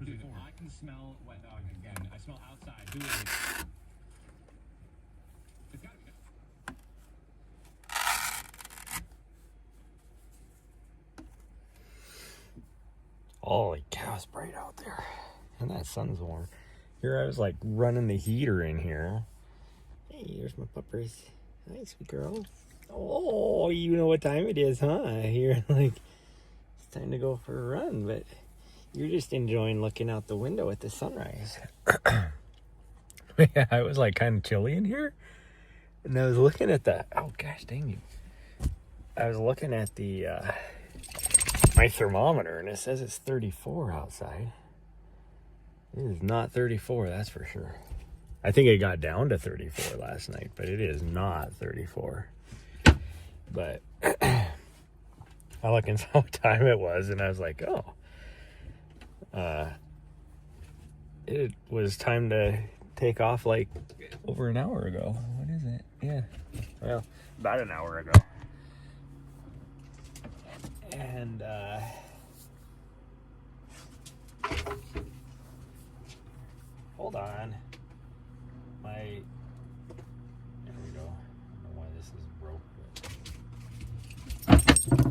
Dude, I can smell wet dog again. I smell outside. Who is it? It's gotta be done. Holy cow, it's bright out there. And that sun's warm. Here I was like running the heater in here. Hey, there's my puppers. Hi, sweet girl. Oh, you know what time it is, huh? You're like, it's time to go for a run, but you're just enjoying looking out the window at the sunrise. Yeah, it was like kind of chilly in here. And I was looking at the, oh gosh, dang you. I was looking at the, my thermometer, and it says it's 34 outside. It is not 34, that's for sure. I think it got down to 34 last night, but it is not 34. But I looked and saw what time it was, and I was like, oh. It was time to take off like over an hour ago. What is it? Yeah. Well, about an hour ago. And hold on. There we go. I don't know why this is broke. There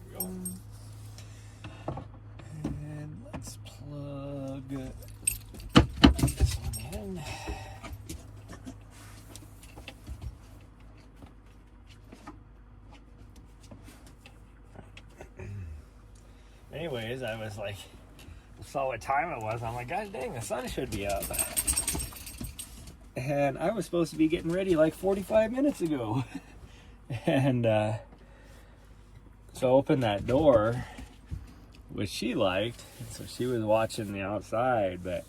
we go. And let's plug this one in. Anyways, I was like, saw what time it was. I'm like, God dang, the sun should be up. And I was supposed to be getting ready like 45 minutes ago. And so I opened that door, which she liked. So she was watching the outside, but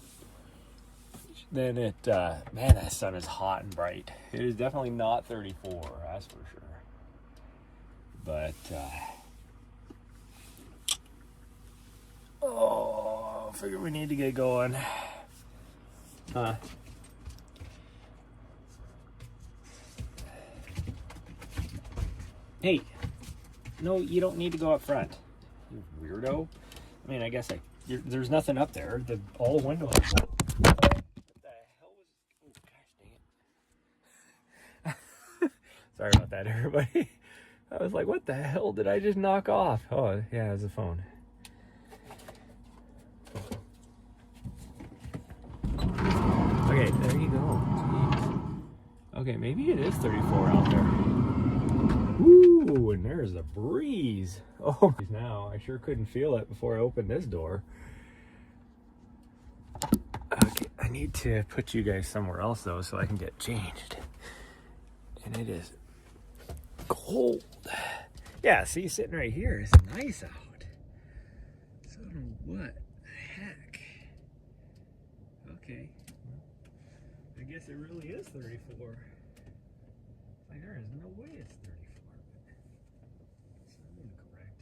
then it, man, that sun is hot and bright. It is definitely not 34, that's for sure. But, oh, I figure we need to get going. Hey, no, you don't need to go up front, you weirdo. I mean, I guess there's nothing up there. All the windows are full. What the hell was? Oh gosh, dang it! Sorry about that, everybody. I was like, what the hell did I just knock off? Oh, yeah, it was the phone. Okay, there you go. Jeez. Okay, maybe it is 34 out there. Ooh, and there's a breeze. Oh, now I sure couldn't feel it before I opened this door. Okay, I need to put you guys somewhere else though so I can get changed. And it is cold. Yeah, see, sitting right here is nice out. So I don't know what the heck. Okay. I guess it really is 34. Like, there is no way it's 34. It's incorrect.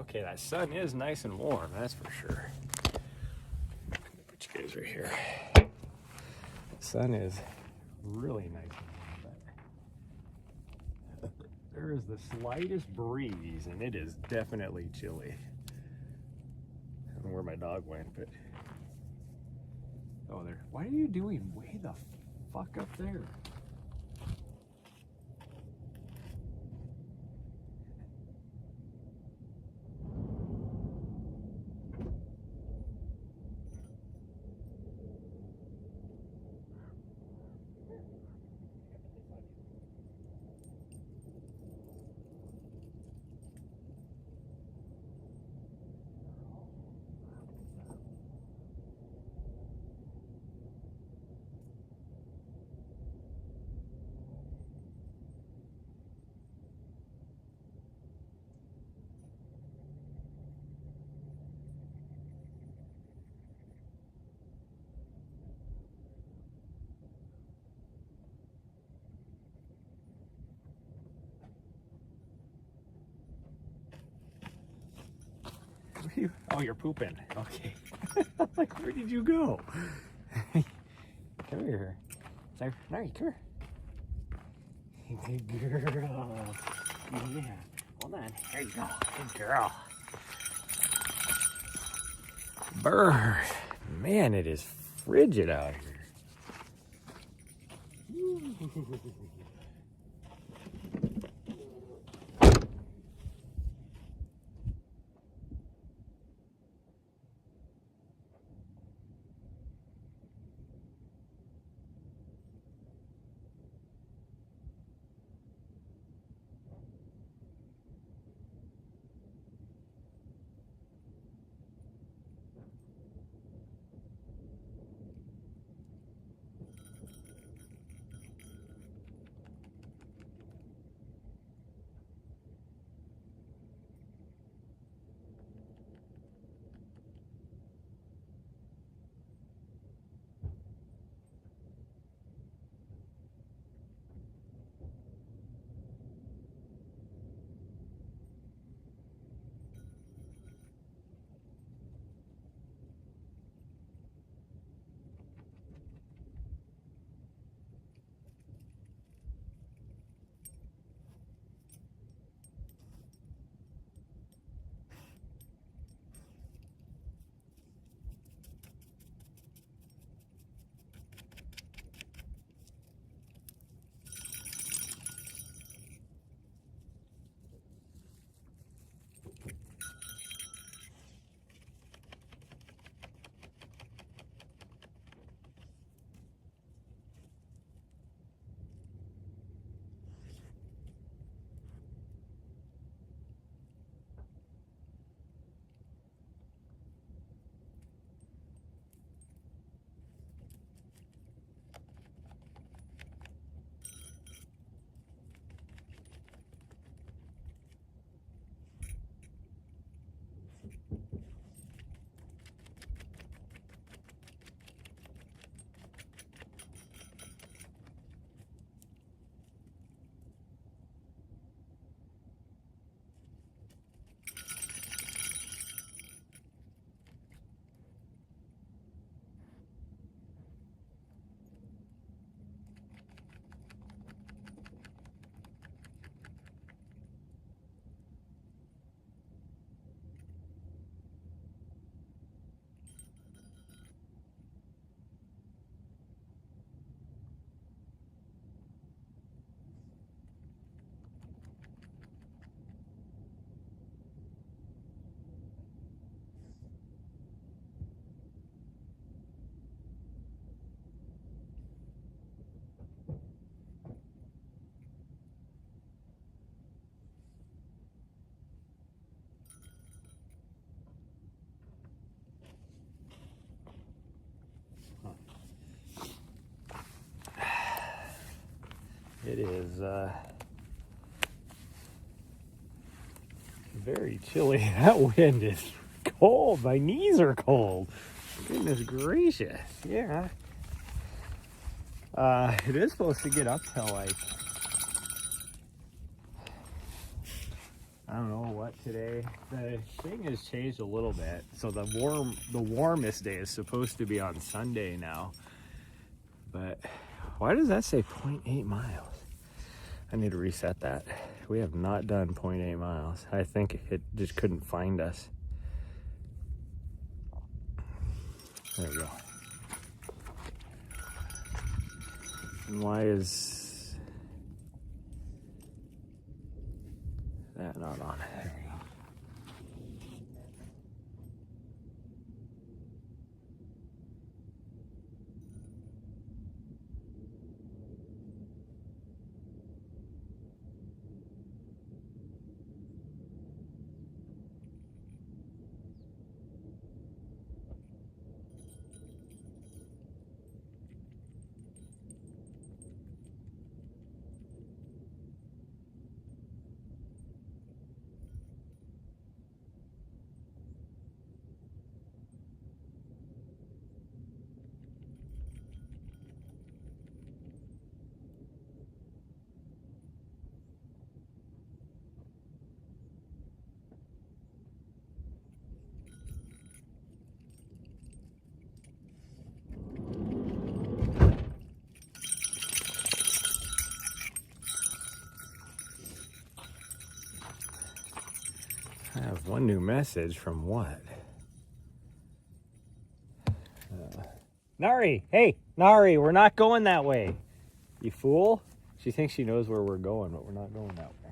Okay, that sun is nice and warm, that's for sure. Put you guys right here. The sun is really nice and warm, but there is the slightest breeze, and it is definitely chilly. I don't know where my dog went, but oh, there. What are you doing way the fuck up there? Oh, you're pooping. Okay. Like, where did you go? Come here. Sorry. No, come here. Good girl. Yeah. Hold on. There you go. Good girl. Bird. Man, it is frigid out here. It is very chilly. That wind is cold. My knees are cold. Goodness gracious. Yeah. It is supposed to get up till like, I don't know what today. The thing has changed a little bit. So the warmest day is supposed to be on Sunday now. But why does that say 0.8 miles? I need to reset that. We have not done 0.8 miles. I think it just couldn't find us. There we go. And why is that not on? There we go. I have one new message from what? Nari, hey, Nari, we're not going that way. You fool. She thinks she knows where we're going, but we're not going that way.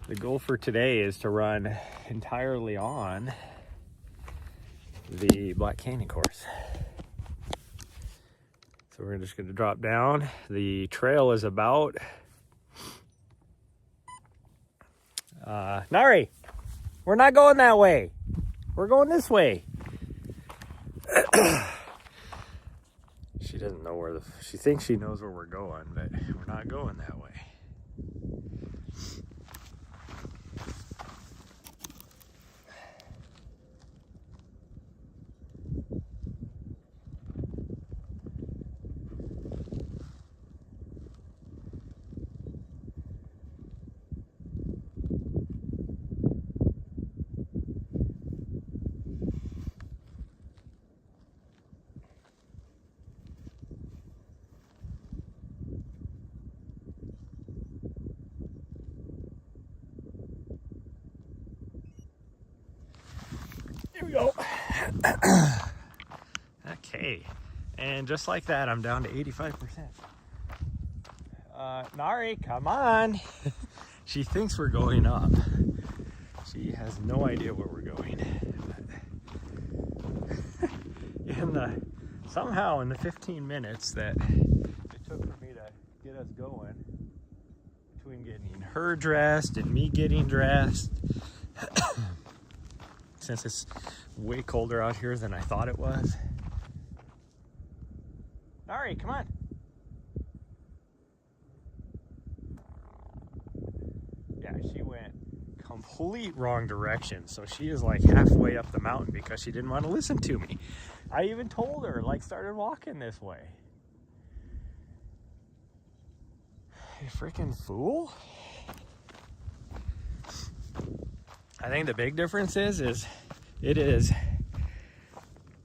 The goal for today is to run entirely on the Black Canyon course. So we're just going to drop down. The trail is about... Nari, we're not going that way. We're going this way. She doesn't know where she thinks she knows where we're going, but we're not going that way. Here we go. Okay, and just like that, I'm down to 85%. Nari, come on. She thinks we're going up. She has no idea where we're going. Somehow in the 15 minutes that it took for me to get us going, between getting her dressed and me getting dressed, since it's way colder out here than I thought it was. Nari, come on. Yeah, she went complete wrong direction. So she is like halfway up the mountain because she didn't want to listen to me. I even told her, like, started walking this way. You freaking fool. I think the big difference is it is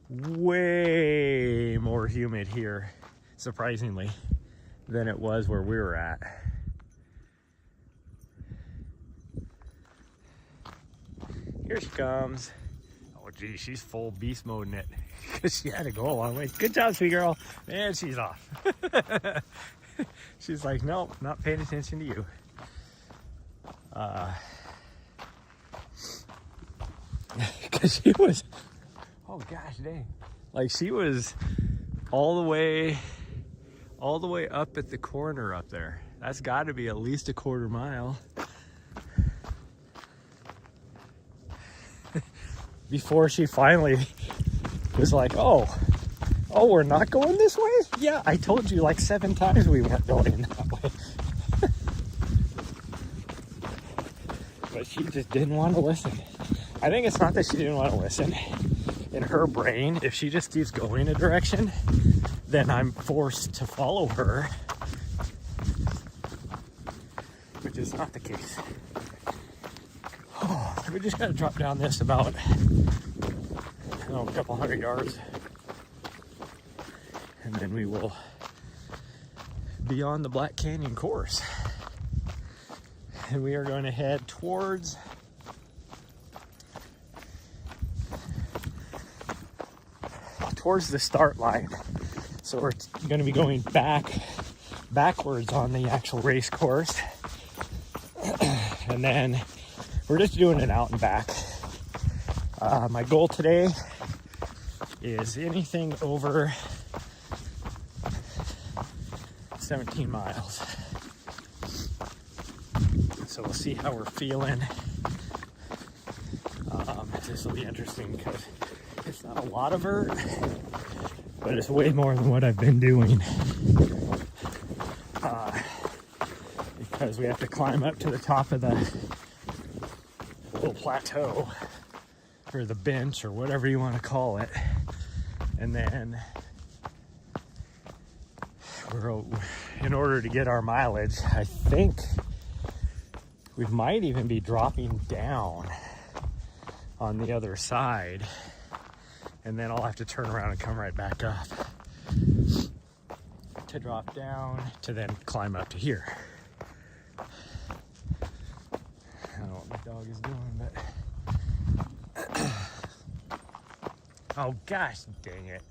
way more humid here, surprisingly, than it was where we were at. Here she comes. Oh gee, she's full beast mode in it because she had to go a long way. Good job, sweet girl. And she's off. She's like, nope, not paying attention to you. Because she was, oh gosh dang, like she was all the way up at the corner up there. That's got to be at least a quarter mile before she finally was like, oh, we're not going this way? Yeah, I told you like 7 times we weren't going that way. But she just didn't want to listen. I think it's not that she didn't want to listen. In her brain, if she just keeps going a direction, then I'm forced to follow her, which is not the case. We just got to drop down this about, a couple hundred yards. And then we will be on the Black Canyon course. And we are going to head towards the start line. So we're going to be going backwards on the actual race course. And then we're just doing it out and back. My goal today is anything over 17 miles. So we'll see how we're feeling. This will be interesting because it's not a lot of vert, but it's way more than what I've been doing. Because we have to climb up to the top of the little plateau, or the bench, or whatever you want to call it. And then in order to get our mileage, I think we might even be dropping down on the other side, and then I'll have to turn around and come right back up to drop down to then climb up to here. I don't know what my dog is doing, but oh gosh dang it.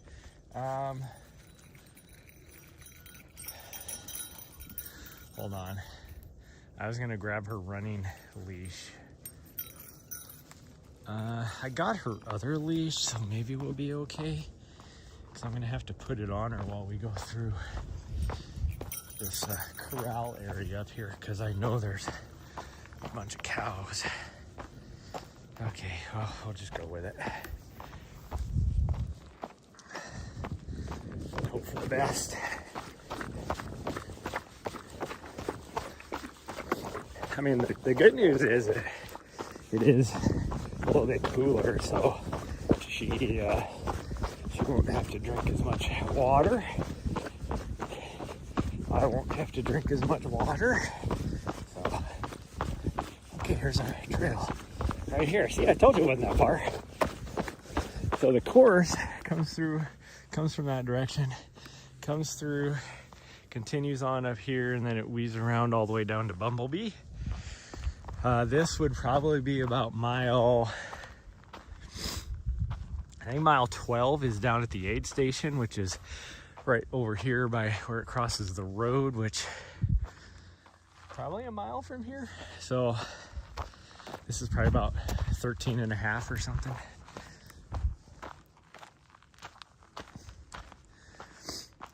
Hold on. I was gonna grab her running leash. I got her other leash, so maybe we'll be okay. Because I'm gonna have to put it on her while we go through this corral area up here, because I know there's a bunch of cows. Okay, well, I'll just go with it. Hope for the best. I mean, the good news is that it is a little bit cooler, so she won't have to drink as much water. I won't have to drink as much water. So, okay, here's our trail right here. See, I told you it wasn't that far. So the course comes from that direction, comes through, continues on up here, and then it weaves around all the way down to Bumblebee. This would probably be about I think mile 12 is down at the aid station, which is right over here by where it crosses the road, which probably a mile from here. So this is probably about 13 and a half or something.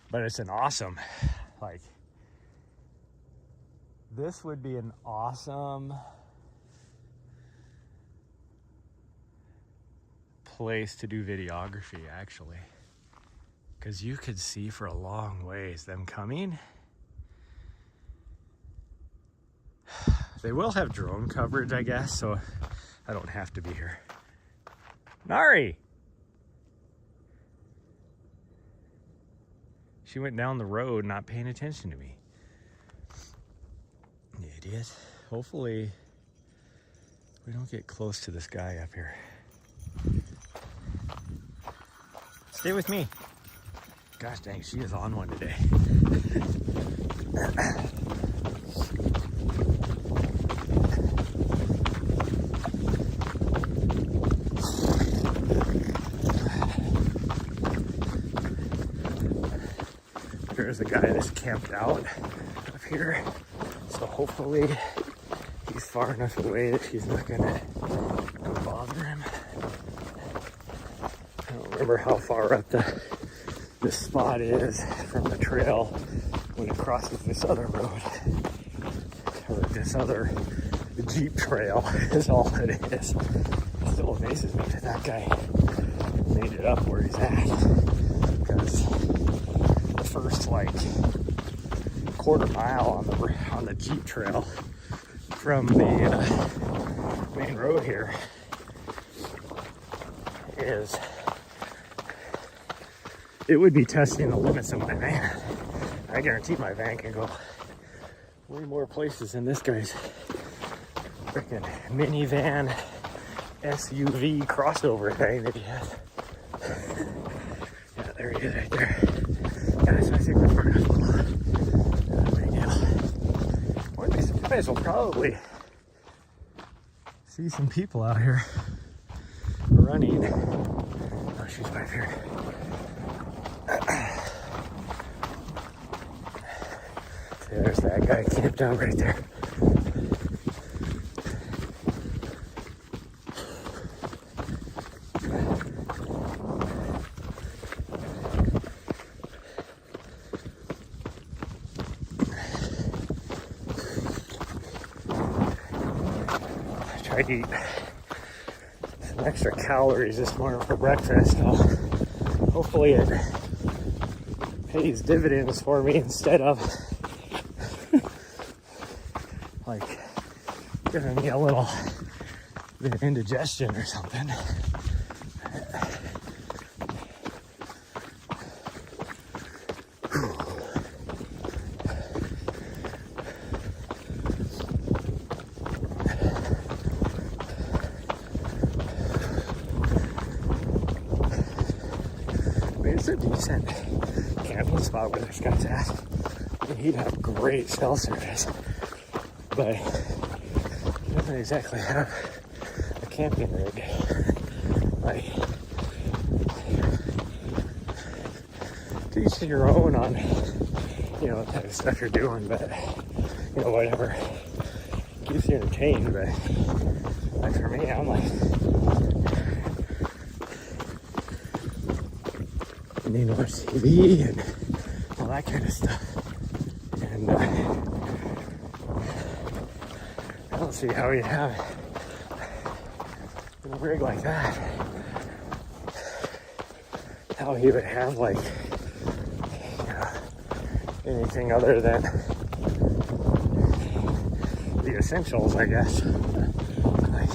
But it's an awesome, this would be an awesome place to do videography, actually, because you could see for a long ways them coming. They will have drone coverage, I guess, so I don't have to be here. Nari! She went down the road not paying attention to me. Idiot. Hopefully we don't get close to this guy up here. Stay with me. Gosh dang, she is on one today. There's a guy that's camped out up here. So hopefully he's far enough away that he's not gonna go bother him. I don't remember how far up this spot is from the trail when it crosses this other road. Or this other Jeep trail is all it is. It still amazes me that guy made it up where he's at. Because the first quarter mile on the Jeep trail from the main road here it would be testing the limits of my van. I guarantee my van can go way more places than this guy's freaking minivan SUV crossover thing that he has. Yeah, there he is right there. Yeah, so I think we're far enough right now. One of these guys will probably see some people out here running. Oh, she's right here. There's that guy camped out right there. I tried to eat some extra calories this morning for breakfast. So hopefully it pays dividends for me instead of like giving me a little bit of indigestion or something. I mean, it's a decent camping spot where this guy's at. I mean, he'd have great cell service, but he doesn't exactly have a camping rig. Like, to each to your own on, you know, what type of stuff you're doing, but, you know, whatever keeps you entertained. But like for me, I'm like, I need to watch TV and all that kind of stuff. And I don't see how you have in a rig like that, how he would have like, you know, anything other than the essentials, I guess. Like,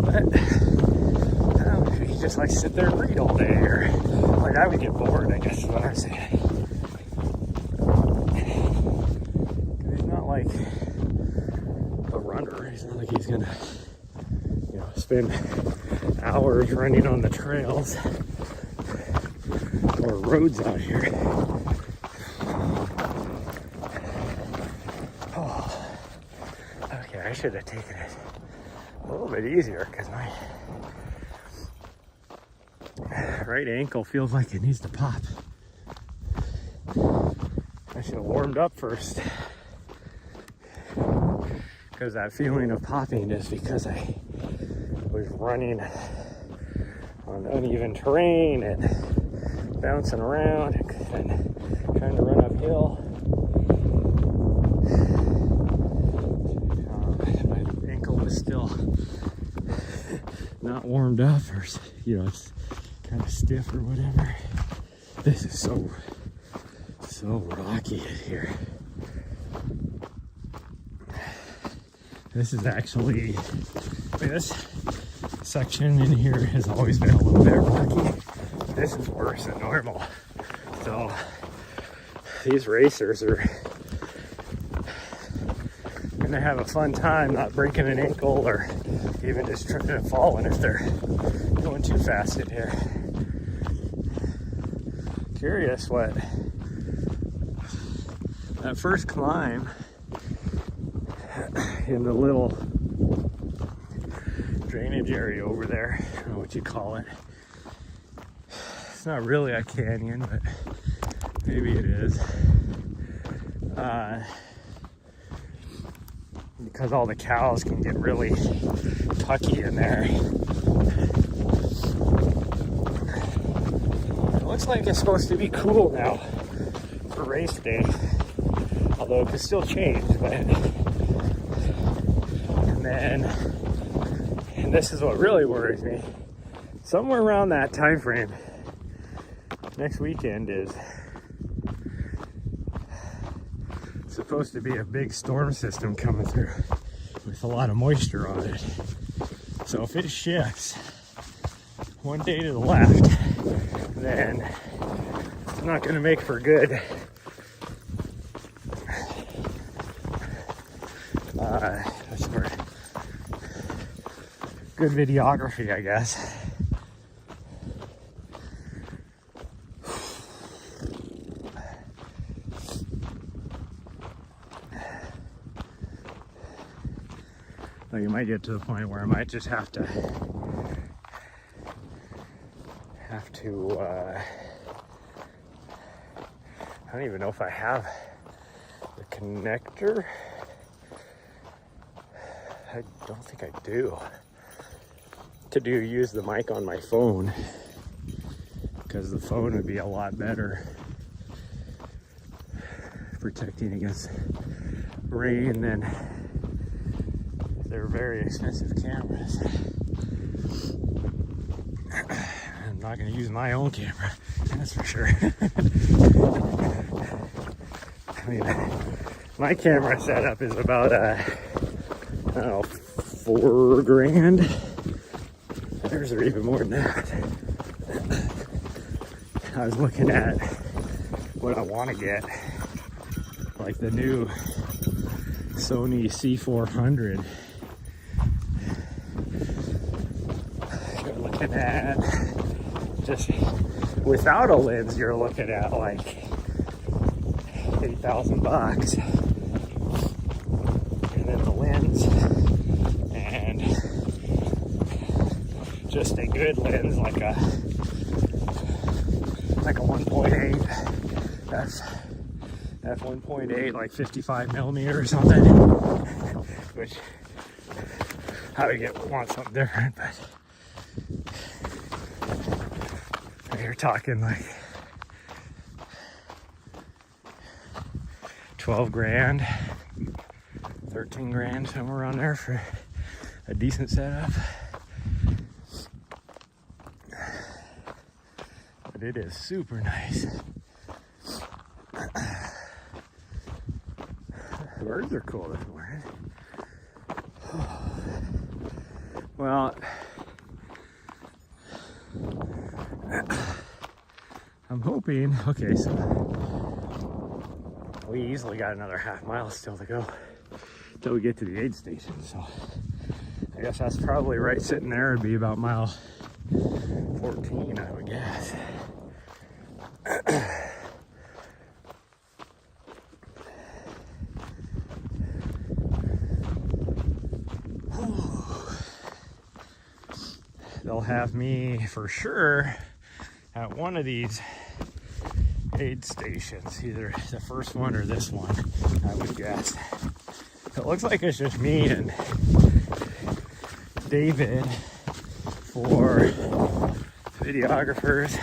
but I don't know, maybe he just like sit there and read all day, or like I would get bored, I guess is what I'm saying. He's not like a runner. He's not like he's gonna, you know, spend hours running on the trails or roads out here. Oh, okay, I should have taken it a little bit easier because my right ankle feels like it needs to pop. I should have warmed up first, because that feeling of popping is because I was running on uneven terrain and bouncing around and trying to run uphill. My ankle was still not warmed up, or, you know, it's kind of stiff or whatever. This is so rocky in here. This is actually, I mean, this section in here has always been a little bit rocky. This is worse than normal. So these racers are gonna have a fun time not breaking an ankle or even just tripping and falling if they're going too fast in here. Curious what that first climb in the little drainage area over there, I don't know what you call it. It's not really a canyon, but maybe it is. Because all the cows can get really tucky in there. It looks like it's supposed to be cool now for race day, although it could still change. But and this is what really worries me. Somewhere around that time frame, next weekend is supposed to be a big storm system coming through with a lot of moisture on it. So if it shifts one day to the left, then it's not going to make for good good videography, I guess. But you might get to the point where I might just have to I don't even know if I have the connector. I don't think I do. Use the mic on my phone, because the phone would be a lot better protecting against rain than they're very expensive cameras. I'm not going to use my own camera, that's for sure. I mean, my camera setup is about I don't know, $4,000. Theirs are even more than that. I was looking at what I want to get, like the new Sony C400. You're looking at, just without a lens, you're looking at like $8,000. And then the lens and just a good lens, like a 1.8 f1.8, like 55 millimeter or something, which I would want something different, but you're talking like 12 grand, 13 grand, somewhere around there for a decent setup. But it is super nice. The birds are cool this morning. Well, I'm hoping, okay, so we easily got another half mile still to go till we get to the aid station. So I guess that's probably right sitting there. It'd be about mile 14, I would guess. They'll have me for sure at one of these aid stations, either the first one or this one, I would guess. It looks like it's just me and David for videographers.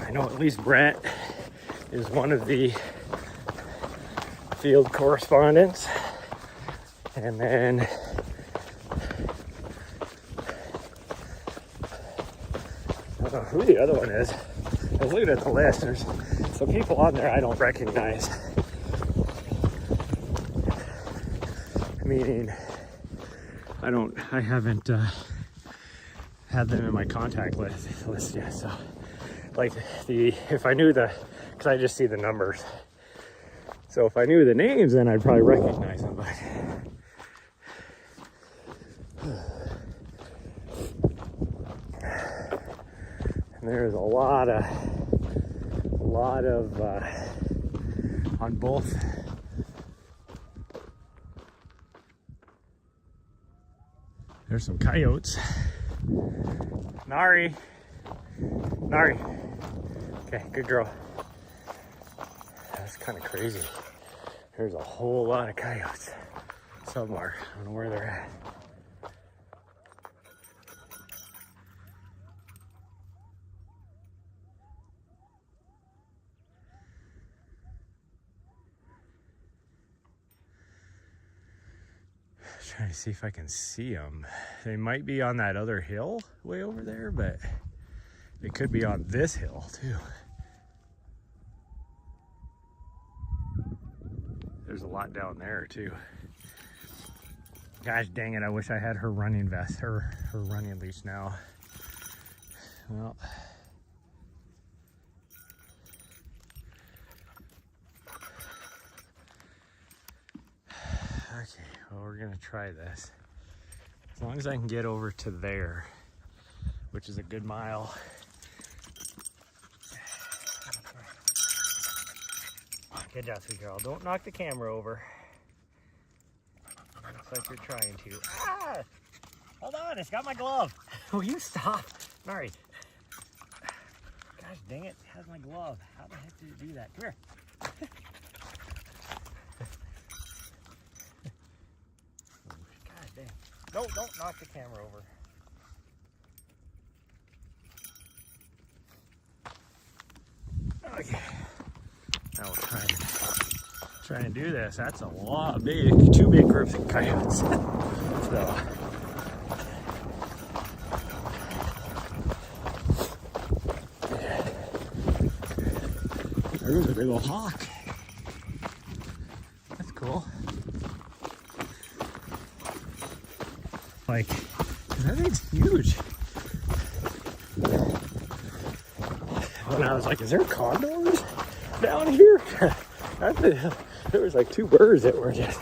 I know at least Brent is one of the field correspondents, and then I don't know who the other one is. I was looking at the list. There's some people on there I don't recognize. Meaning, I haven't had them in my contact list yet. So, like if I knew because I just see the numbers. So if I knew the names, then I'd probably recognize them. But and there's a lot of on both. There's some coyotes. Nari. Okay, good girl. That's kind of crazy. There's a whole lot of coyotes somewhere. I don't know where they're at. Trying to see if I can see them. They might be on that other hill way over there, but they could be on this hill too. There's a lot down there too. Gosh dang it, I wish I had her running vest, her running leash now. Well, okay, well, we're gonna try this. As long as I can get over to there, which is a good mile. Good job, sweet girl. Don't knock the camera over. Looks like you're trying to. Ah! Hold on, it's got my glove. Will you stop? Mari. Gosh dang it, it has my glove. How the heck did it do that? Come here. God dang. No, don't knock the camera over. Okay. Now we'll try and do this. That's a lot big, 2 big groups of coyotes. So. There's a big old hawk. That's cool. Like, that thing's huge. When I was like, is there condors down here? There was like 2 birds that were just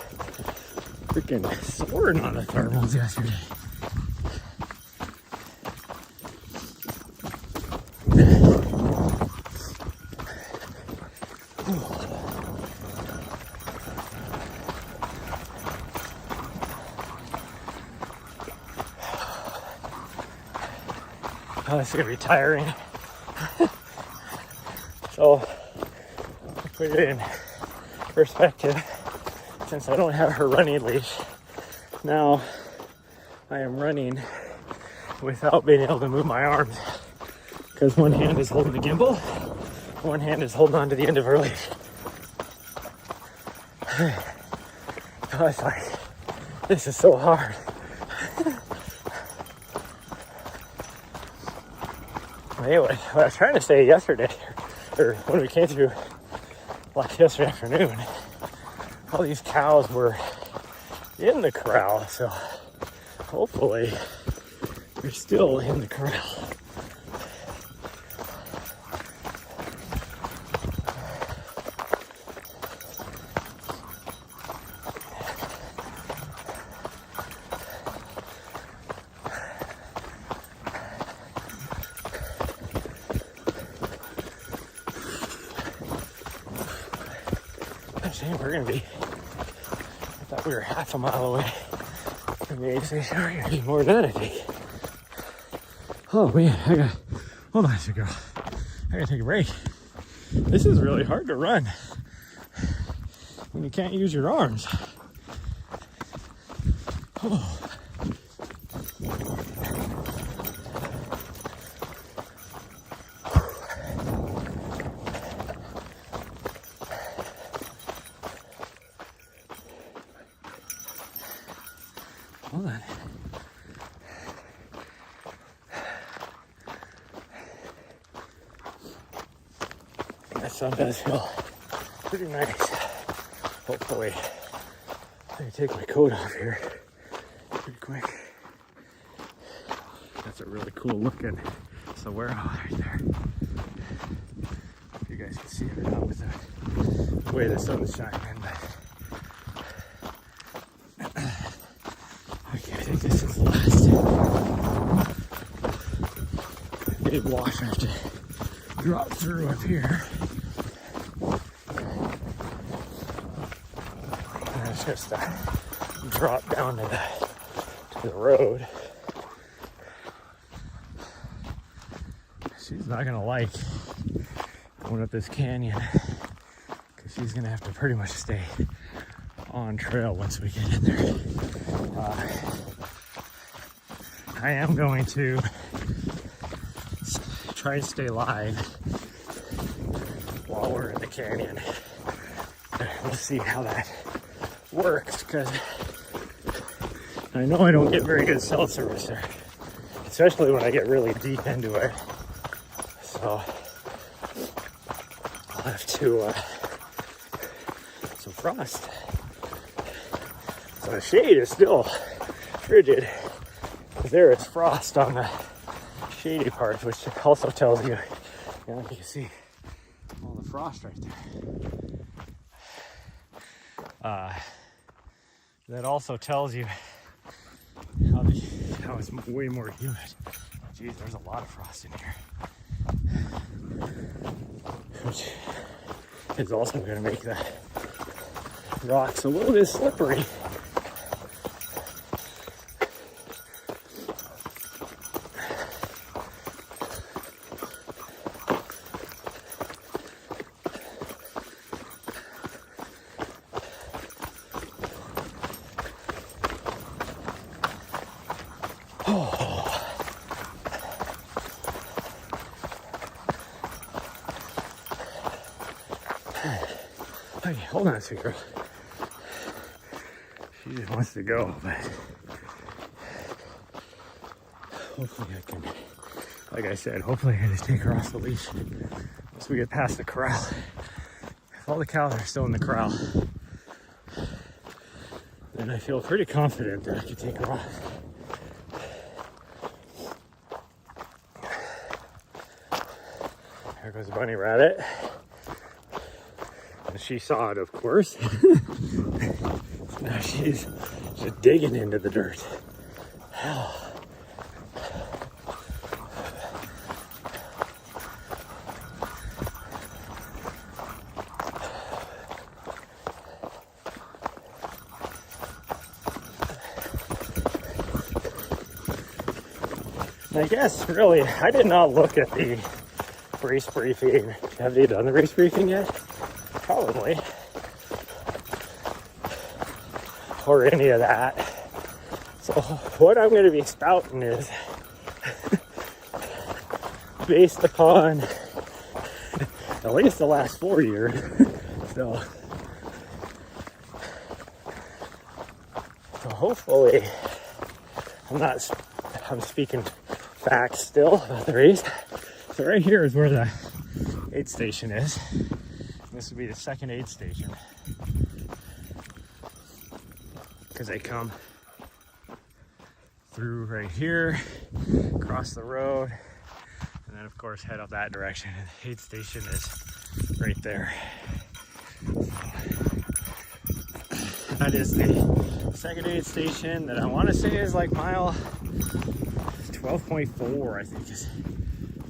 freaking soaring on the thermals yesterday. Oh, this is gonna be tiring. So, to put it in perspective, since I don't have her running leash, now I am running without being able to move my arms because one hand is holding the gimbal, one hand is holding on to the end of her leash. So it's like, this is so hard. Anyway, what I was trying to say yesterday, or when we came through, like yesterday afternoon, all these cows were in the corral, so hopefully they're still in the corral. We're gonna be, I thought we were half a mile away from the aid station. We're gonna be more than that, I think. Oh man, hold on a second, girl. I gotta take a break. This is really hard to run when you can't use your arms. Oh. Hold on. That sun does feel pretty nice. Hopefully, I can take my coat off here pretty quick. That's a really cool looking saguaro right there. If you guys can see it or not with the way the sun's shining, but okay, I think this is the last big wash I have to drop through up here. And it's just a drop down to the road. She's not gonna like going up this canyon because she's gonna have to pretty much stay on trail once we get in there. I am going to try and stay live while we're in the canyon. We'll see how that works because I know I don't get very good cell service there, especially when I get really deep into it. So I'll have to some frost. So the shade is still frigid. There is frost on the shady parts, which also tells you, you can see all the frost right there. That also tells you how it's way more humid. Geez, there's a lot of frost in here. Which is also going to make the rocks a little bit slippery. Hey, hold on a second, girl. She just wants to go, but hopefully I can, like I said, hopefully I can just take her off the leash once we get past the corral. If all the cows are still in the corral, then I feel pretty confident that I can take her off. There goes Bunny Rabbit. She saw it, of course. Now she's just digging into the dirt. I guess, really, I did not look at the race briefing. Have they done the race briefing yet? Probably. Or any of that. So what I'm going to be spouting is based upon at least the last 4 years. So hopefully I'm speaking facts still about the race. So right here is where the aid station is. This would be the second aid station, because they come through right here, across the road, and then of course head up that direction, and the aid station is right there. That is the second aid station that I want to say is like mile 12.4, I think is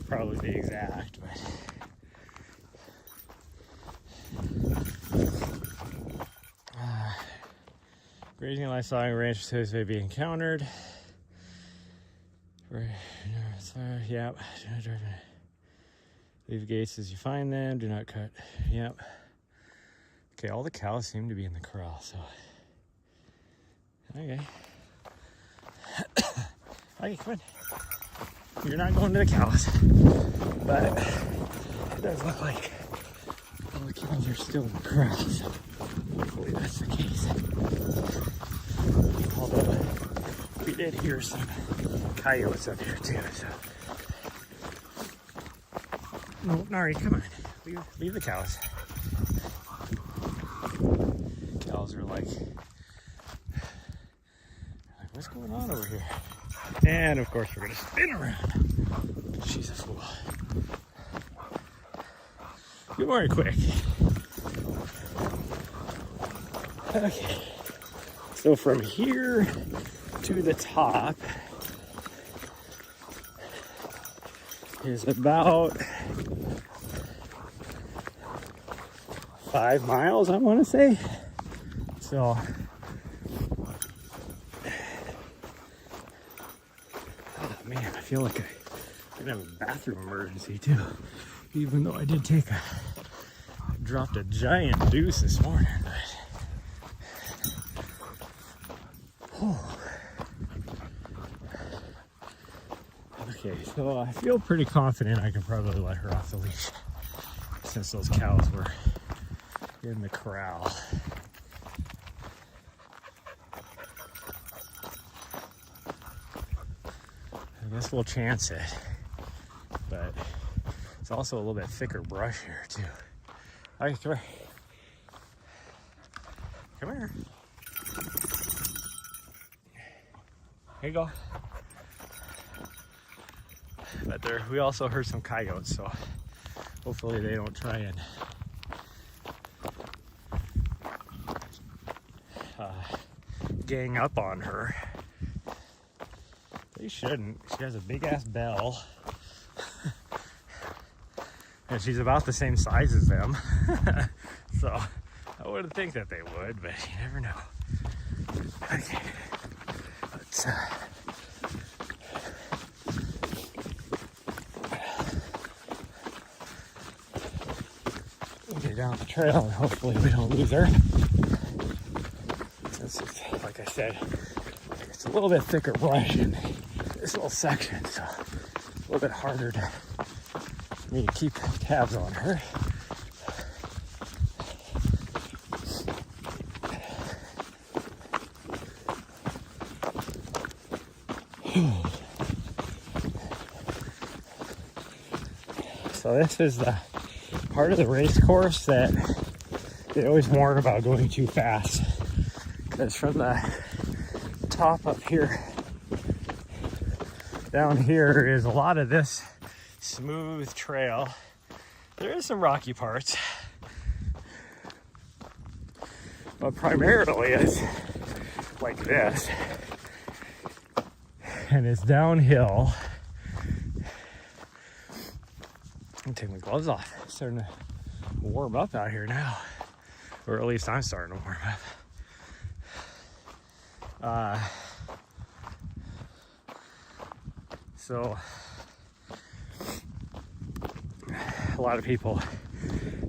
probably the exact, but grazing, livestock, and ranch facilities may be encountered. Yep. Leave gates as you find them. Do not cut. Yep. Okay, all the cows seem to be in the corral, so. Okay. Okay, come on. You're not going to the cows. But it does look like all the cows are still in the corral, so hopefully that's the case. Although we did hear some coyotes up here too, so. No, Nari, come on. Leave the cows. Cows are like, what's going on over here? And of course we're gonna spin around. She's a fool. Get more quick. Okay. So from here to the top is about 5 miles, I want to say. So oh man, I feel like I'm gonna have a bathroom emergency too. Even though I did dropped a giant deuce this morning, but okay, so I feel pretty confident I can probably let her off the leash since those cows were in the corral. I guess we'll chance it, but it's also a little bit thicker brush here too. All right, come here. Come here. Here you go. But we also heard some coyotes, so hopefully they don't try and gang up on her. They shouldn't. She has a big ass bell. And she's about the same size as them. So I wouldn't think that they would, but you never know. Okay. Let's get down the trail and hopefully we don't lose her. Since it's, like I said, it's a little bit thicker brush in this little section, so a little bit harder to me to keep tabs on her. So this is the part of the race course that they always warn about going too fast, because from the top up here down here is a lot of this smooth trail. There is some rocky parts, but primarily it's like this, and it's downhill. I'm gonna take my gloves off. It's starting to warm up out here now, or at least I'm starting to warm up. So a lot of people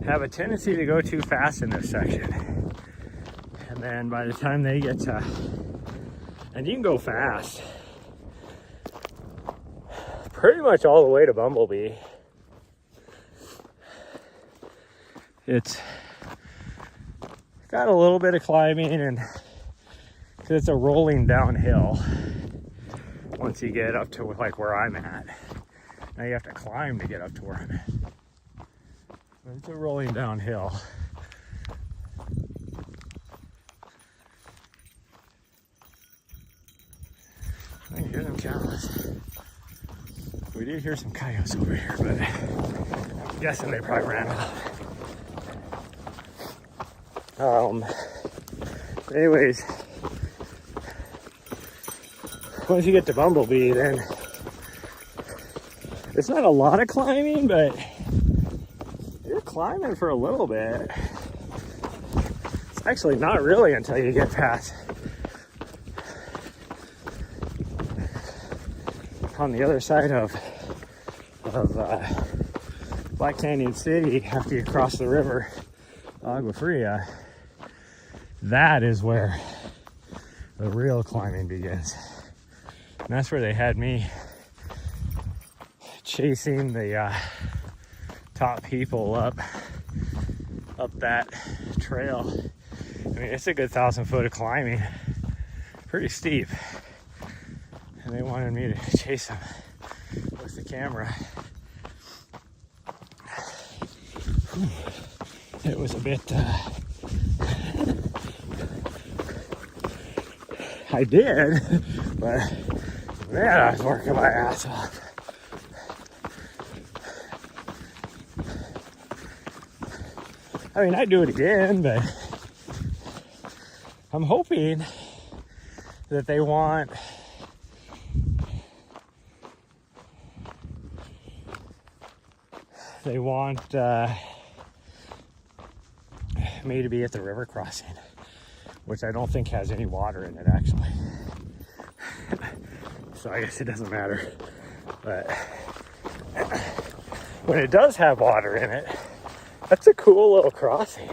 have a tendency to go too fast in this section, and then by the time they get to, and you can go fast pretty much all the way to Bumblebee. It's got a little bit of climbing, and because it's a rolling downhill once you get up to like where I'm at. Now you have to climb to get up to where I'm at. But it's a rolling downhill. I can hear them cows. We did hear some coyotes over here, but I'm guessing they probably ran off. Anyways, once you get to Bumblebee, then it's not a lot of climbing, but you're climbing for a little bit. It's actually not really until you get past on the other side of Black Canyon City, after you cross the river, Agua Fria. That is where the real climbing begins. And that's where they had me chasing the top people up that trail. I mean, it's a good 1,000 foot of climbing, pretty steep. And they wanted me to chase them with the camera. It was a bit, I did, but man, I was working my ass off. I mean, I'd do it again, but I'm hoping that they want me to be at the river crossing, which I don't think has any water in it, actually. So I guess it doesn't matter. But when it does have water in it, that's a cool little crossing.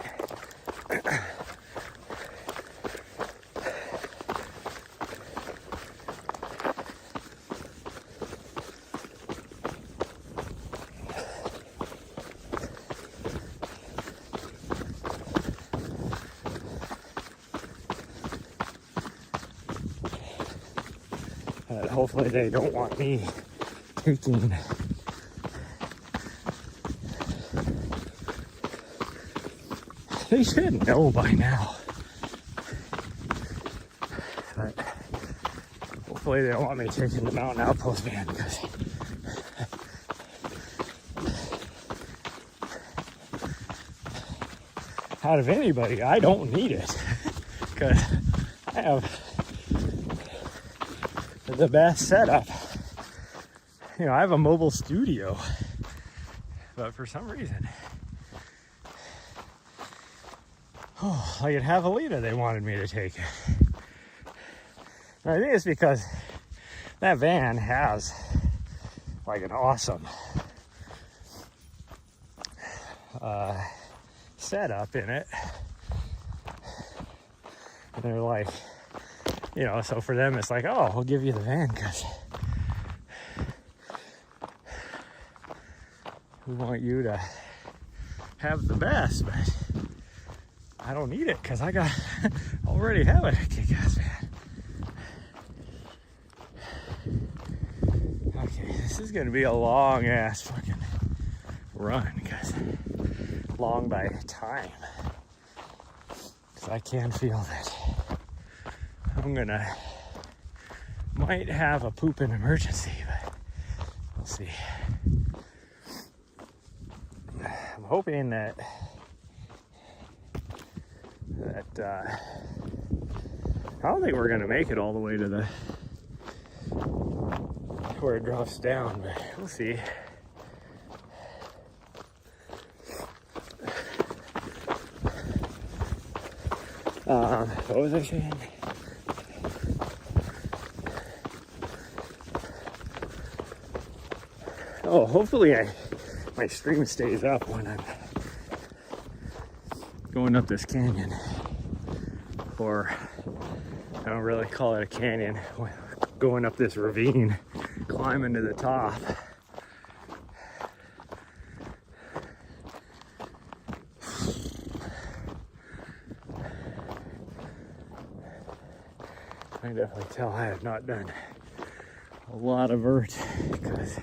Hopefully they don't want me taking they should know by now, but hopefully they don't want me taking the Mountain Outpost van, because out of anybody, I don't need it, because I have the best setup. You know, I have a mobile studio, but for some reason, like at Javelina, they wanted me to take it. And I think it's because that van has like an awesome setup in it. And they're like, you know, so for them, it's like, oh, we'll give you the van because we want you to have the best, but I don't need it because I already have a kick-ass van. Okay, this is gonna be a long ass fucking run, because long by time. Because I can feel that I'm might have a pooping emergency, but we'll see. I'm hoping that I don't think we're gonna make it all the way to where it drops down, but we'll see. What was I saying? Oh, hopefully my stream stays up when I'm going up this canyon. Or I don't really call it a canyon, going up this ravine, climbing to the top. I can definitely tell I have not done a lot of vert, because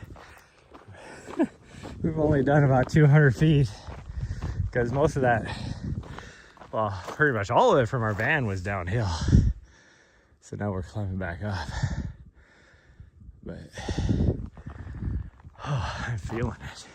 we've only done about 200 feet, because most of that, well, pretty much all of it from our van was downhill. So now we're climbing back up. But I'm feeling it.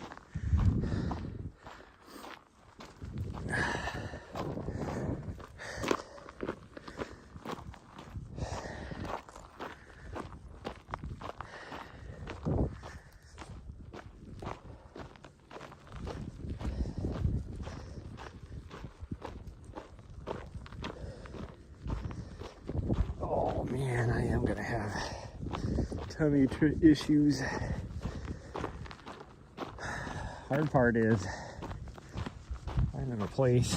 Oh man, I am gonna have tummy issues. Hard part is finding a place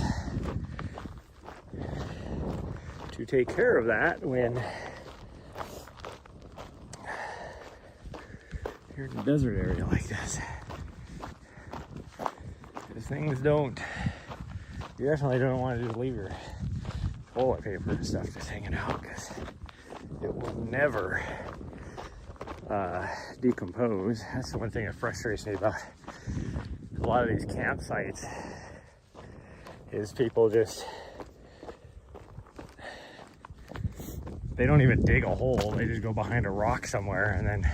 to take care of that when you're in a desert area like this. Because things don't, you definitely don't want to just leave your toilet paper and stuff just hanging out, because it will never decompose. That's the one thing that frustrates me about a lot of these campsites, is people just, they don't even dig a hole, they just go behind a rock somewhere, and then,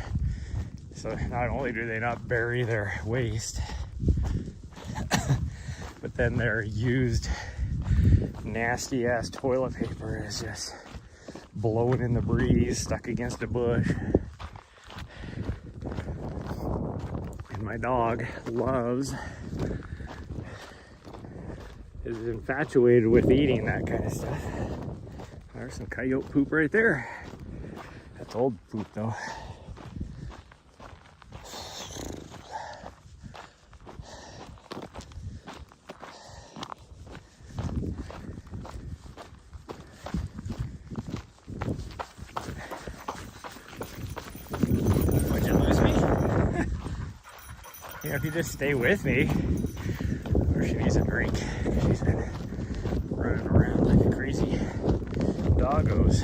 so not only do they not bury their waste, but then their used nasty ass toilet paper is just blowing in the breeze, stuck against a bush. And my dog is infatuated with eating that kind of stuff. There's some coyote poop right there. That's old poop though. You know, if you just stay with me, or she needs a drink, she's been running around like a crazy doggos,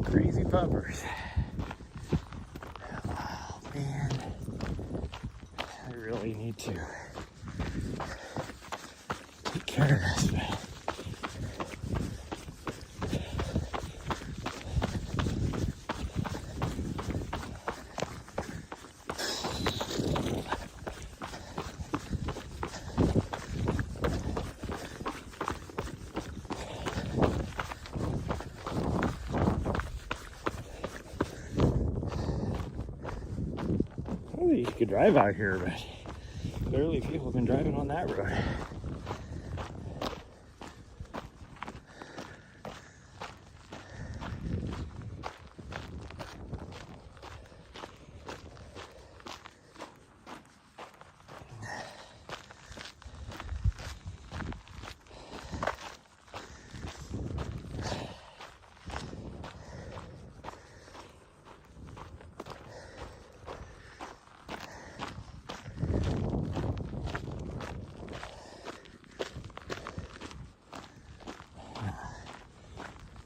crazy puppers. Oh man, I really need to take care of this, man. you could drive out here, but clearly people have been driving on that road.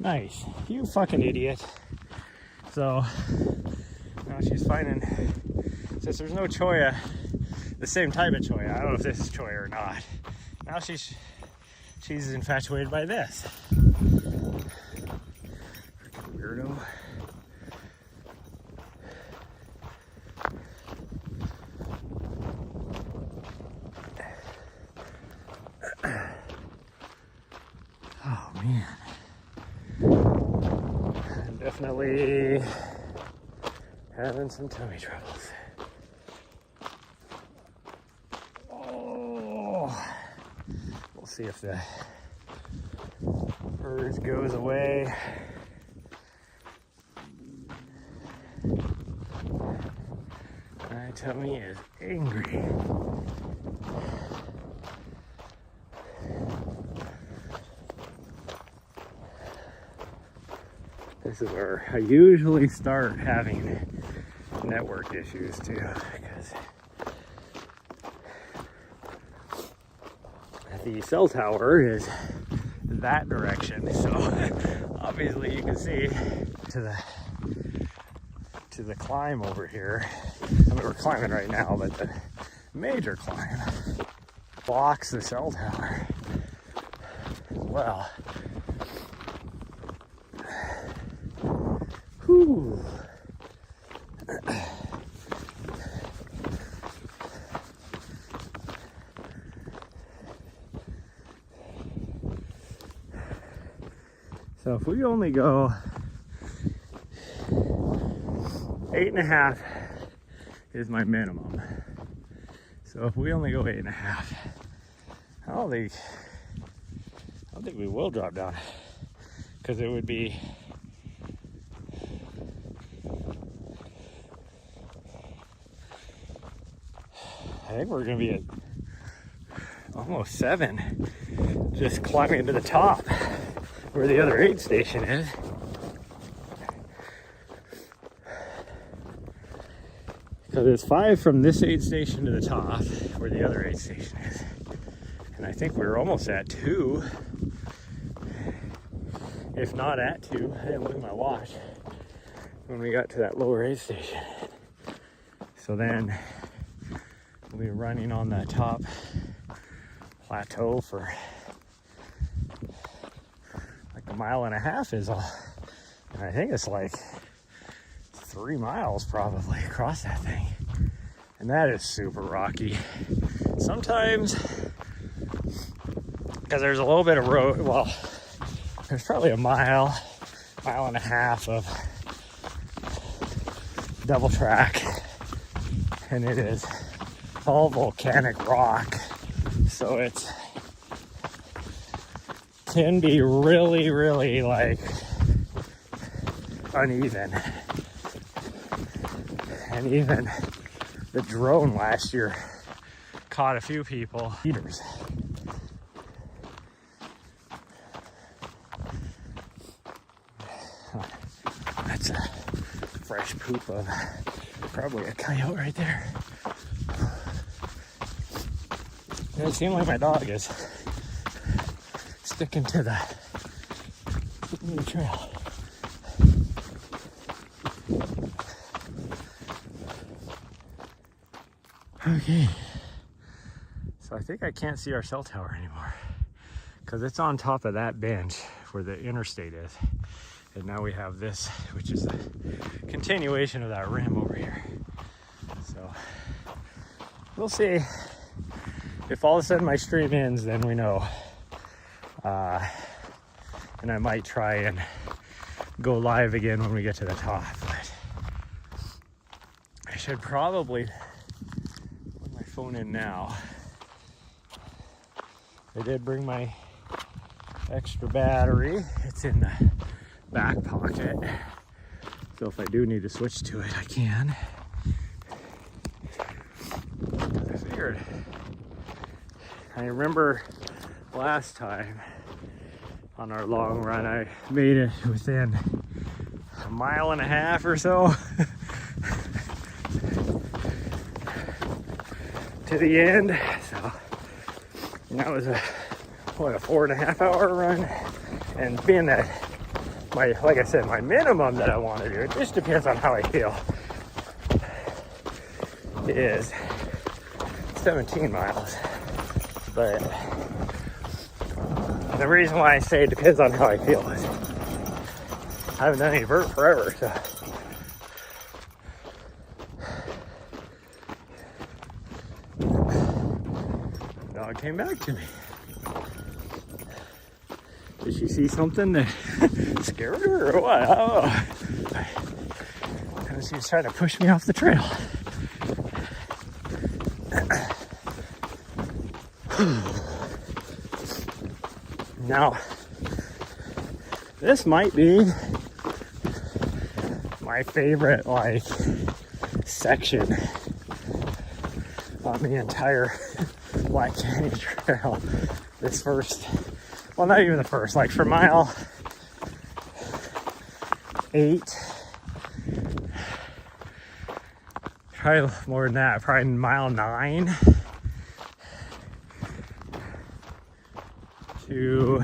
Nice. You fucking idiot. So now she's finding, since there's no cholla, the same type of cholla. I don't know if this is cholla or not. Now she's infatuated by this. Freaking weirdo. Oh man. I'm definitely having some tummy troubles. Oh, we'll see if the urge goes away. My tummy is angry. This is where I usually start having network issues too, because the cell tower is that direction. So obviously you can see to the climb over here. I mean, we're climbing right now, but the major climb blocks the cell tower as well. Whew. So if we only go 8.5 is my minimum. So if we only go 8.5, I don't think we will drop down, because it would be I think we're gonna be at almost 7, just climbing to the top where the other aid station is. Because it's 5 from this aid station to the top where the other aid station is. And I think we're almost at 2. If not at 2, I didn't look at my watch when we got to that lower aid station. So then we'll be running on that top plateau for like 1.5 miles is all. And I think it's like 3 miles probably across that thing. And that is super rocky. Sometimes, because there's a little bit of road, well, there's probably 1.5 miles of double track, and it is all volcanic rock, so it can be really like uneven. And even the drone last year caught a few people eaters. That's a fresh poop of probably a coyote right there. It seems like my dog is sticking to the trail. Okay, so I think I can't see our cell tower anymore because it's on top of that bench where the interstate is. And now we have this, which is a continuation of that rim over here. So we'll see. If all of a sudden my stream ends, then we know. And I might try and go live again when we get to the top. But I should probably phone in now. I did bring my extra battery. It's in the back pocket. So if I do need to switch to it, I can. I figured. I remember last time on our long run, I made it within a mile and a half or so to the end. So that was a 4.5 hour run. And being that like I said, my minimum that I want to do, it just depends on how I feel, is 17 miles. But the reason why I say it depends on how I feel is I haven't done any vert forever, so. Dog came back to me. Did she see something that scared her or what? Oh, she was trying to push me off the trail. Now, this might be my favorite section on the entire Black Canyon Trail. This first, well, not even the first, like for mile 8, probably more than that, probably mile 9 to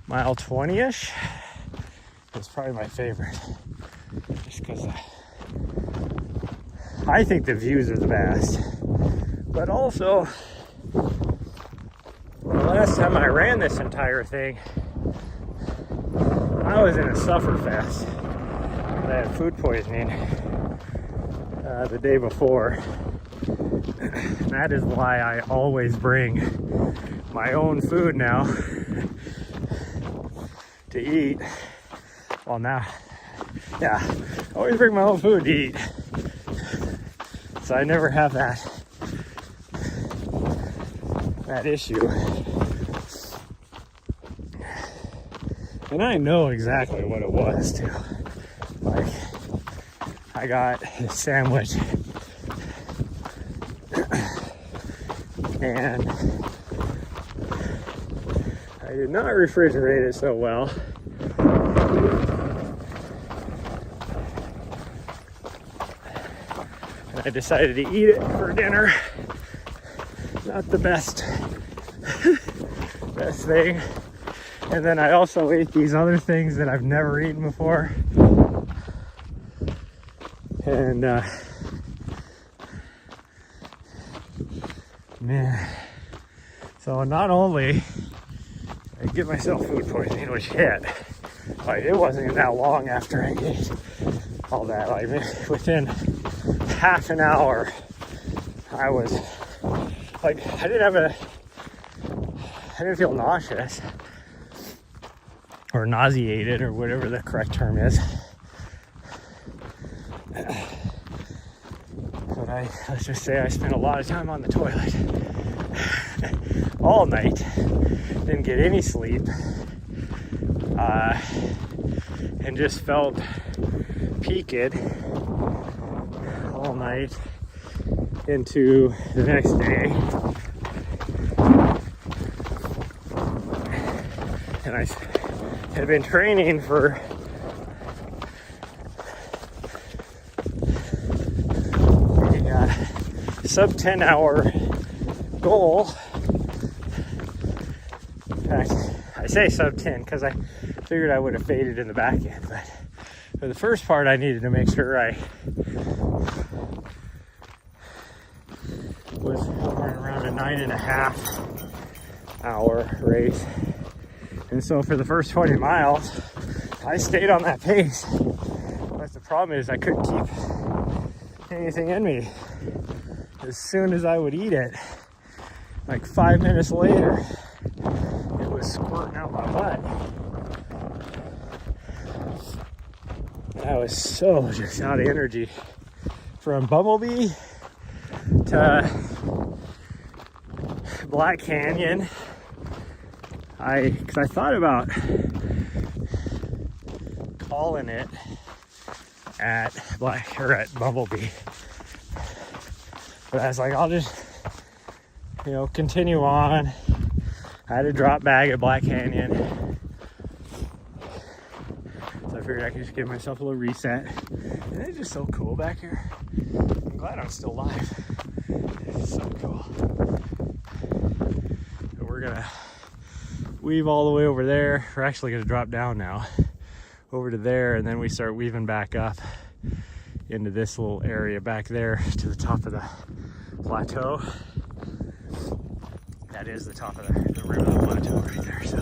mile 20-ish is probably my favorite, just because I think the views are the best. But also, the last time I ran this entire thing, I was in a sufferfest. I had food poisoning the day before. And that is why I always bring my own food now to eat. Well, now, yeah, I always bring my own food to eat. So I never have that issue. And I know exactly what it was too. Like, I got a sandwich and I did not refrigerate it so well. And I decided to eat it for dinner. Not the best thing. And then I also ate these other things that I've never eaten before. And man, so not only did I get myself food poisoning, which hit, like it wasn't even that long after I ate all that, like within half an hour I was like, I didn't feel nauseous or nauseated or whatever the correct term is. But let's just say I spent a lot of time on the toilet all night, didn't get any sleep, and just felt peaked all night into the next day. And I had been training for a sub 10 hour goal. In fact, I say sub 10 because I figured I would have faded in the back end, but for the first part I needed to make sure I was around a 9.5 hour race. And so for the first 20 miles, I stayed on that pace. But the problem is I couldn't keep anything in me. As soon as I would eat it, like 5 minutes later, it was squirting out my butt. I was so just out of energy from Bumblebee to Black Canyon. Because I thought about calling it at Bumblebee, but I was like, I'll just, continue on. I had to drop bag at Black Canyon, so I figured I could just give myself a little reset. And it's just so cool back here. I'm glad I'm still alive. It's so cool. But we're gonna weave all the way over there. We're actually gonna drop down now over to there, and then we start weaving back up into this little area back there to the top of the plateau. That is the top of the rim of the plateau right there. So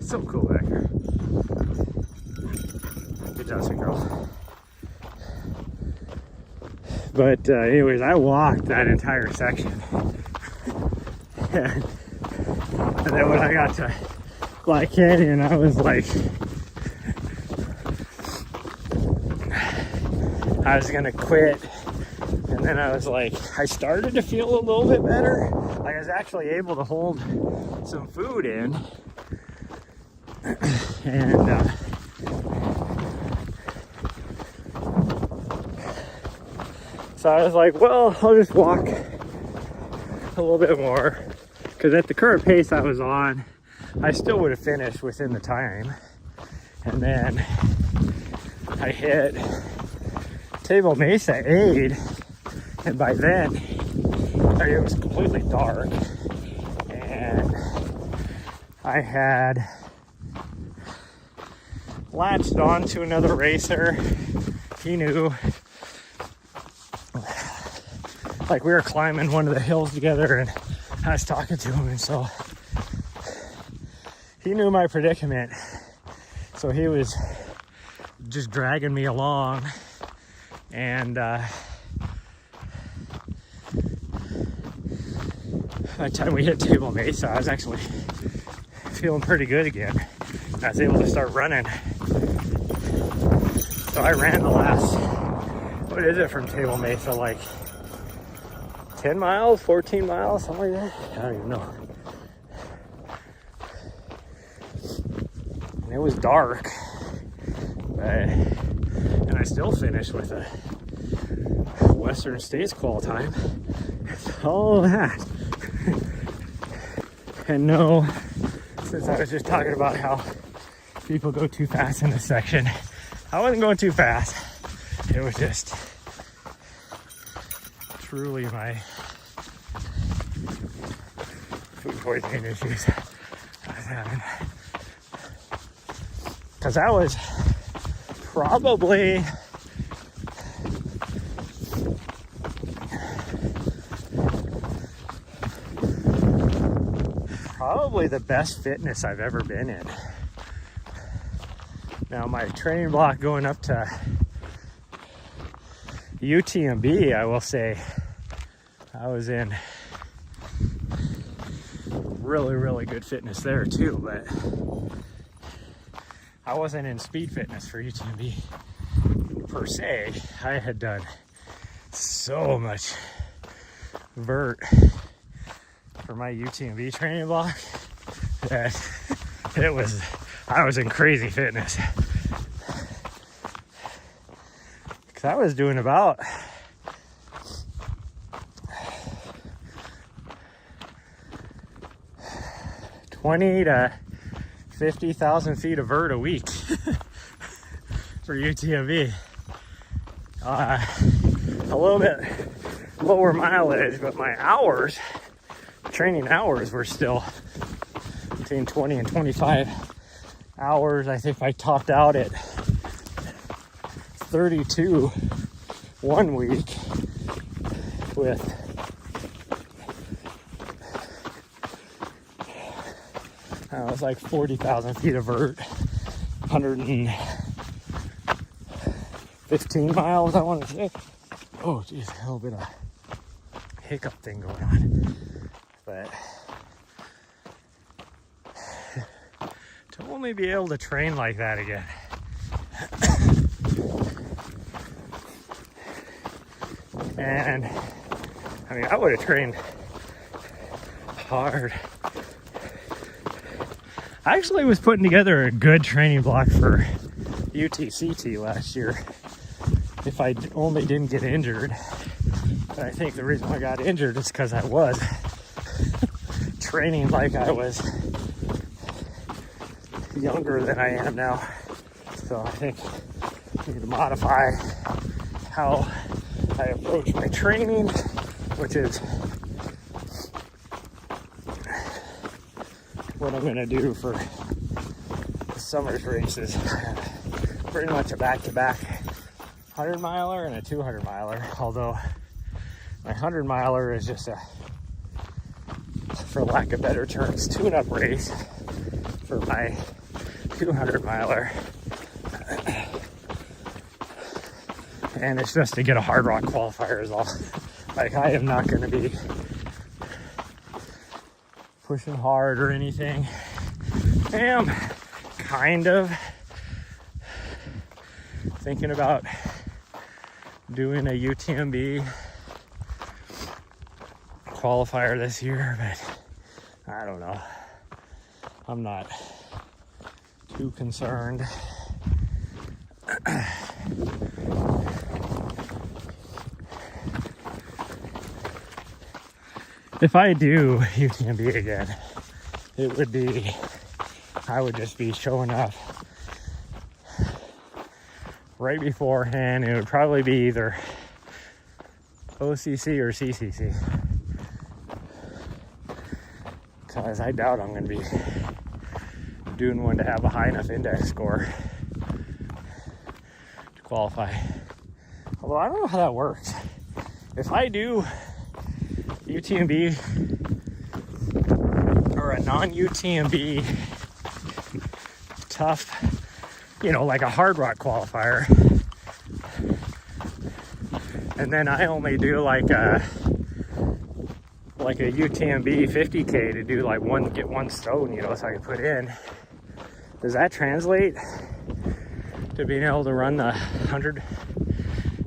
it's so cool back here. Good job, sweet girl. But anyways, I walked that entire section. And then when I got to Black Canyon, I was like, I was gonna quit. And then I was like, I started to feel a little bit better. Like I was actually able to hold some food in. And so I was like, well, I'll just walk a little bit more. Because at the current pace I was on, I still would have finished within the time. And then I hit Table Mesa Aid, and by then it was completely dark, and I had latched on to another racer. He knew, like, we were climbing one of the hills together, and I was talking to him, and so he knew my predicament, so he was just dragging me along. And by the time we hit Table Mesa, I was actually feeling pretty good again. I was able to start running. So I ran the last, what is it from Table Mesa, like 10 miles, 14 miles, something like that? I don't even know. And it was dark, and I still finished with a Western States qual time. All of that. And no, since I was just talking about how people go too fast in this section, I wasn't going too fast. It was just truly my food poisoning issues I was having. Because that was probably the best fitness I've ever been in. Now my training block going up to UTMB, I will say I was in really good fitness there too, but I wasn't in speed fitness for UTMB per se. I had done so much vert for my UTMB training block that I was in crazy fitness. Because I was doing about 20 to 50,000 feet of vert a week for UTMB. A little bit lower mileage, but my hours, training hours, were still between 20 and 25 hours. I think I topped out at 32 1 week with it was like 40,000 feet of vert, 115 miles, I want to say. Oh, geez, a little bit of hiccup thing going on. But total only be able to train like that again. And I mean, I would have trained hard. I actually was putting together a good training block for UTCT last year if I only didn't get injured. But I think the reason I got injured is because I was training like I was younger than I am now. So I think I need to modify how I approach my training, which is what I'm going to do for the summer's races. Pretty much a back-to-back 100-miler and a 200-miler, although my 100-miler is just a, for lack of better terms, tune-up race for my 200-miler. And it's just to get a hard rock qualifier is all. Like, I am not going to be pushing hard or anything. I am kind of thinking about doing a UTMB qualifier this year, but I don't know. I'm not too concerned. If I do UTMB again, it would be, I would just be showing up right beforehand. It would probably be either OCC or CCC, because I doubt I'm going to be doing one to have a high enough index score to qualify. Although I don't know how that works. If I do UTMB or a non-UTMB tough, you know, like a hard rock qualifier, and then I only do like a UTMB 50K to do like get one stone, you know, so I can put in. Does that translate to being able to run the 100,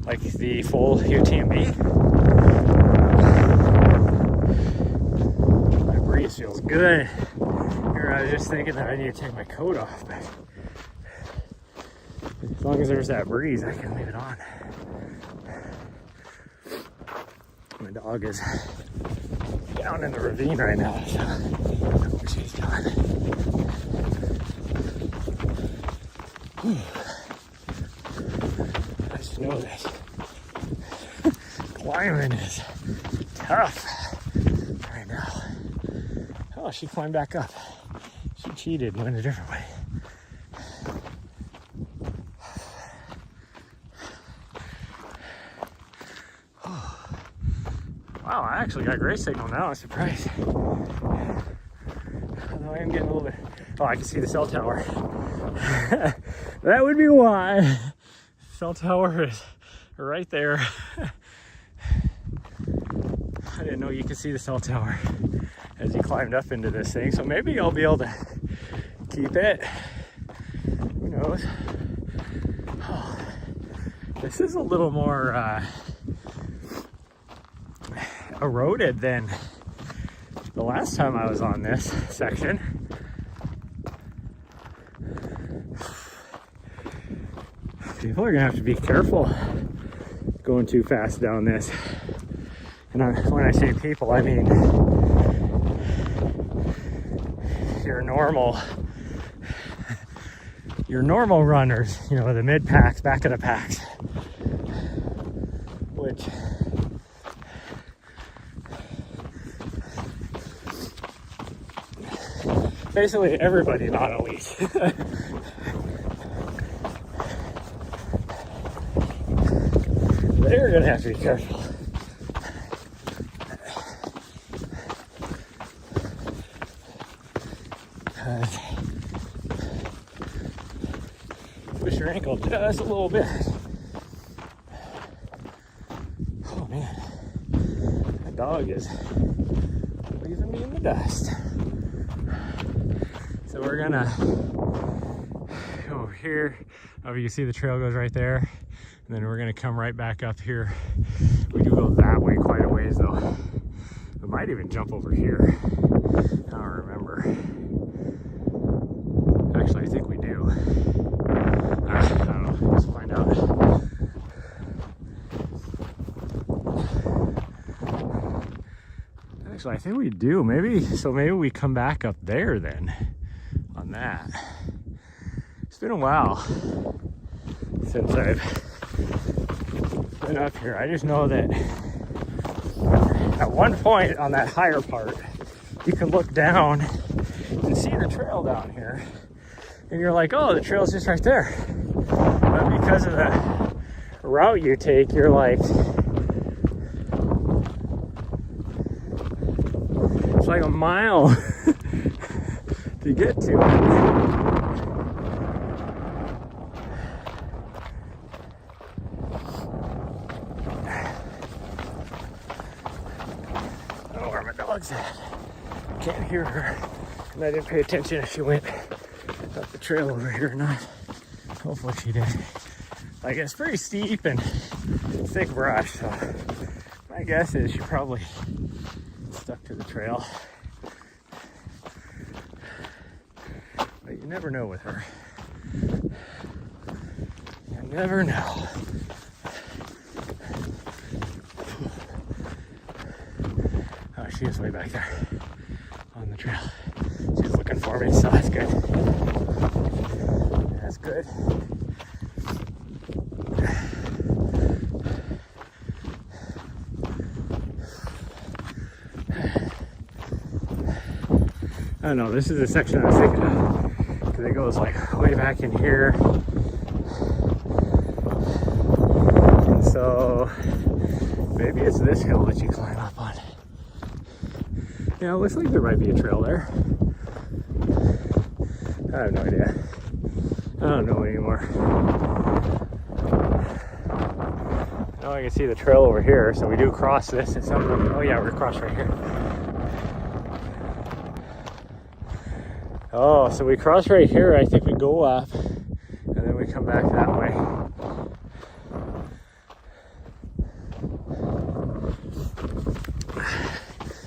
like the full UTMB? Feels good. Here, I was just thinking that I need to take my coat off, but as long as there's that breeze, I can leave it on. My dog is down in the ravine right now, so I don't know where she's going. I just know this. Climbing is tough right now. Oh, she climbed back up. She cheated and went a different way. Oh. Wow, I actually got great signal now. I'm surprised. Although I am getting a little bit. Oh, I can see the cell tower. That would be why. Cell tower is right there. I didn't know you could see the cell tower as he climbed up into this thing, so maybe I'll be able to keep it. Who knows? Oh, this is a little more eroded than the last time I was on this section. People are gonna have to be careful going too fast down this. And when I say people, I mean your normal runners, you know, the mid packs, back of the packs, which basically everybody not elite. They're gonna have to be careful. Push your ankle just a little bit. Oh man, my dog is leaving me in the dust. So we're gonna go over here. Oh, you can see the trail goes right there. And then we're gonna come right back up here. We do go that way quite a ways though. We might even jump over here. I don't remember. Actually, I think we do. I don't know, let's find out. Actually, I think we do. Maybe we come back up there then on that. It's been a while since I've been up here. I just know that at one point on that higher part, you can look down and see the trail down here. And you're like, oh, the trail's just right there. But because of the route you take, you're like, it's like a mile to get to it. Can't hear her, and I didn't pay attention if she went up the trail over here or not. Hopefully she did. Like, it's pretty steep and thick brush, so my guess is she probably stuck to the trail. But you never know with her. You never know. Oh, she is way back there on the trail. She's looking for me, so that's good. That's good. I don't know, this is the section I was thinking of, because it goes like way back in here. And so maybe it's this hill that you climb up on. Yeah, it looks like there might be a trail there. I have no idea. I don't know anymore. Now I can see the trail over here, so we do cross this at some point. Oh yeah, we're across right here. Oh, so we cross right here. I think we go up, and then we come back that way.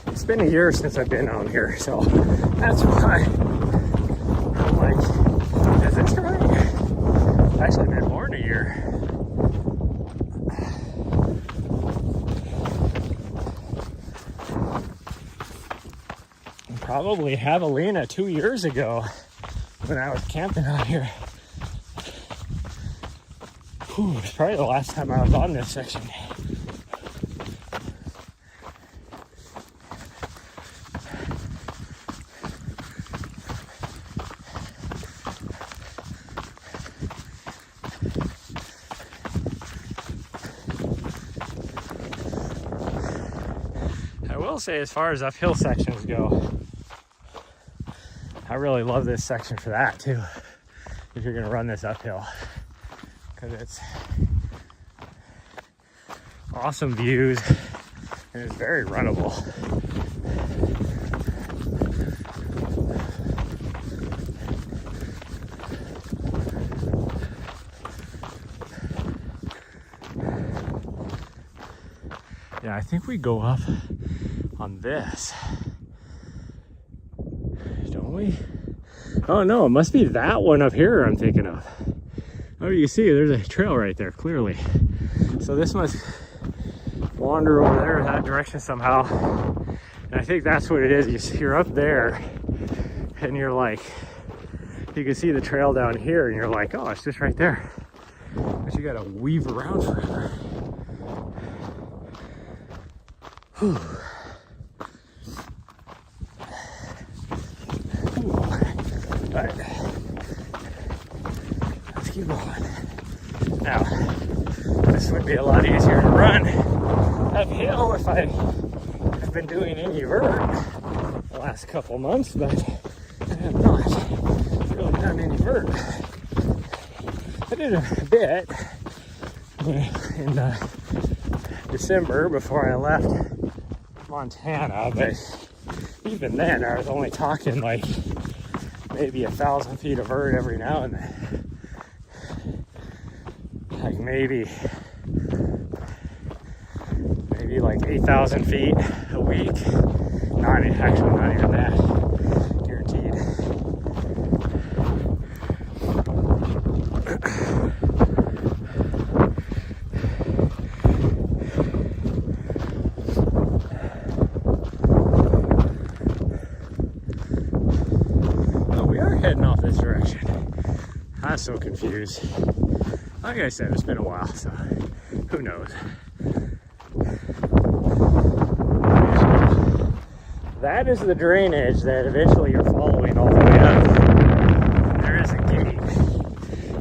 It's been a year since I've been on here, so that's why I'm like, is this right? It's actually been more than a year. Probably Javelina 2 years ago when I was camping out here. Whew, it's probably the last time I was on this section. I will say, as far as uphill sections go, I really love this section for that too, if you're gonna run this uphill, because it's awesome views and it's very runnable. Yeah, I think we go up on this. Don't we? Oh no, it must be that one up here I'm thinking of. Oh, you see there's a trail right there, clearly. So this must wander over there in that direction somehow. And I think that's what it is. You're up there and you're like, you can see the trail down here and you're like, oh, it's just right there. But you gotta weave around forever. Whew. All right, let's keep going. Now, this would be a lot easier to run uphill if I have been doing any vert the last couple months, but I have not really done any vert. I did a bit in December before I left Montana, but even then I was only talking like maybe 1,000 feet of vert every now and then. Like maybe like 8,000 feet a week. Not even that. Guaranteed. Oh, we are heading off this direction. I'm so confused. Like I said, it's been a while, so who knows? That is the drainage that eventually you're following all the way up. There is a gate.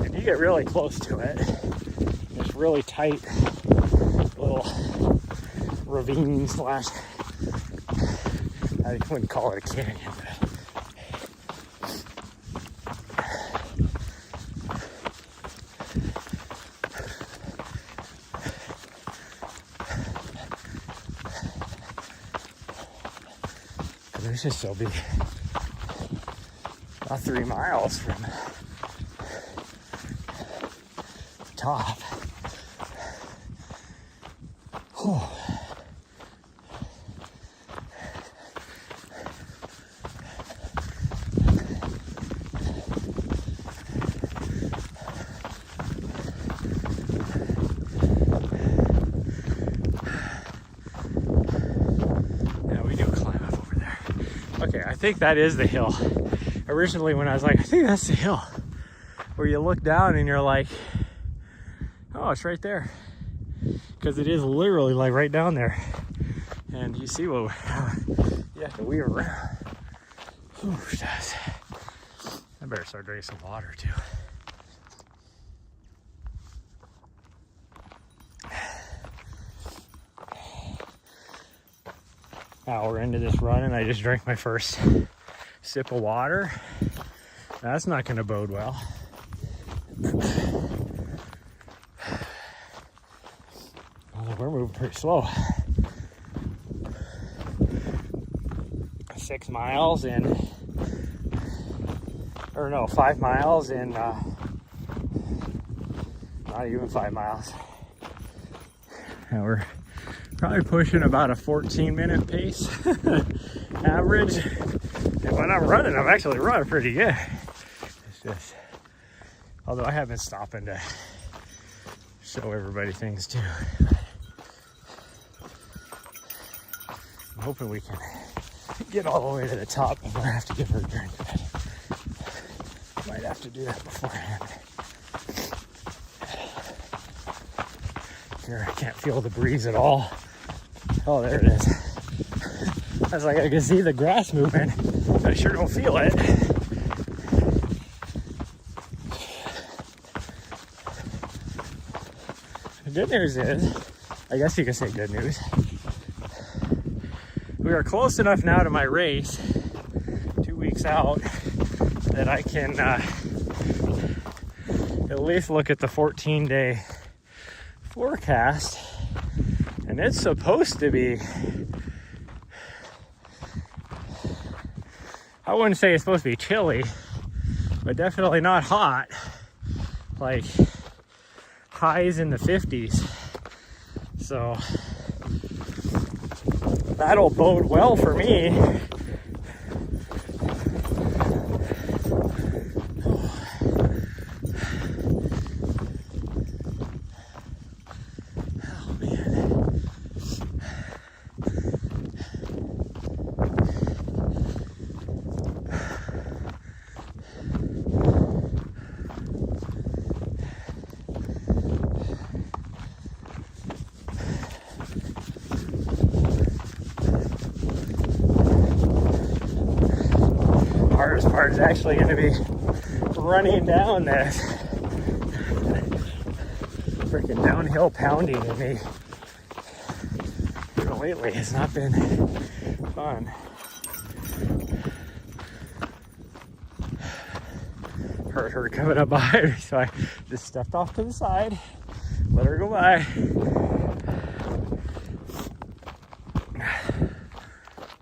If you get really close to it, there's really tight little ravine slash, I wouldn't call it a canyon, but we should still be about 3 miles from the top. Oh. I think that is the hill. Originally when I was like, I think that's the hill, where you look down and you're like, oh, it's right there. Because it is literally like right down there. And you see what you have to weave around. Ooh, I better start drinking some water too. Hour into this run and I just drank my first sip of water. That's not going to bode well. Although we're moving pretty slow. 6 miles in, or no, 5 miles in, not even 5 miles. Now we're probably pushing about a 14-minute pace average. And when I'm running, I'm actually running pretty good. It's just, although I have been stopping to show everybody things too. I'm hoping we can get all the way to the top. I'm gonna have to give her a drink, but might have to do that beforehand. Here, I can't feel the breeze at all. Oh, there it is. I was like, I can see the grass moving, but I sure don't feel it. The good news is, I guess you can say good news, we are close enough now to my race, 2 weeks out, that I can at least look at the 14-day forecast. And it's supposed to be, I wouldn't say it's supposed to be chilly, but definitely not hot. Like highs in the 50s. So that'll bode well for me. Hardest part is actually going to be running down this freaking downhill pounding in me. Lately has not been fun. Heard her coming up behind me, so I just stepped off to the side, let her go by.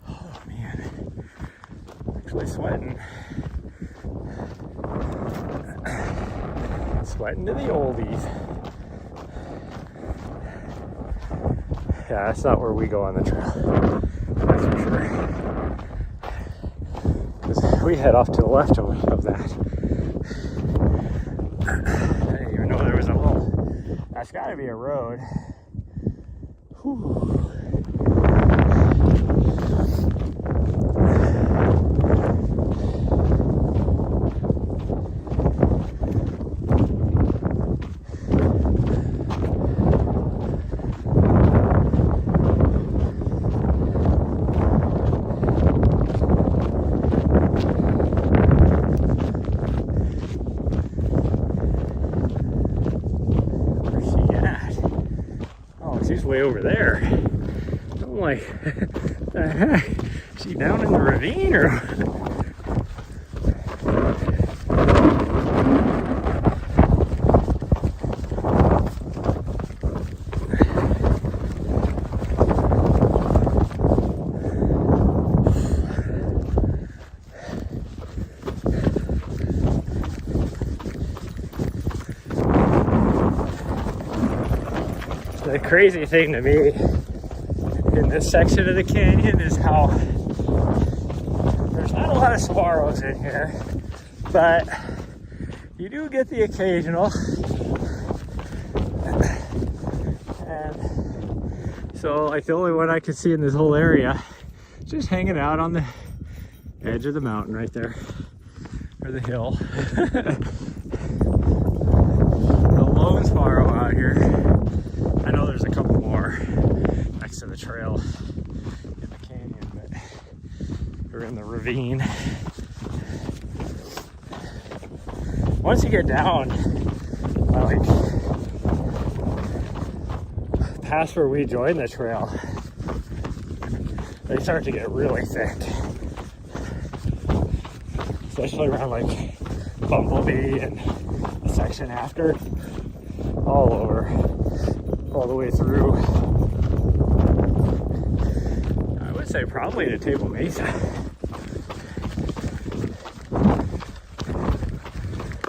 Oh man, actually sweating. into the oldies. Yeah, that's not where we go on the trail. That's for sure. 'Cause we head off to the left of that. I didn't even know there was a little. That's got to be a road. Whew. She's way over there. I'm like, the heck? Is she down in the ravine or? The crazy thing to me in this section of the canyon is how there's not a lot of saguaros in here, but you do get the occasional. And so like the only one I could see in this whole area just hanging out on the edge of the mountain right there, or the hill. The lone saguaro out here. I know there's a couple more next to the trail in the canyon, but they're in the ravine. Once you get down, like past where we joined the trail, they start to get really thick. Especially around like Bumblebee and the section after, all over. All the way through. I would say probably to Table Mesa.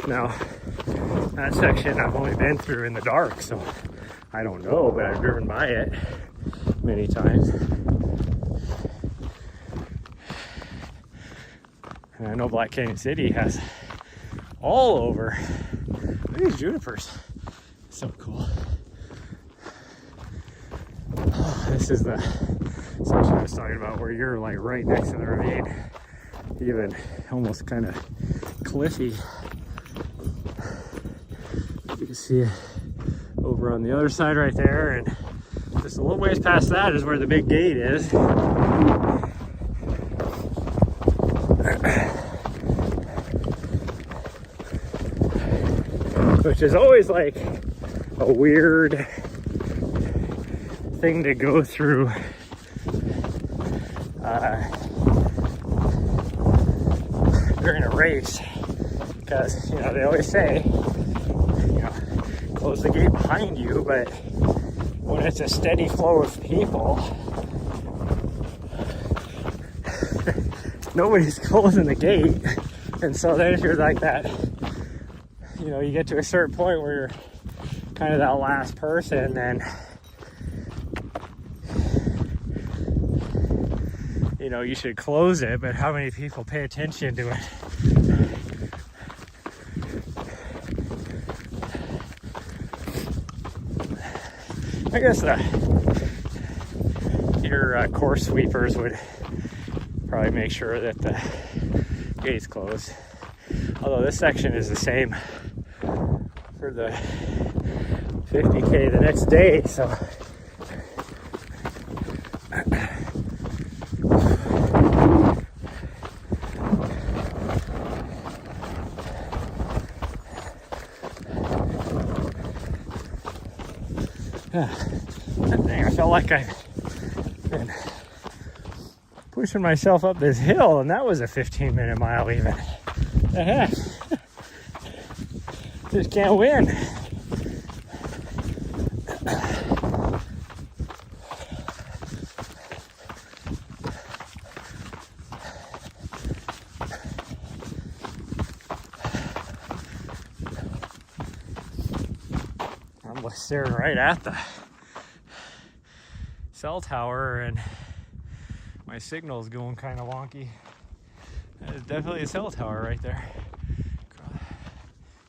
Now, that section I've only been through in the dark, so I don't know, but I've driven by it many times. And I know Black Canyon City has all over. Look at these junipers. So cool. This is the section I was talking about where you're like right next to the ravine, even almost kind of cliffy. You can see it over on the other side right there, and just a little ways past that is where the big gate is. Which is always like a weird thing to go through during a race, because you know they always say, you know, close the gate behind you, but when it's a steady flow of people, nobody's closing the gate. And so then if you're like that, you know, you get to a certain point where you're kind of that last person, then you know, you should close it, but how many people pay attention to it? I guess your course sweepers would probably make sure that the gate's closed. Although this section is the same for the 50K the next day, so that thing, I felt like I've been pushing myself up this hill, and that was a 15-minute mile even. The heck? Just can't win. I'm staring right at the cell tower and my signal's going kind of wonky. That is definitely a cell tower right there.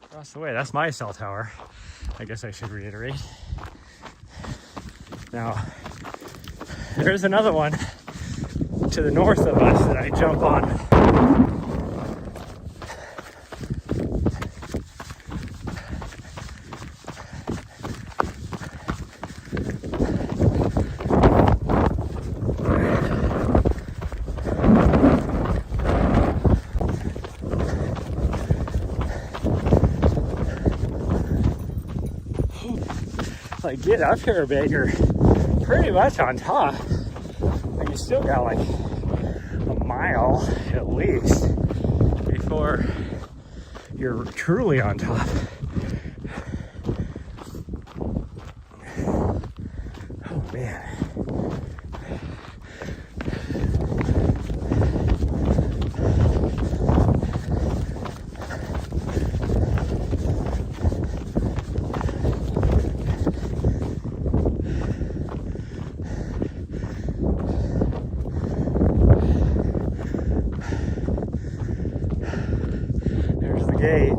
Across the way. That's my cell tower. I guess I should reiterate. Now, there's another one to the north of us that I jump on. Like, get up here a bit, you're pretty much on top. Like, you still got like a mile at least before you're truly on top. Oh man. Gate.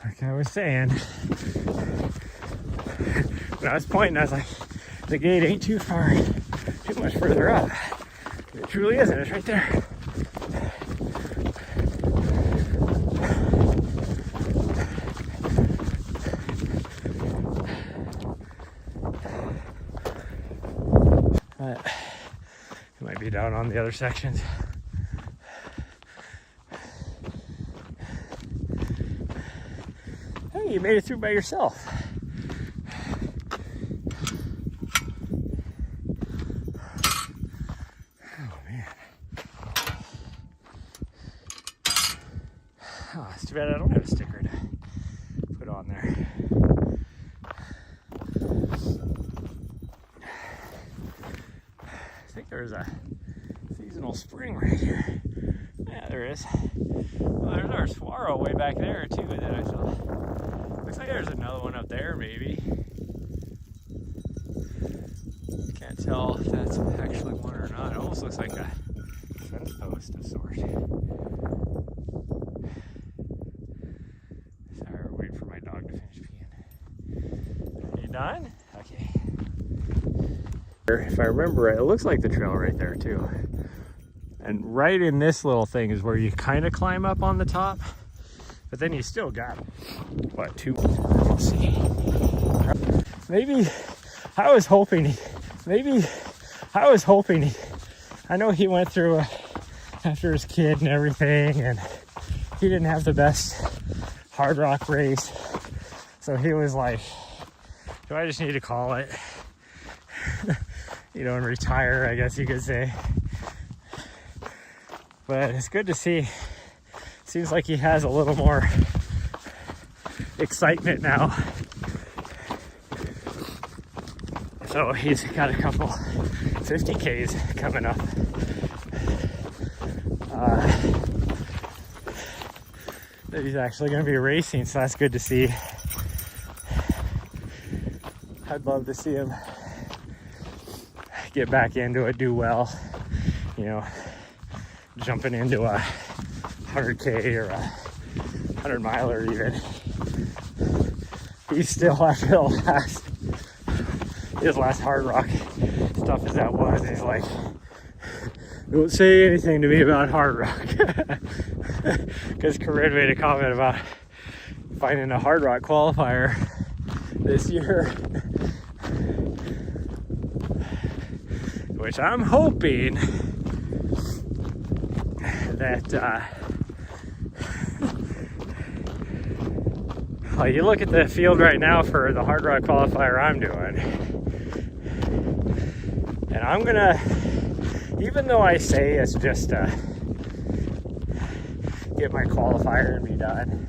Like I was saying, when I was pointing, I was like, the gate ain't too far, too much further up. It truly isn't. It's right there. But it might be down on the other sections. You made it through by yourself. Oh man. Oh, it's too bad I don't have a sticker to put on there. I think there's a seasonal spring right here. Yeah, there is. Well, there's our saguaro way back there too that I saw. Looks like there's another one up there, maybe. Can't tell if that's actually one or not. It almost looks like a fence post of sorts. Sorry, we're waiting for my dog to finish peeing. Are you done? Okay. If I remember right, it looks like the trail right there too. And right in this little thing is where you kind of climb up on the top. But then you still got, what, two? Let's see. Maybe I was hoping, I know he went through after his kid and everything, and he didn't have the best hard rock race. So he was like, do I just need to call it? You know, and retire, I guess you could say. But it's good to see. Seems like he has a little more excitement now. So he's got a couple 50Ks coming up. That he's actually going to be racing, so that's good to see. I'd love to see him get back into it, do well, you know, jumping into a 100K or a 100 miler even. He's still, after his last hard rock stuff as that was, he's like, don't say anything to me about hard rock. Because Corinne made a comment about finding a hard rock qualifier this year, which I'm hoping that well, you look at the field right now for the hard rock qualifier I'm doing, and I'm gonna, even though I say it's just get my qualifier and be done,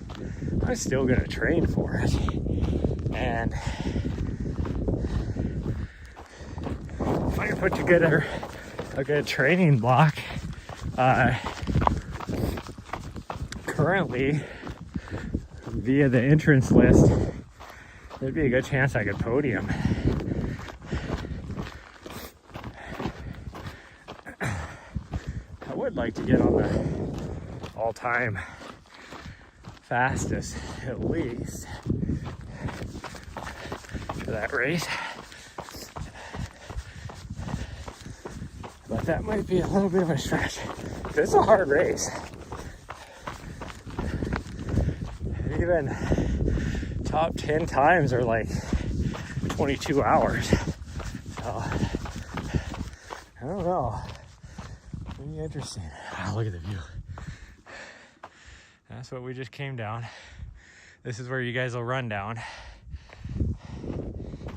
I'm still gonna train for it. And if I can put together a good training block, currently via the entrance list, there'd be a good chance I could podium. I would like to get on the all-time fastest, at least, for that race. But that might be a little bit of a stretch. It's a hard race. Even top 10 times are like 22 hours. So, I don't know. Pretty interesting. Oh, look at the view. That's what we just came down. This is where you guys will run down.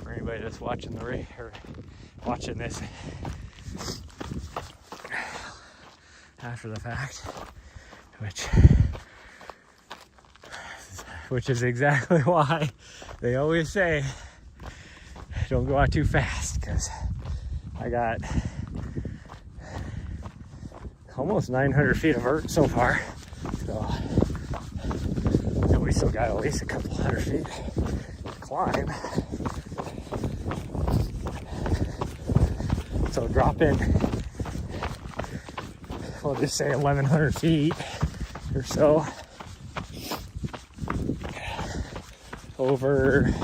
For anybody that's watching the race or watching this after the fact, which is exactly why they always say don't go out too fast, because I got almost 900 feet of vert so far, so and we still got at least a couple hundred feet to climb. So drop in, we'll just say 1,100 feet or so over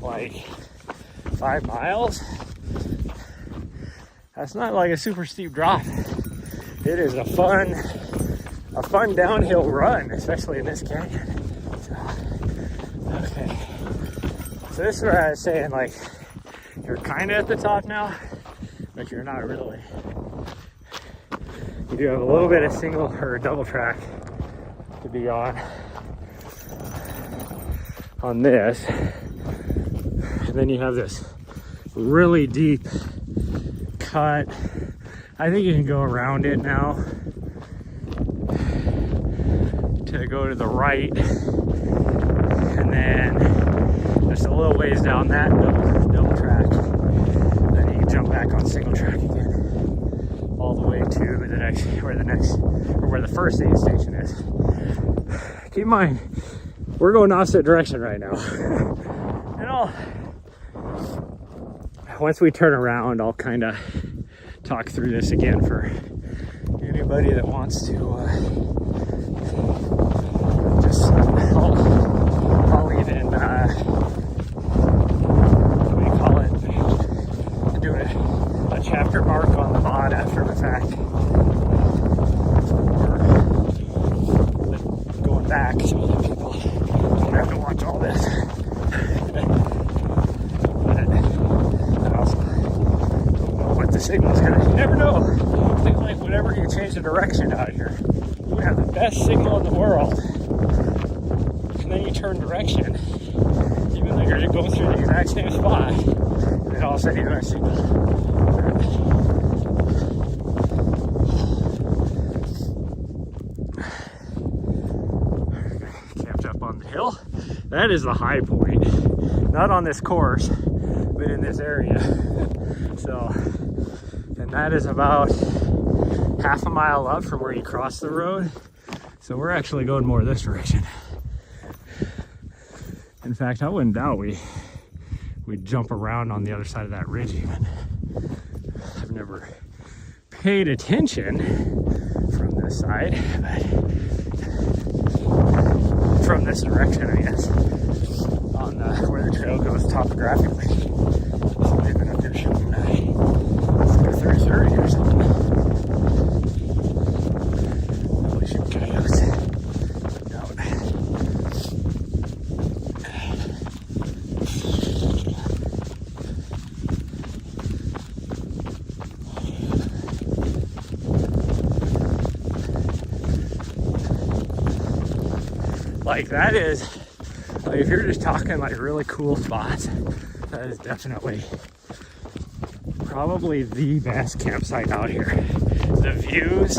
like 5 miles. That's not like a super steep drop. It is a fun downhill run, especially in this canyon. So, okay. So this is where I was saying, like, you're kind of at the top now, but you're not really. You do have a little bit of single or double track to be on this. And then you have this really deep cut. I think you can go around it now to go to the right, and then just a little ways down that double track, then you can jump back on single track again all the way to where the first aid station is. Keep in mind, we're going opposite direction right now. And once we turn around, I'll kind of talk through this again for anybody that wants to I'll even what do you call it, do a chapter mark on the mod after the fact, or going back so that people don't have to watch all this. The signal's gonna, you never know. It's like whenever you change the direction out here, you have the best signal in the world, and then you turn direction, even though you're going through the exact same spot, and then all of a sudden you don't signal. Camped up on the hill. That is the high point, not on this course, but in this area. So. And that is about half a mile up from where you cross the road. So we're actually going more this direction. In fact, I wouldn't doubt we'd jump around on the other side of that ridge even. I've never paid attention from this side, but from this direction, I guess, on where the trail goes topographically. So they've been up here shooting 30 or something. Probably shoot coyotes. No. Like that is, like if you're just talking like really cool spots, that is definitely probably the best campsite out here. The views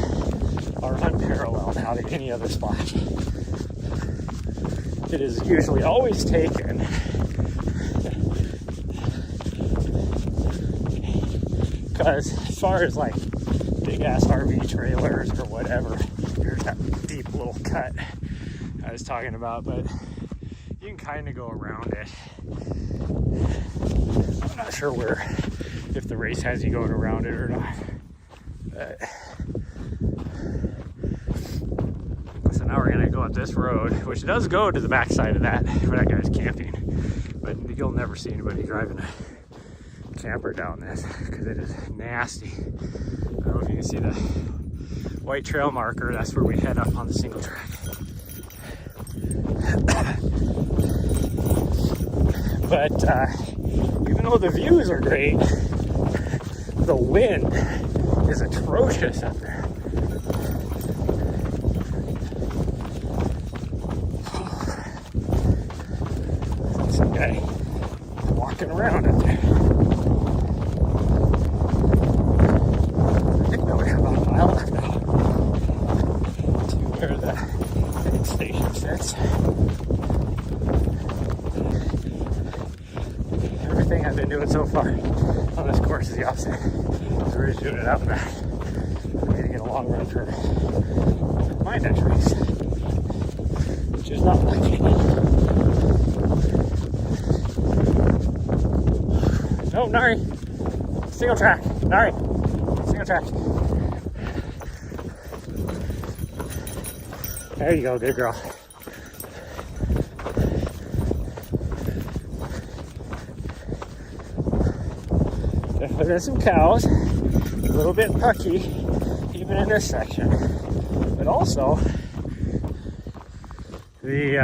are unparalleled out of any other spot. It is usually always taken because as far as like big ass RV trailers or whatever, there's that deep little cut I was talking about, but kind of go around it. I'm not sure if the race has you going around it or not. So now we're gonna go up this road, which does go to the backside of that, where that guy's camping. But you'll never see anybody driving a camper down this, because it is nasty. I don't know if you can see the white trail marker. That's where we head up on the single track. But even though the views are great, the wind is atrocious up there. Some guy walking around up there. I think that we have about a mile left now to where the heading station sits. Everything I've been doing so far on this course is the opposite. So we're just doing it out back. I'm going to get a long run for my next race, which is not like it. No, Nari. Single track. Nari. Single track. There you go, good girl. Definitely been some cows. A little bit pucky, even in this section. But also, the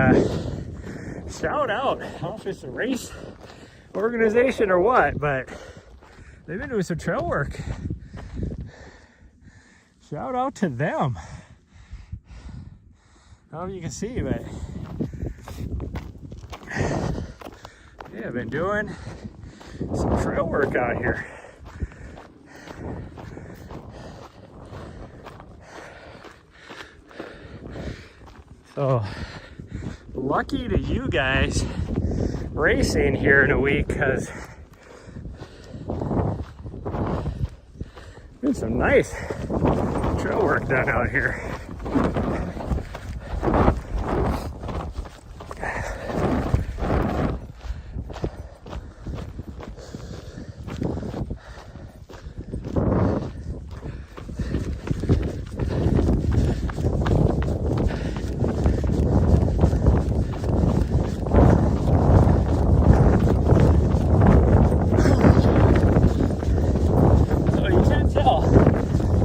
shout out, I don't know if it's a race organization or what, but they've been doing some trail work. Shout out to them. I don't know if you can see, but yeah, I've been doing some trail work out here. So lucky to you guys racing here in a week, because there's some nice trail work done out here.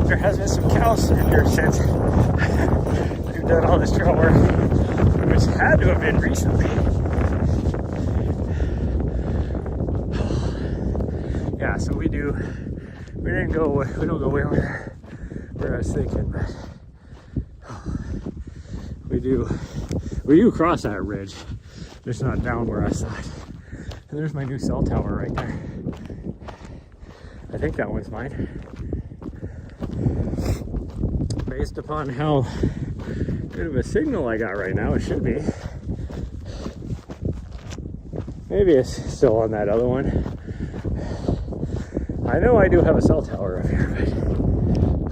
There has been some cows in here since we've done all this trail work, which had to have been recently. Yeah, so we don't go where I was thinking, but we do cross that ridge, just not down where I thought. And there's my new cell tower right there. I think that one's mine. Based upon how good of a signal I got right now, it should be. Maybe it's still on that other one. I know I do have a cell tower up here, but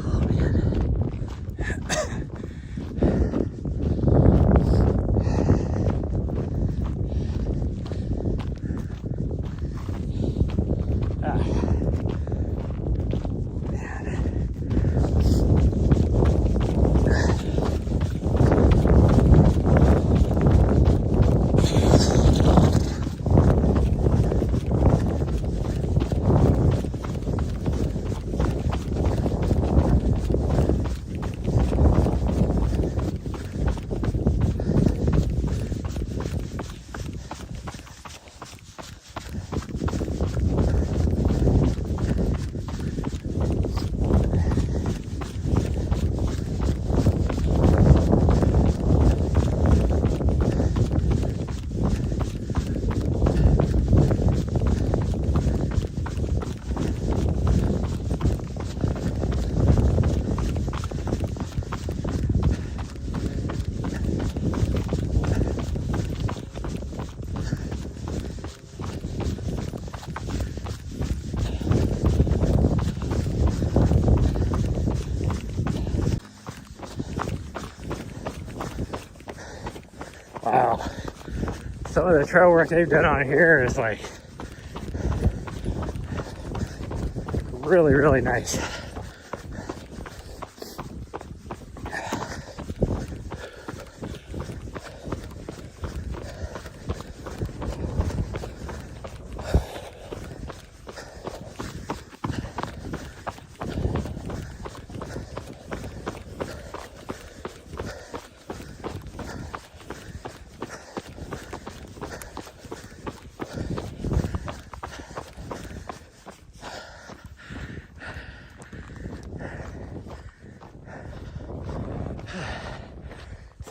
oh man. some of the trail work they've done on here is like really, really nice.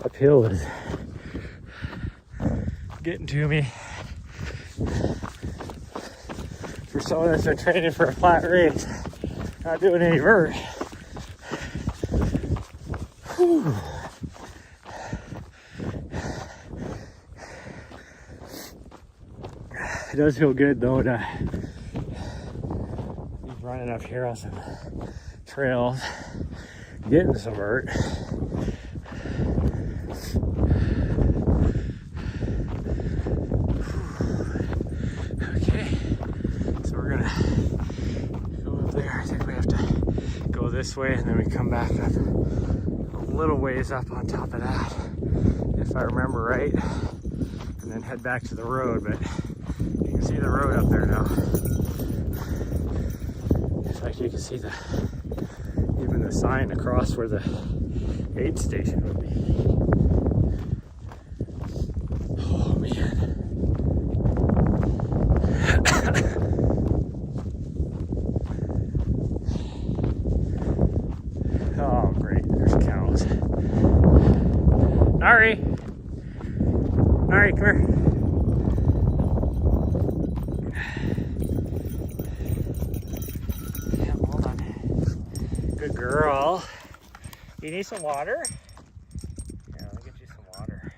Uphill is getting to me. For someone that's been training for a flat race, not doing any vert. Whew. It does feel good though to be running up here on some trails, getting some vert. This way, and then we come back up a little ways up on top of that, if I remember right, and then head back to the road. But you can see the road up there now. In fact, you can see even the sign across where the aid station would be. Oh man. Oh, great. There's cows. Nari! Nari, come here. Yeah, hold on. Good girl. You need some water? Yeah, let me get you some water.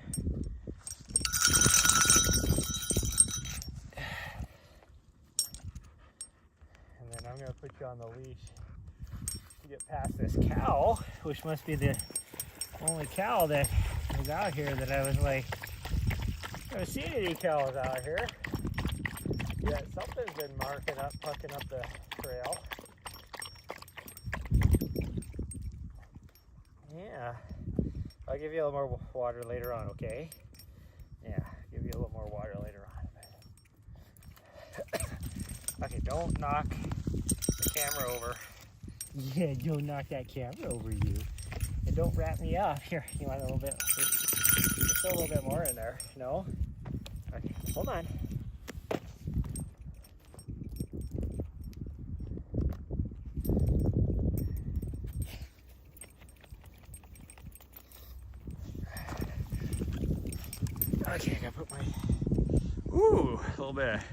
And then I'm going to put you on the leash. Get past this cow, which must be the only cow that was out here that I was like, I haven't seen any cows out here. Yeah, something's been pucking up the trail. Yeah, I'll give you a little more water later on, okay? Yeah, give you a little more water later on. Okay, don't knock the camera over. Yeah, don't knock that camera over, you. And don't wrap me up. Here, you want a little bit? There's still a little bit more in there. No? Okay, hold on. Okay, I gotta put my... Ooh, a little bit of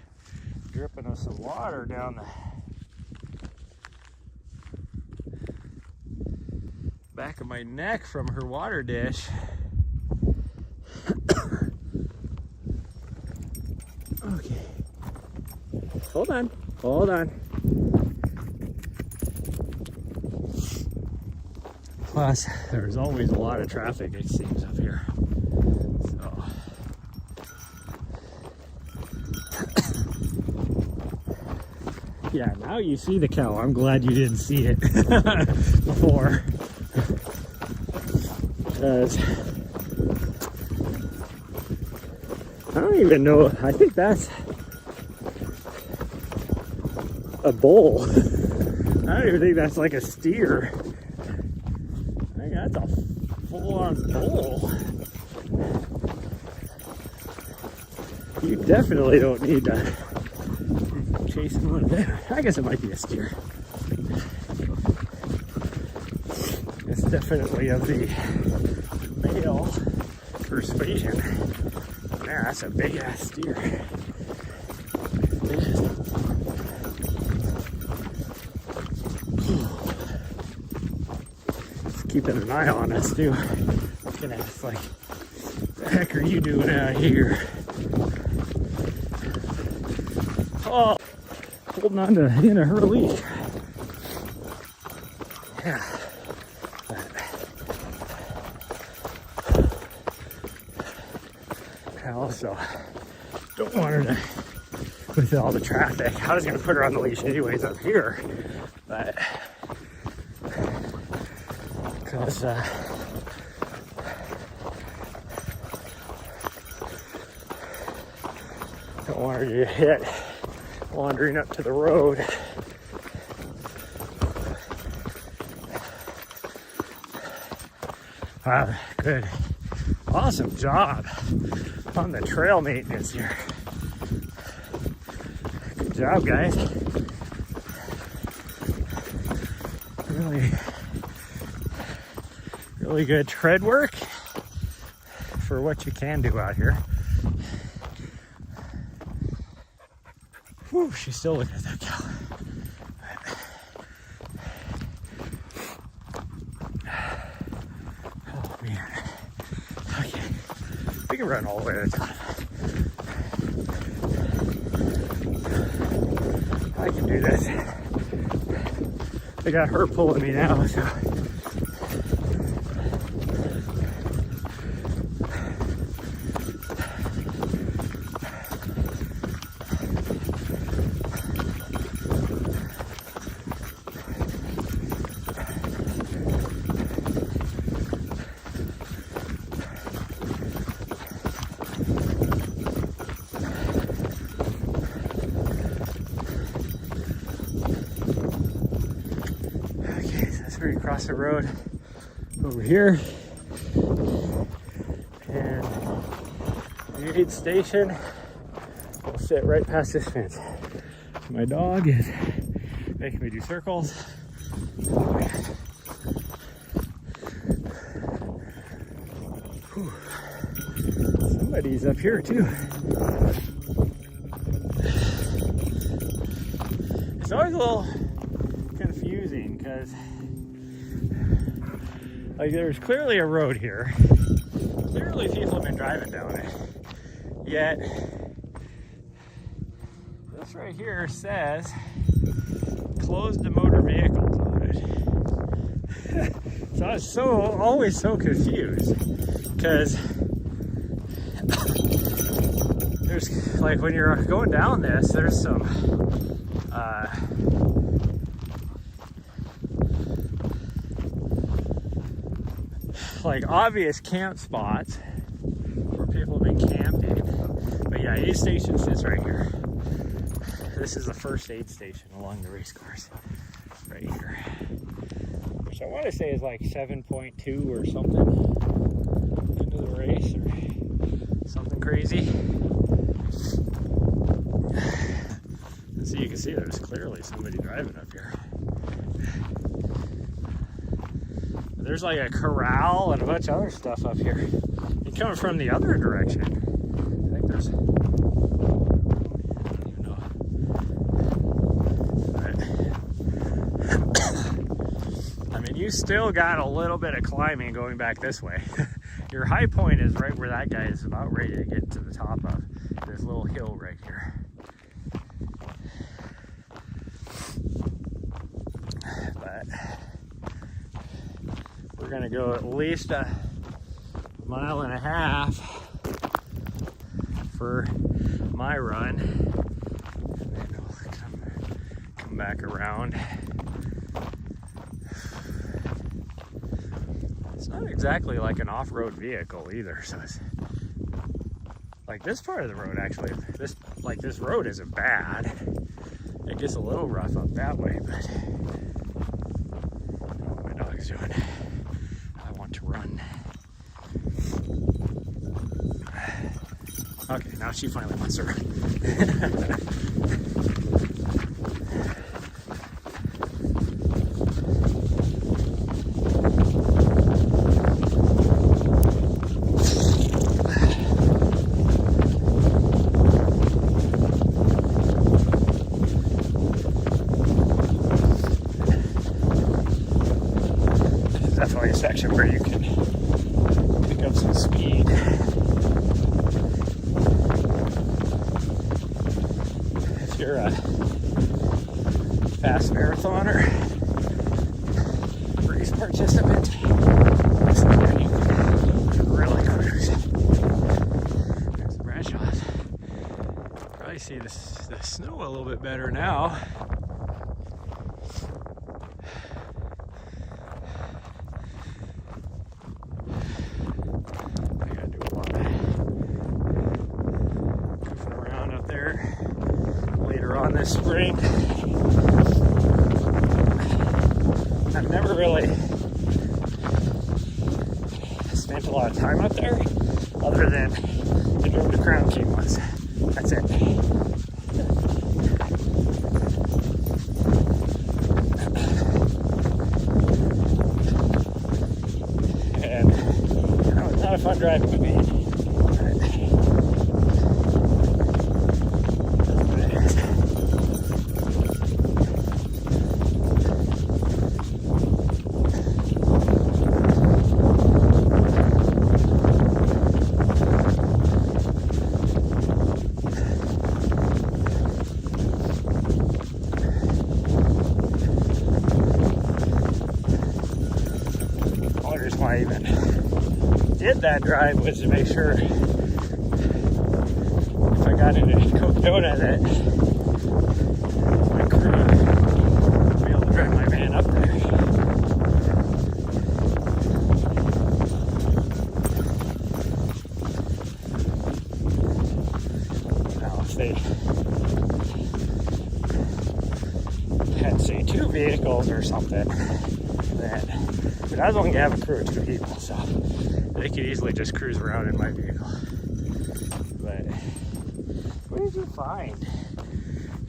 dripping of some water down the... back of my neck from her water dish. Okay. Hold on. Hold on. Plus, there's always a lot of traffic, it seems, up here. So. Yeah, now you see the cow. I'm glad you didn't see it before. Because I don't even know, I think that's a bull. I don't even think that's like a steer. I think that's a full-on bull. You definitely don't need to be chasing one of them. I guess it might be a steer. It's definitely of the male persuasion. Yeah, that's a big ass steer. It's keeping an eye on us too. Looking at us like, what the heck are you doing out here? Oh, holding on to the end of her leash. Yeah. Also, Don't want her to, with all the traffic. I was gonna put her on the leash anyways up here, but because don't want her to get hit wandering up to the road. Wow, good. Awesome job on the trail maintenance here. Good job, guys. Really good tread work for what you can do out here. Whew, she's still looking at that cow. Oh man. Okay. We can run all the way to the top. I can do this. I got her pulling me now, so. Across the road over here, and the aid station will sit right past this fence. My dog is making me do circles. Whew. Somebody's up here too. It's always a little confusing because like there's clearly a road here. Clearly people have been driving down it. Yet this right here says closed to motor vehicles on it. So I was always so confused because there's like when you're going down this, there's some like obvious camp spots where people have been camping. But yeah, aid station sits right here. This is the first aid station along the race course right here, which I want to say is like 7.2 or something into the race or something crazy. And so you can see there's clearly somebody driving up here. There's like a corral and a bunch of other stuff up here. And coming from the other direction, I think there's, I don't even know. But, I mean, you still got a little bit of climbing going back this way. Your high point is right where that guy is about ready to get to the top of this little hill right here. But we're gonna go at least a mile and a half for my run, and then we'll come back around. It's not exactly like an off-road vehicle either, so it's like this part of the road actually, this road isn't bad. It gets a little rough up that way, but I don't know what my dog's doing. I want to run. Okay, now she finally wants to run. Definitely a section where you can pick up some speed. If you're a fast marathoner, race participant, this is where you can really cruise. There's the Bradshaws. I see the snow a little bit better now. I gotta do a lot of goofing around up there later on this spring. I've never really spent a lot of time up there, other than I drove to Crown Key once. That's it. And that was not a fun drive with me. Why I even did that drive was to make sure if I got into Cocodona that my crew would be able to drive my van up there. Now if they had, say, 2 vehicles or something, then but I was only gonna have a crew of 2 people, so they could easily just cruise around in my vehicle. But what did you find?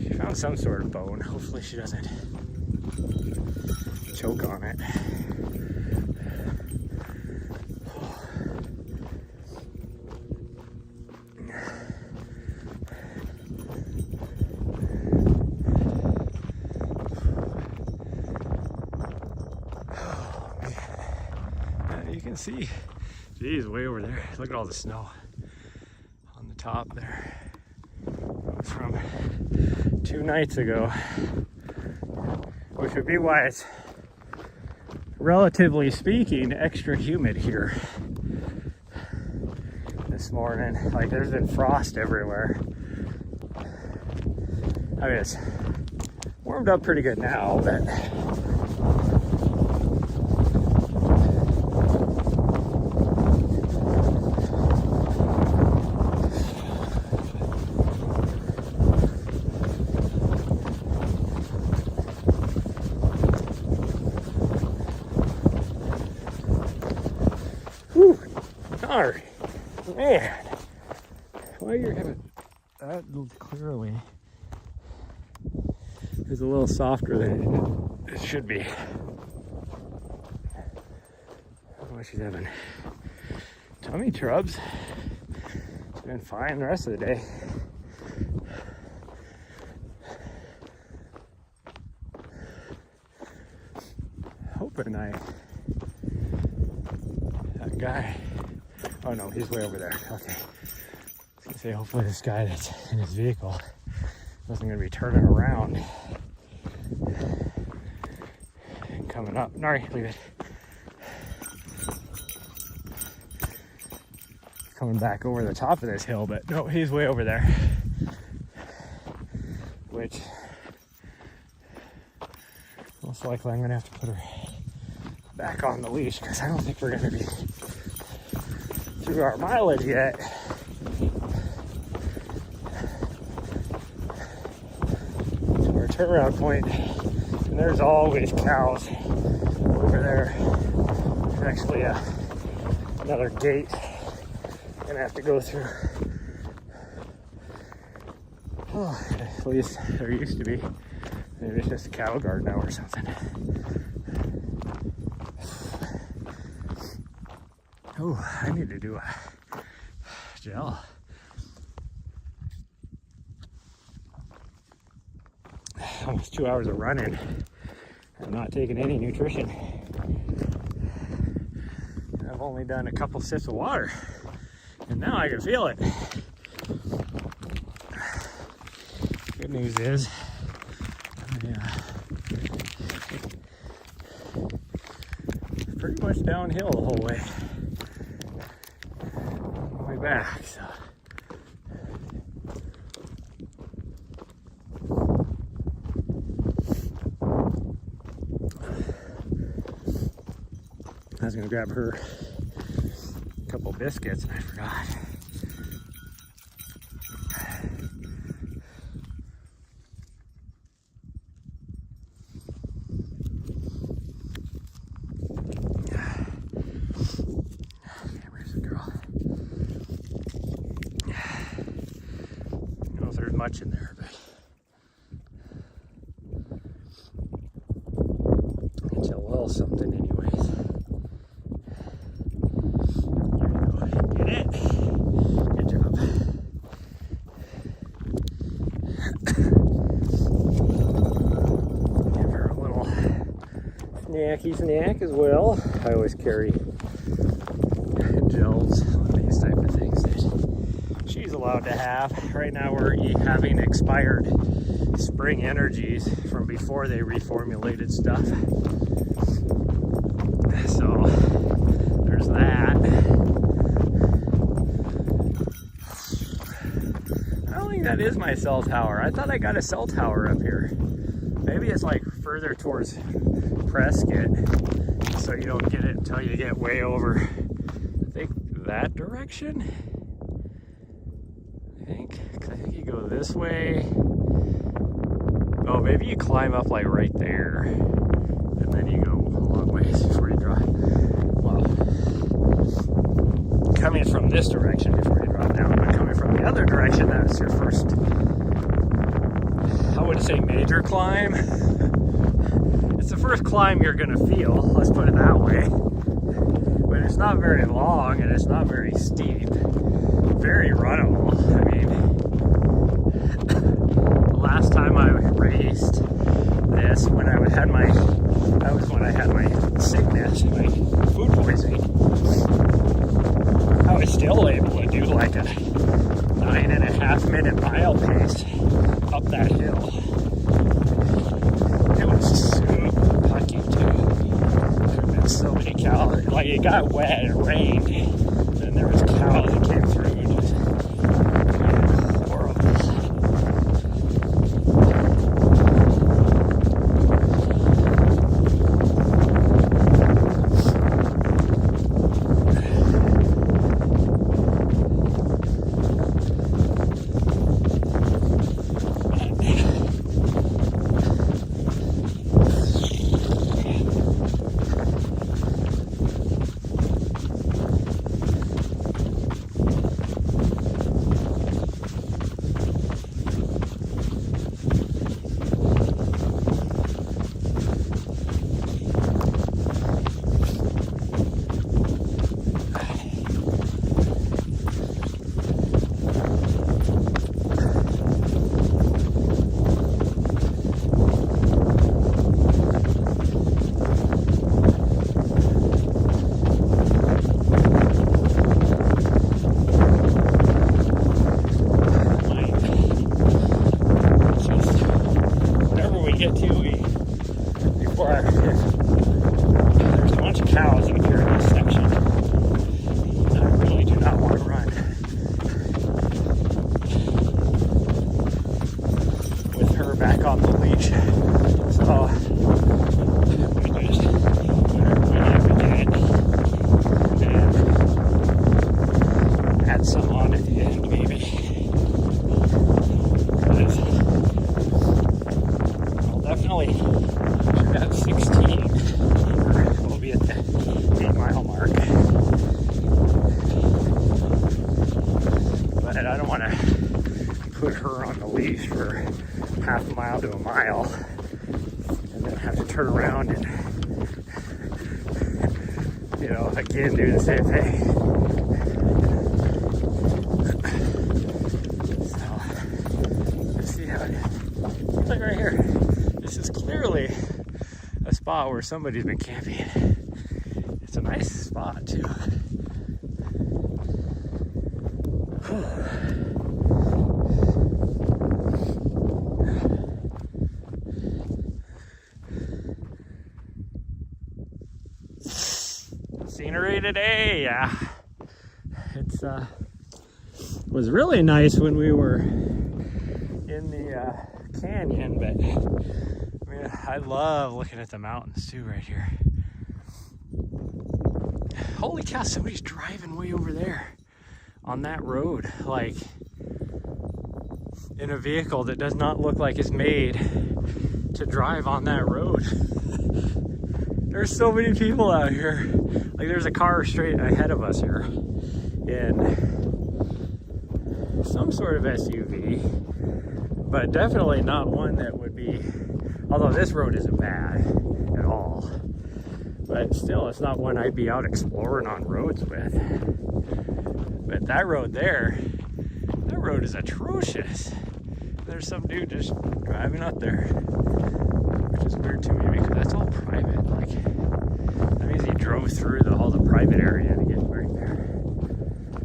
She found some sort of bone. Hopefully she doesn't choke on it. You can see, geez, way over there. Look at all the snow on the top there. It's from 2 nights ago, which would be why it's, relatively speaking, extra humid here this morning. Like, there's been frost everywhere. I mean, it's warmed up pretty good now, but darn, man, why you're having that clearly is a little softer than it should be. Why she's having tummy troubles. She's been fine the rest of the day. Hoping that guy. Oh no, he's way over there. Okay. I was gonna say, hopefully this guy that's in his vehicle wasn't gonna be turning around and coming up. Nari, leave it. Coming back over the top of this hill, but no, he's way over there. Which most likely I'm gonna have to put her back on the leash because I don't think we're gonna be through our mileage yet. To our turnaround point, and there's always cows over there. There's actually another gate I'm gonna have to go through. Oh, at least there used to be. Maybe it's just a cattle guard now or something. Oh, I need to do a gel. Almost 2 hours of running. I'm not taking any nutrition. I've only done a couple sips of water, and now I can feel it. Good news is, pretty much downhill the whole way. Back, so was gonna grab her a couple biscuits and I forgot. Okay, where's the girl? I don't know if there's much in there, but it's a little something anyways. There you go. Get it. Good job. Give her a little snacky snack as well. I always carry gels on these type of things that she's allowed to have. Right now we're having expired Spring Energies from before they reformulated stuff. So there's that. I don't think that is my cell tower. I thought I got a cell tower up here. Maybe it's like further towards Prescott, so you don't get it until you get way over, I think, that direction. I think you go this way. Oh, maybe you climb up like right there, and then you go a long ways before you drop. Well, coming from this direction before you drop down, but coming from the other direction, that's your first, I wouldn't say major climb. It's the first climb you're gonna feel, let's put it that way. But it's not very long and it's not very steep. Very runnable. I mean, the last time I raced this, when I had my sickness, my food poisoning, I was still able to do like a 9.5 minute mile pace up that hill. It was super pucky too. There have been so many cows. Like, it got wet, it rained, and there was cows that came through and just horrible. There's a bunch of cows up here in this section. I really do not want to run with her back on the leash. So we just whatever we get and add some on at the end maybe. Because I'll definitely should have 16. We'll be at the 8 mile mark. But I don't want to put her on the leash for half a mile to a mile and then have to turn around and, you know, again do the same thing. So let's see how it is. Like right here. This is clearly a spot where somebody's been camping. It's a nice spot too. Scenery today, yeah. It's was really nice when we were in the canyon, but I mean, I love looking at the mountains too right here. holy cow, somebody's driving way over there on that road, like in a vehicle that does not look like it's made to drive on that road. There's so many people out here. Like there's a car straight ahead of us here in some sort of SUV, but definitely not one that would be, although this road isn't bad at all, but still it's not one I'd be out exploring on roads with. But that road there, that road is atrocious. There's some dude just driving up there, which is weird to me because that's all private. Like, that means he drove through all the private area to get right there.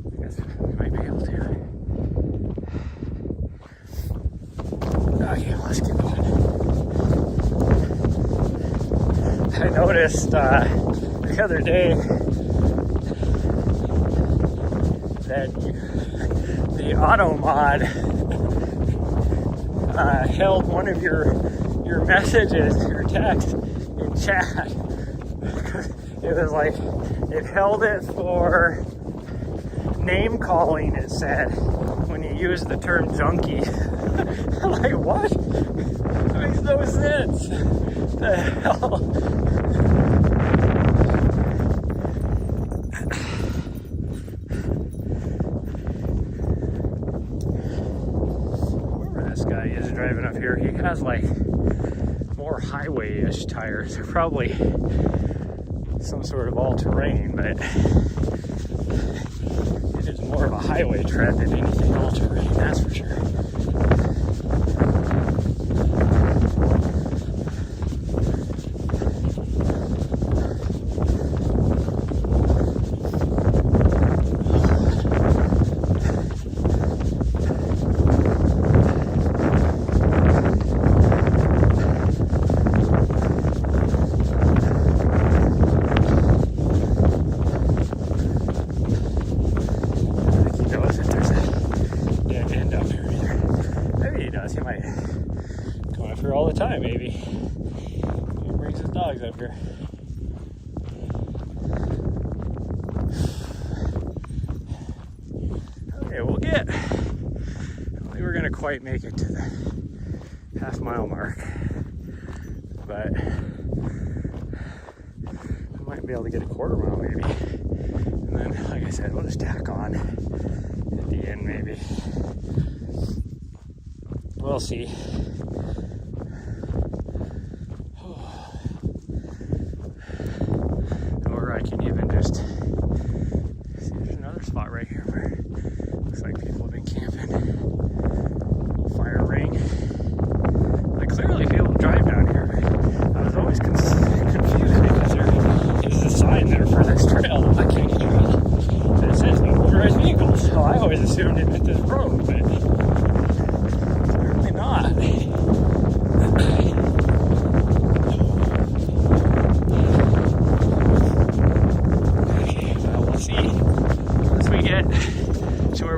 I guess we might be able to. Okay, let's get going. I noticed the other day that the Auto Mod held one of your messages, your text in chat. It was like, it held it for name calling, it said, when you use the term junkie. I'm like, what? That makes no sense. The hell? Driving up here, he has like more highway-ish tires. They're probably some sort of all-terrain, but it is more of a highway tread than anything all-terrain, that's for sure. All the time, maybe. He brings his dogs up here. Okay, we'll get. I don't think we're gonna quite make it to the half-mile mark, but I might be able to get a quarter mile, maybe. And then, like I said, we'll just tack on at the end, maybe. We'll see. Or I can even just see, there's another spot right here where it looks like people have been camping. Fire ring. Like, clearly people drive down here. I was always confused because there is a sign there for this trail, the Buckhead Trail, that it says no motorized vehicles. So I always assumed it meant this road, but clearly not.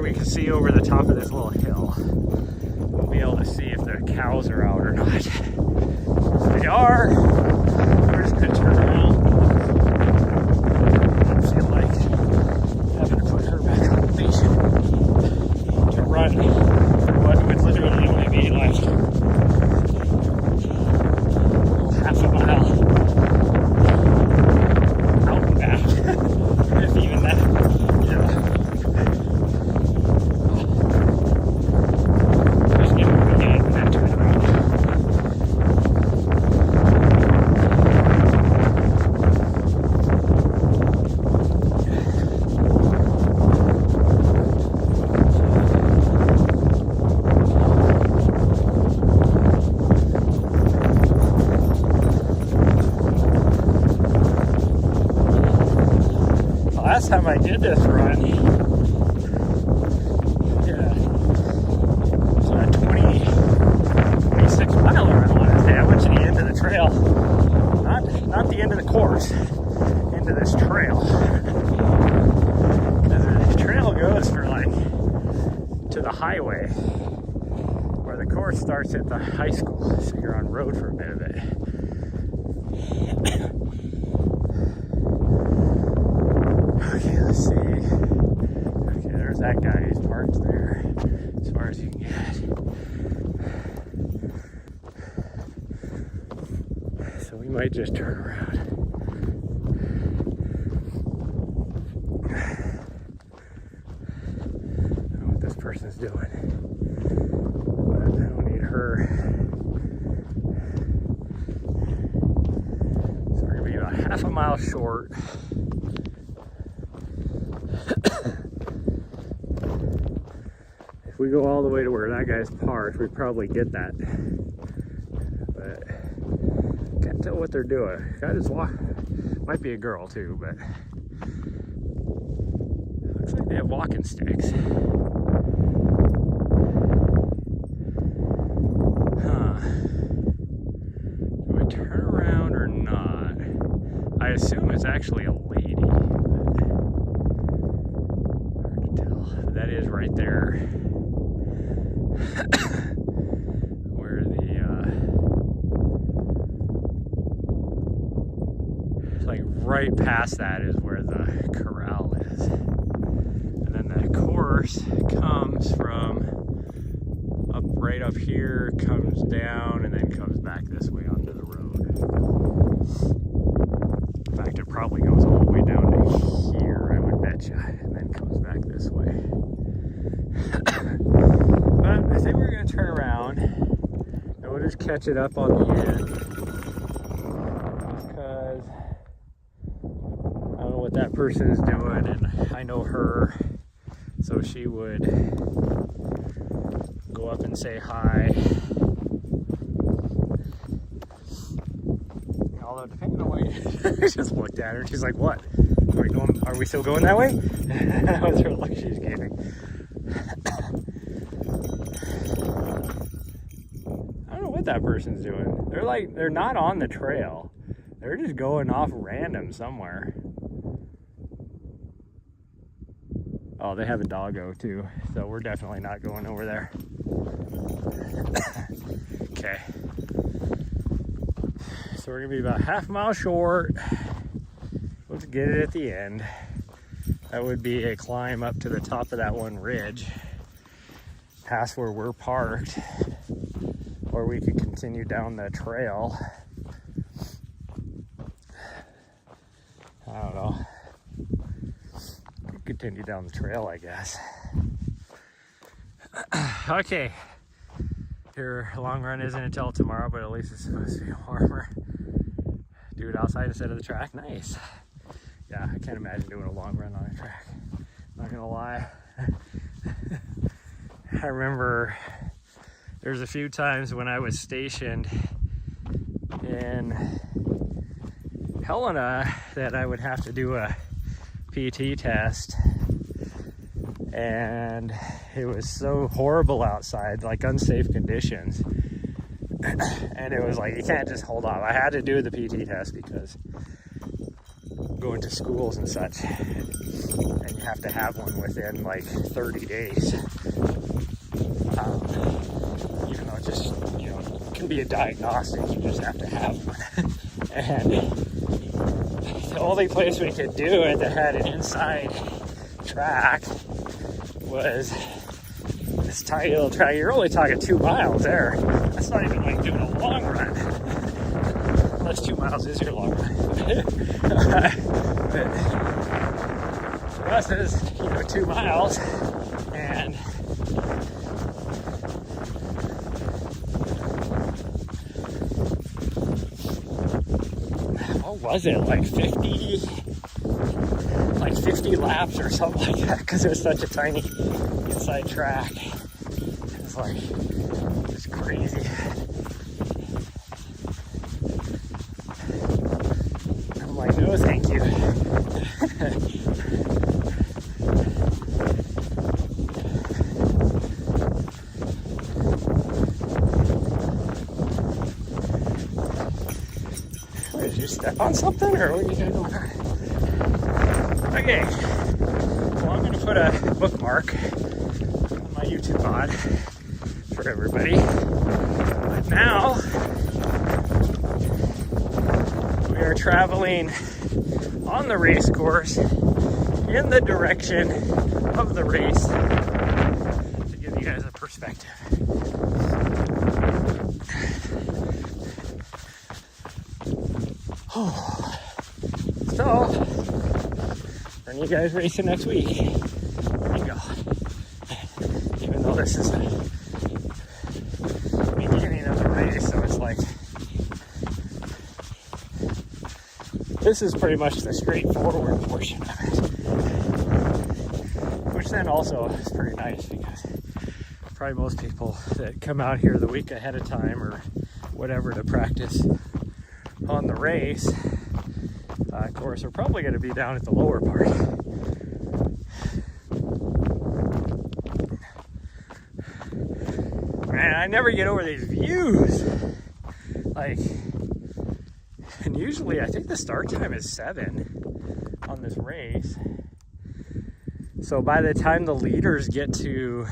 We can see over the top of this little hill. We'll be able to see if the cows are out or not. If they are, we're just going to turn around. I don't feel like having to put her back on the leash to run what would literally only be like half a mile out and back, if even that. Yeah. Last time I did this run, it's a 26 miler, I want to say. I went to the end of the trail, not the end of the course, into this trail. Because the trail goes for like to the highway, where the course starts at the high school, so you're on road for a bit of it. parked there as far as you can get. So we might just turn around. I don't know what this person's doing, but I don't need her. So we're gonna be about half a mile short. If we go all the way to where that guy's parked, we'd probably get that. But can't tell what they're doing. Guy just walk. Might be a girl too, but looks like they have walking sticks. Huh. Do we turn around or not? I assume it's actually a lady. But hard to tell. That is right there. Where the like right past that is where the corral is, and then the course comes from right up here, comes down, and then comes back this way onto the road. In fact, it probably goes all the way down to here, I would bet you, and then comes back this way. But I think we're going to turn around and we'll just catch it up on the end, because I don't know what that person is doing, and I know her, so she would go up and say hi. Although depending on what I just looked at her and she's like, what? Are we still going that way? That was her look she was giving. That person's doing. They're not on the trail. They're just going off random somewhere. Oh, they have a doggo too, so we're definitely not going over there. Okay. So we're gonna be about half a mile short. We'll get it at the end. That would be a climb up to the top of that one ridge, past where we're parked. Or we could continue down the trail. I don't know. Continue down the trail, I guess. Okay. Your long run isn't until tomorrow, but at least it's supposed to be warmer. Do it outside instead of the track. Nice. Yeah, I can't imagine doing a long run on a track. Not gonna lie. I remember there's a few times when I was stationed in Helena that I would have to do a PT test, and it was so horrible outside, like unsafe conditions, and it was like you can't just hold off. I had to do the PT test because going to schools and such, and you have to have one within like 30 days. Even though it just, it can be a diagnostic, you just have to have one. And the only place we could do it that had an inside track was this tiny little track. You're only talking 2 miles there. That's not even like doing a long run. Unless 2 miles is your long run. But for us, it's 2 miles, and what was it, like 50 laps or something like that, because it was such a tiny inside track. It's like, it's crazy. I'm like, no, thank you. Did you step on something, or what are you doing? Okay, well, I'm going to put a bookmark on my YouTube pod for everybody. But now we are traveling on the race course in the direction of the race. perspective. Oh. So, for you guys racing next week, there you go. Even though this is the beginning of the race, so it's like, this is pretty much the straightforward portion of it. Which then also is pretty nice because probably most people that come out here the week ahead of time or whatever to practice on the race, of course, are probably going to be down at the lower part. Man, I never get over these views. Like, and usually I think the start time is 7 on this race. So by the time the leaders get to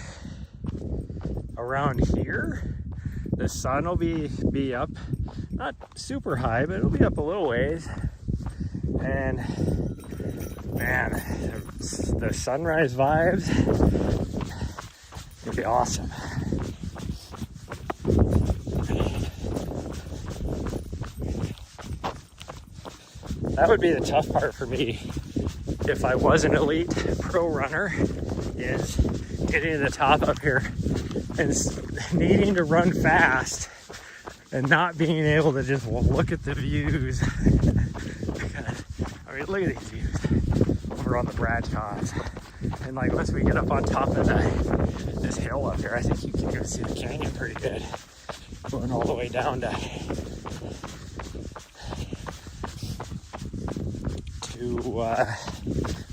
around here, the sun will be up, not super high, but it'll be up a little ways. And man, the sunrise vibes will be awesome. That would be the tough part for me if I was an elite pro runner, is getting to the top up here and needing to run fast and not being able to just look at the views. I mean, look at these views over on the Bradcots. And like once we get up on top of this hill up here, I think you can even see the canyon pretty good. Going all the way down to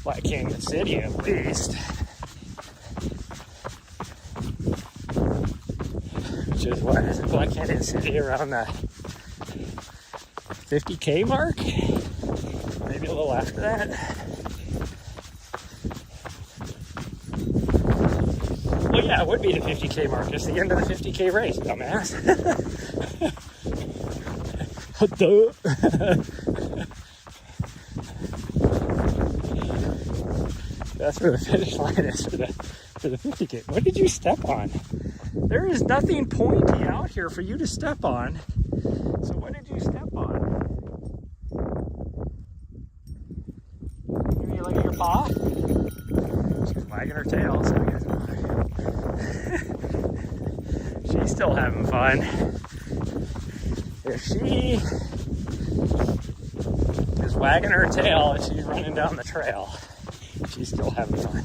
Black Canyon City at least. Which is what, is it Black Canyon City around the 50K mark? Maybe a little after that. Well, yeah, it would be the 50K mark, just the end of the 50K race, dumbass. Duh. That's where the finish line is for the 50K. What did you step on? There is nothing pointy out here for you to step on. So what did you step on? Maybe look at your paw? She's wagging her tail, so I guess she's still having fun. If she is wagging her tail and she's running down the trail, she's still having fun.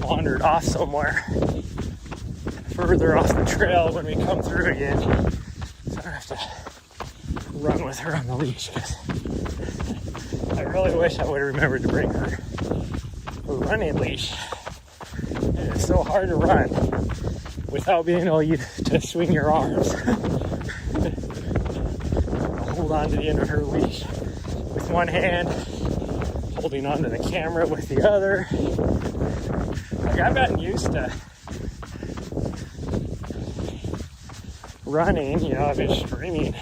Wandered off somewhere further off the trail when we come through again, so I don't have to run with her on the leash, because I really wish I would have remembered to bring her running leash. And it's so hard to run without being able to swing your arms. Hold on to the end of her leash with one hand, holding onto the camera with the other. Like, I've gotten used to running, you know, I've been streaming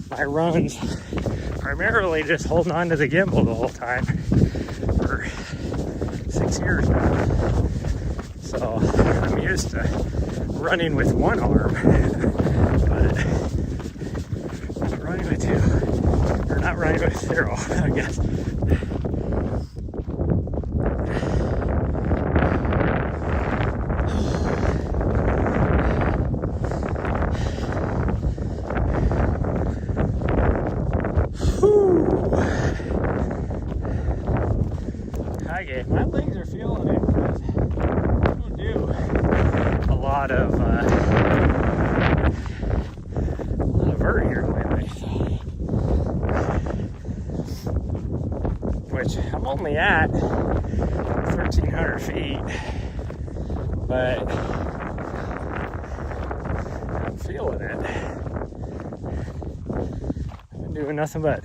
my runs primarily just holding on to the gimbal the whole time for 6 years now. So I'm used to running with one arm, but not running with two, or not running with zero, I guess. My legs are feeling it because I don't do a lot of vert here lately, so. Which I'm only at 13 but I'm feeling it. I've been doing nothing but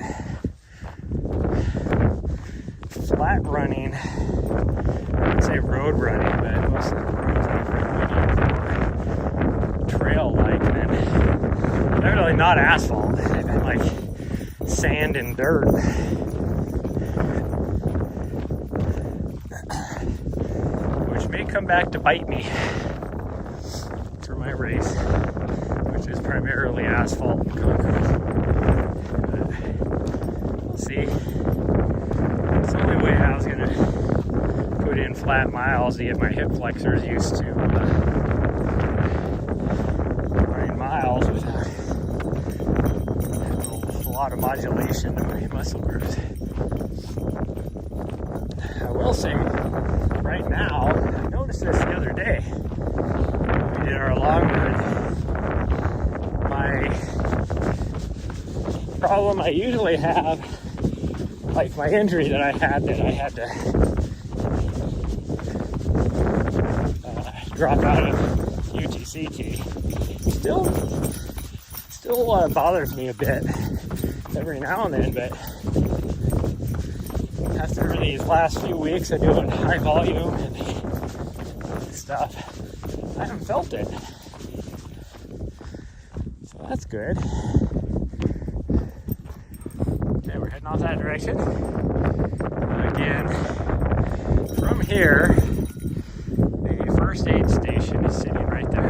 flat running. I would say road running, but most of the roads are trail-like, and they're really not asphalt. They've been like sand and dirt. Which may come back to bite me for my race, which is primarily asphalt and concrete. But we'll see. It's the only way I was gonna put in flat miles to get my hip flexors used to running miles without a lot of modulation to my muscle groups. I will say, right now, I noticed this the other day when we did our long run. My problem I usually have, like my injury that I had to drop out of UTCT, still bothers me a bit every now and then, but after these last few weeks of doing high volume and stuff, I haven't felt it. So that's good. Okay, we're heading off that direction. Again, from here, the first aid station is sitting right there.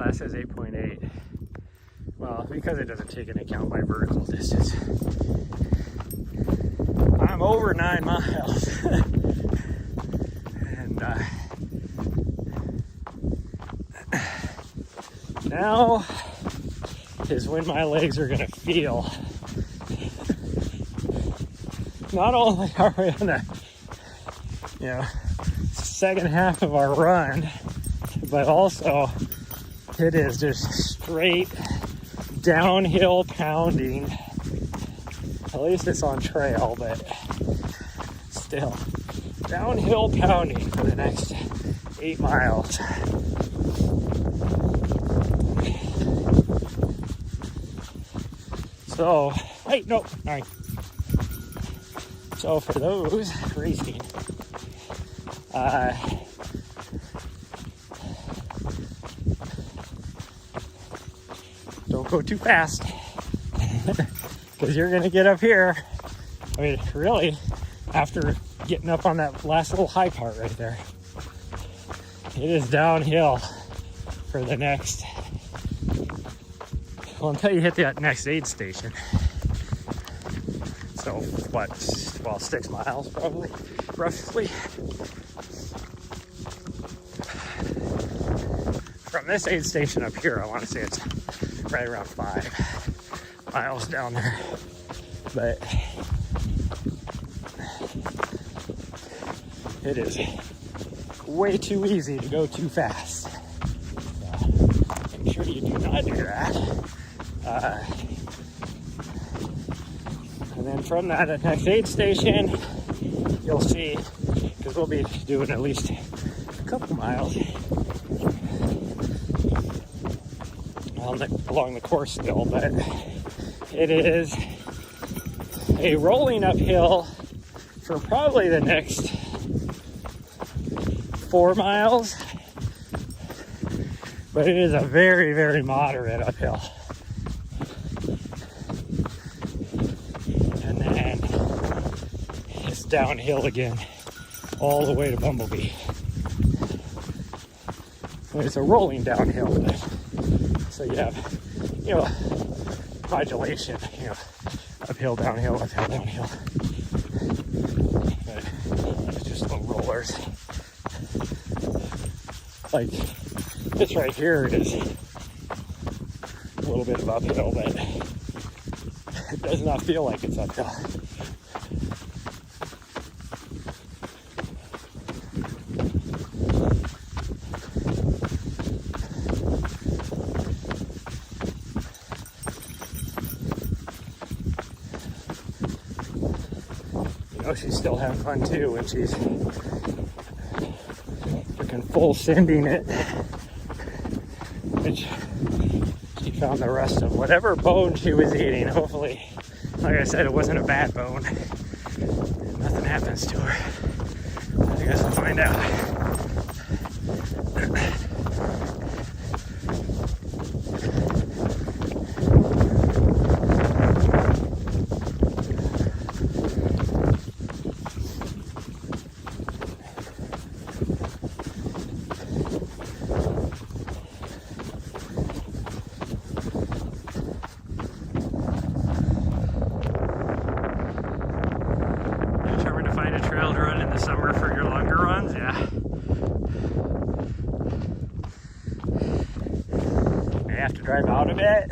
That says 8.8. Well, because it doesn't take into account my vertical distance. I'm over 9 miles. And now is when my legs are gonna feel. Not only are we on the second half of our run, but also it is just straight downhill pounding. At least it's on trail, but still downhill pounding for the next 8 miles. So, wait, no, all right. So for those racing, don't go too fast, because you're gonna get up here. I mean, really, after getting up on that last little high part right there, it is downhill for the next, well, until you hit that next aid station. So what, well, 6 miles probably, roughly. From this aid station up here, I want to say it's right around 5 miles down there, but it is way too easy to go too fast. So make sure you do not do that. And then from that next aid station, you'll see, because we'll be doing at least a couple miles along the course still, but it is a rolling uphill for probably the next 4 miles, but it is a very, very moderate uphill. And then it's downhill again all the way to Bumblebee. It's a rolling downhill, but so you have, modulation, uphill, downhill, uphill, downhill. But it's just little rollers. Like this right here is a little bit of uphill, but it does not feel like it's uphill. know she's still having fun too when she's freaking full sending it. Which she found the rest of whatever bone she was eating. Hopefully, like I said, it wasn't a bad bone. Nothing happens to her. I guess we'll find out. Summer for your longer runs, yeah. You have to drive out a bit.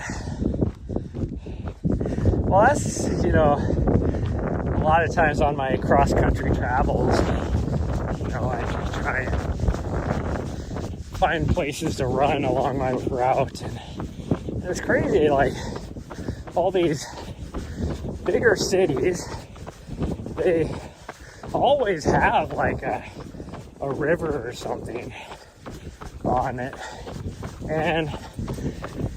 Well, that's, you know, a lot of times on my cross-country travels, you know, I try and find places to run along my route, and it's crazy, like, all these bigger cities, they always have like a river or something on it. And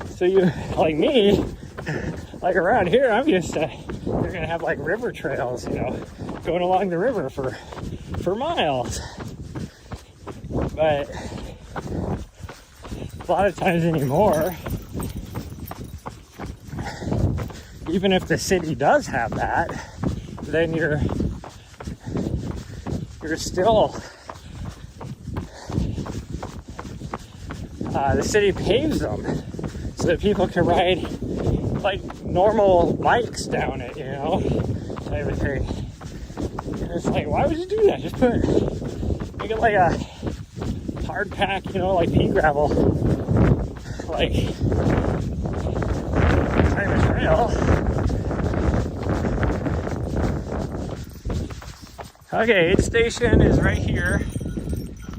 so you, like me, like around here, I'm used to, they're gonna have like river trails, you know, going along the river for miles. But a lot of times anymore, even if the city does have that, then you're still, the city paves them so that people can ride like normal bikes down it, you know, type of thing. And it's like, why would you do that? Just make it like a hard pack, you know, like pea gravel, like type of trail. Okay, aid station is right here.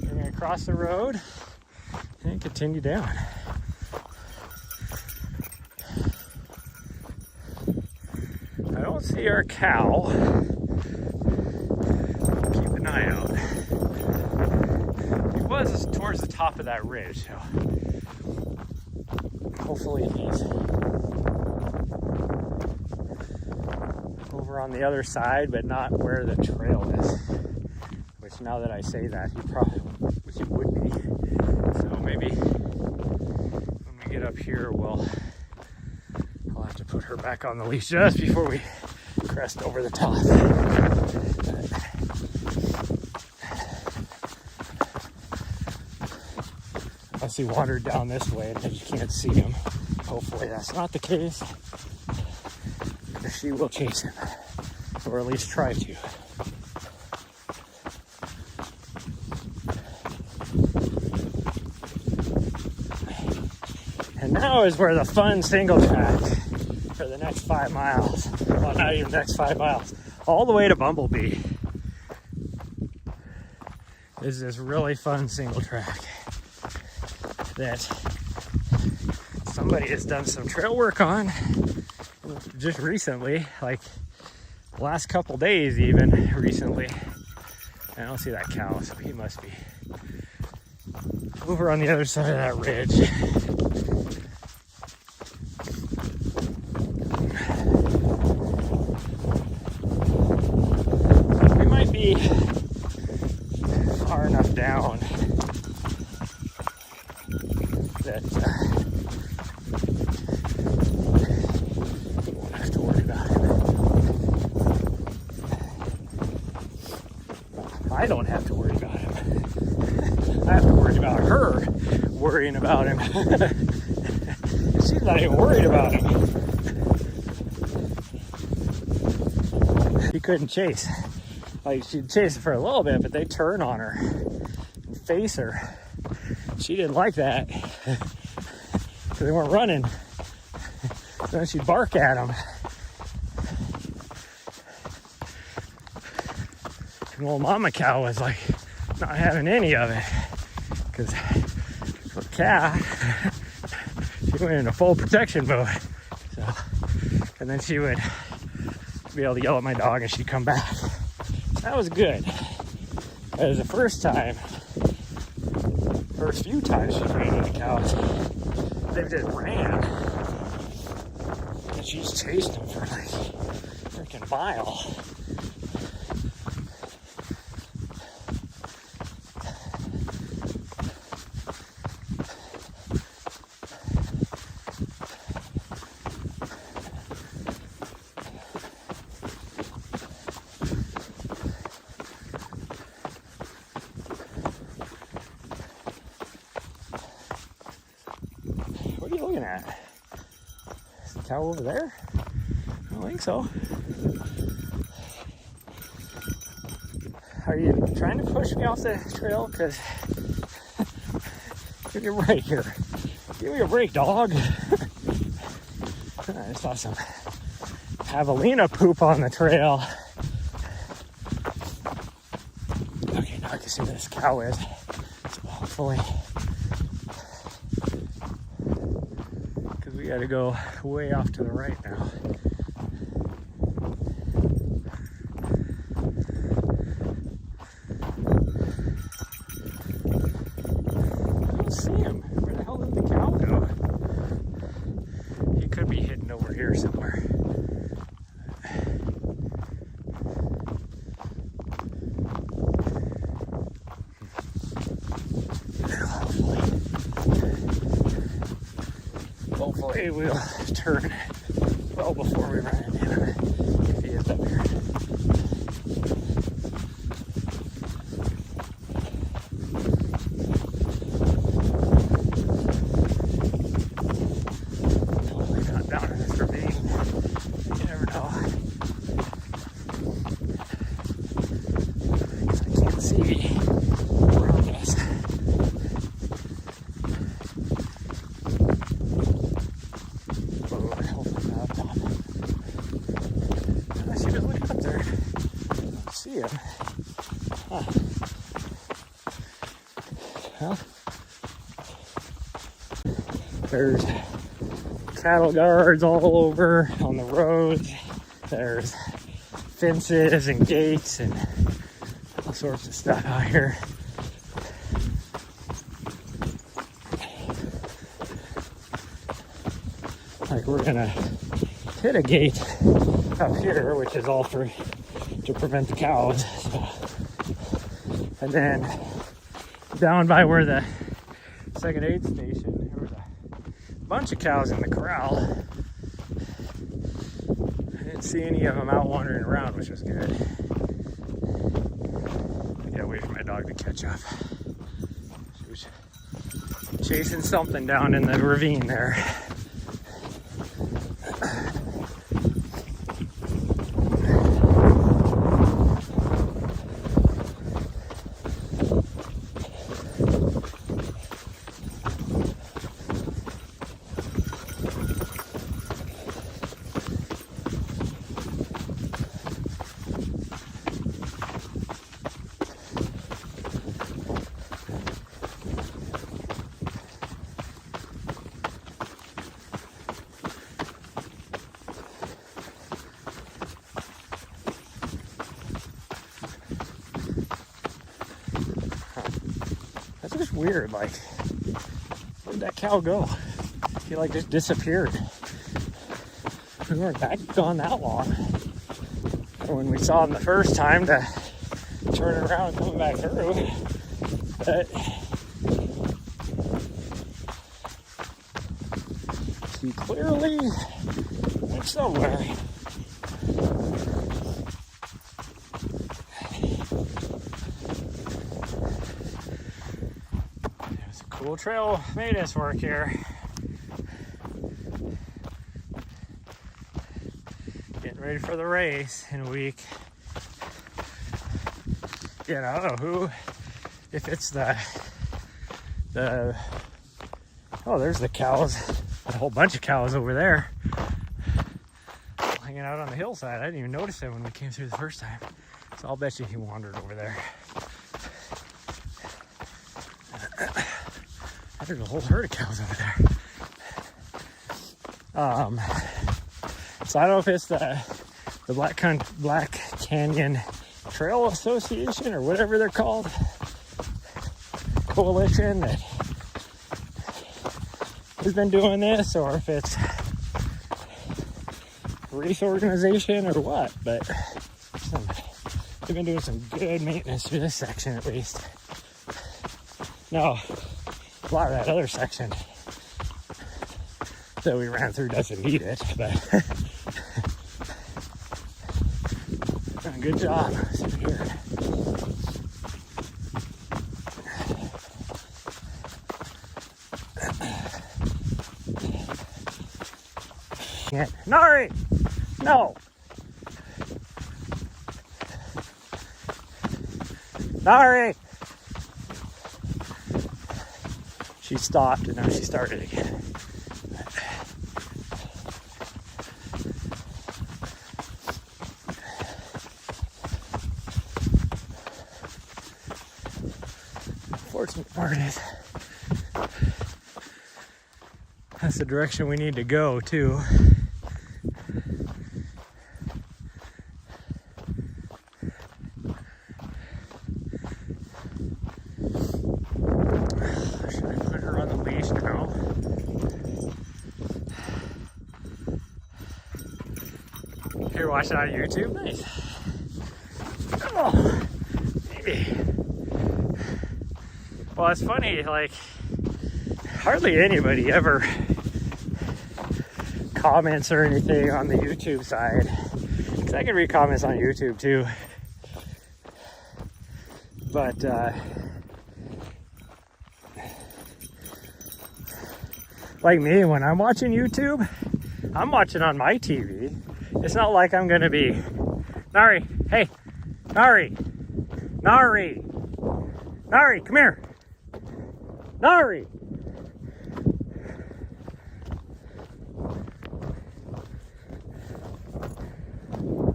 We're gonna cross the road and continue down. I don't see our cow. Keep an eye out. He was towards the top of that ridge, so hopefully he's over on the other side, but not where the trail is. Which, now that I say that, he would be. So maybe when we get up here, I'll have to put her back on the leash just before we crest over the top. Unless he wandered down this way and you can't see him. Hopefully that's not the case. She will chase him, or at least try to. And now is where the fun single track for the next 5 miles. Well, not even next 5 miles. All the way to Bumblebee is this really fun single track that somebody has done some trail work on just recently, like the last couple days even recently. I don't see that cow, so he must be over on the other side of that ridge. We might be far enough down that we won't have to worry about him. I don't have to worry about him. I have to worry about her worrying about him. She's not even worried about him. He couldn't chase. Like, she'd chase for a little bit, but they turn on her and face her. She didn't like that because they weren't running. So then she'd bark at them. And old mama cow was like not having any of it, because for cow, she went into full protection mode. So, and then she would be able to yell at my dog and she'd come back. That was good. As the first few times she ran into cows, they just ran. And she's chased them for like a freaking mile. What are you looking at? Is the cow over there? I don't think so. Are you trying to push me off the trail? Because give me a break here. Give me a break, dog. I saw some javelina poop on the trail. Okay, now I can see where this cow is. So hopefully, because we got to go way off to the right now. I don't see him. Where the hell did the cow go? He could be hidden over here somewhere. Hopefully we'll turn well before we run into him if he is up here. Hopefully not down in this ravine. You never know. I can't see around us. See him. Huh. Well, there's cattle guards all over on the roads. There's fences and gates and all sorts of stuff out here. Like we're gonna hit a gate up here, which is all to prevent the cows. So, and then down by where the second aid station, there was a bunch of cows in the corral. I didn't see any of them out wandering around, which was good. I gotta wait for my dog to catch up. She was chasing something down in the ravine there. That's just weird, like, where'd that cow go? He like just disappeared. We weren't gone that long. When we saw him the first time to turn around and coming back through. But he clearly went somewhere. Cool trail maintenance work here. Getting ready for the race in a week. Yeah, I don't know who, if it's the oh, there's the cows. A whole bunch of cows over there hanging out on the hillside. I didn't even notice them when we came through the first time. So I'll bet you he wandered over there. There's a whole herd of cows over there. So I don't know if it's the Black Canyon Trail Association or whatever they're called, coalition that has been doing this, or if it's a race organization or what, but they've been doing some good maintenance through this section at least. Now, a lot of that other section that we ran through doesn't need it, but good job through here. Nari! No! Nari! She stopped and now she started again. Fortunate part is that's the direction we need to go too. Should I put her on the leash now? You're watching on YouTube? Nice. Oh, maybe. Well, it's funny, like, hardly anybody ever comments or anything on the YouTube side. Because I can read comments on YouTube too. But, like me, when I'm watching YouTube, I'm watching on my TV. It's not like I'm gonna be, Nari, hey, Nari, Nari, Nari, come here. Nari!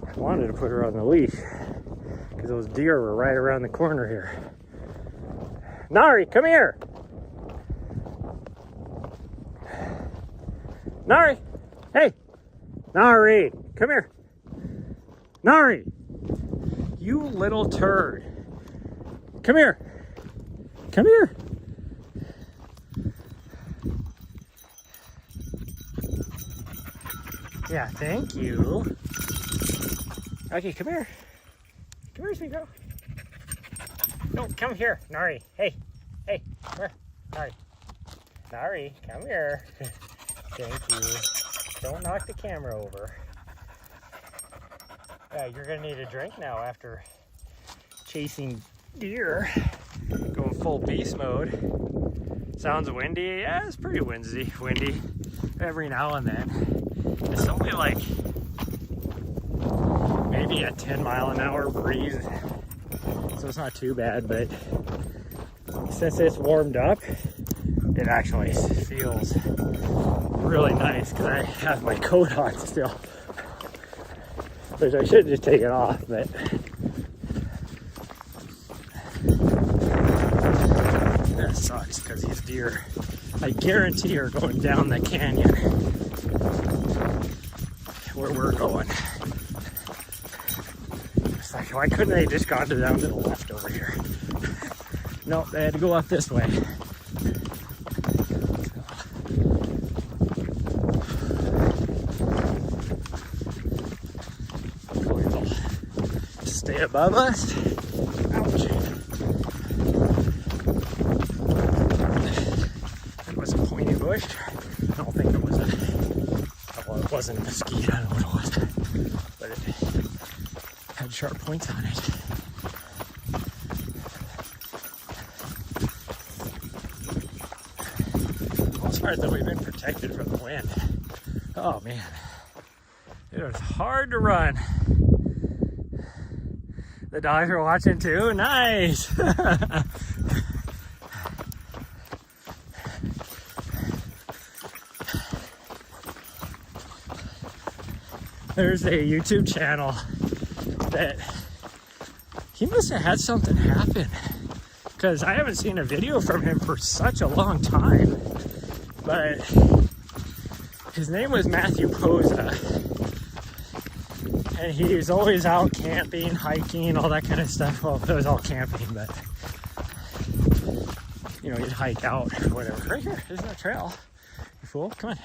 I wanted to put her on the leash because those deer were right around the corner here. Nari, come here! Nari! Hey! Nari! Come here! Nari! You little turd! Come here! Come here! Yeah, thank you. Okay, come here. Come here, sweet girl. No, come here, Nari. Hey, hey, come here, Nari. Nari, come here. Thank you. Don't knock the camera over. Yeah, you're gonna need a drink now after chasing deer. Going full beast mode. Sounds windy. Yeah, it's pretty windy. Every now and then. It's only like maybe a 10-mile-an-hour breeze, so it's not too bad, but since it's warmed up, it actually feels really nice because I have my coat on still, which I should just take it off, but that sucks because these deer, I guarantee, are going down the canyon where we're going. It's like, why couldn't they just gone down to the left over here? Nope, they had to go up this way. Hopefully they'll stay above us. Ouch. It was a pointy bush. I don't think it was well, it wasn't a mesquite, I don't know what it was, but it had sharp points on it. The most part that we've been protected from the wind. Oh man, it was hard to run. The dogs are watching too, nice! There's a YouTube channel that he must have had something happen because I haven't seen a video from him for such a long time. But his name was Matthew Posa, And he's always out camping, hiking, all that kind of stuff. Well, it was all camping, but you know, he'd hike out or whatever. Right here, there's that trail. You fool, come on.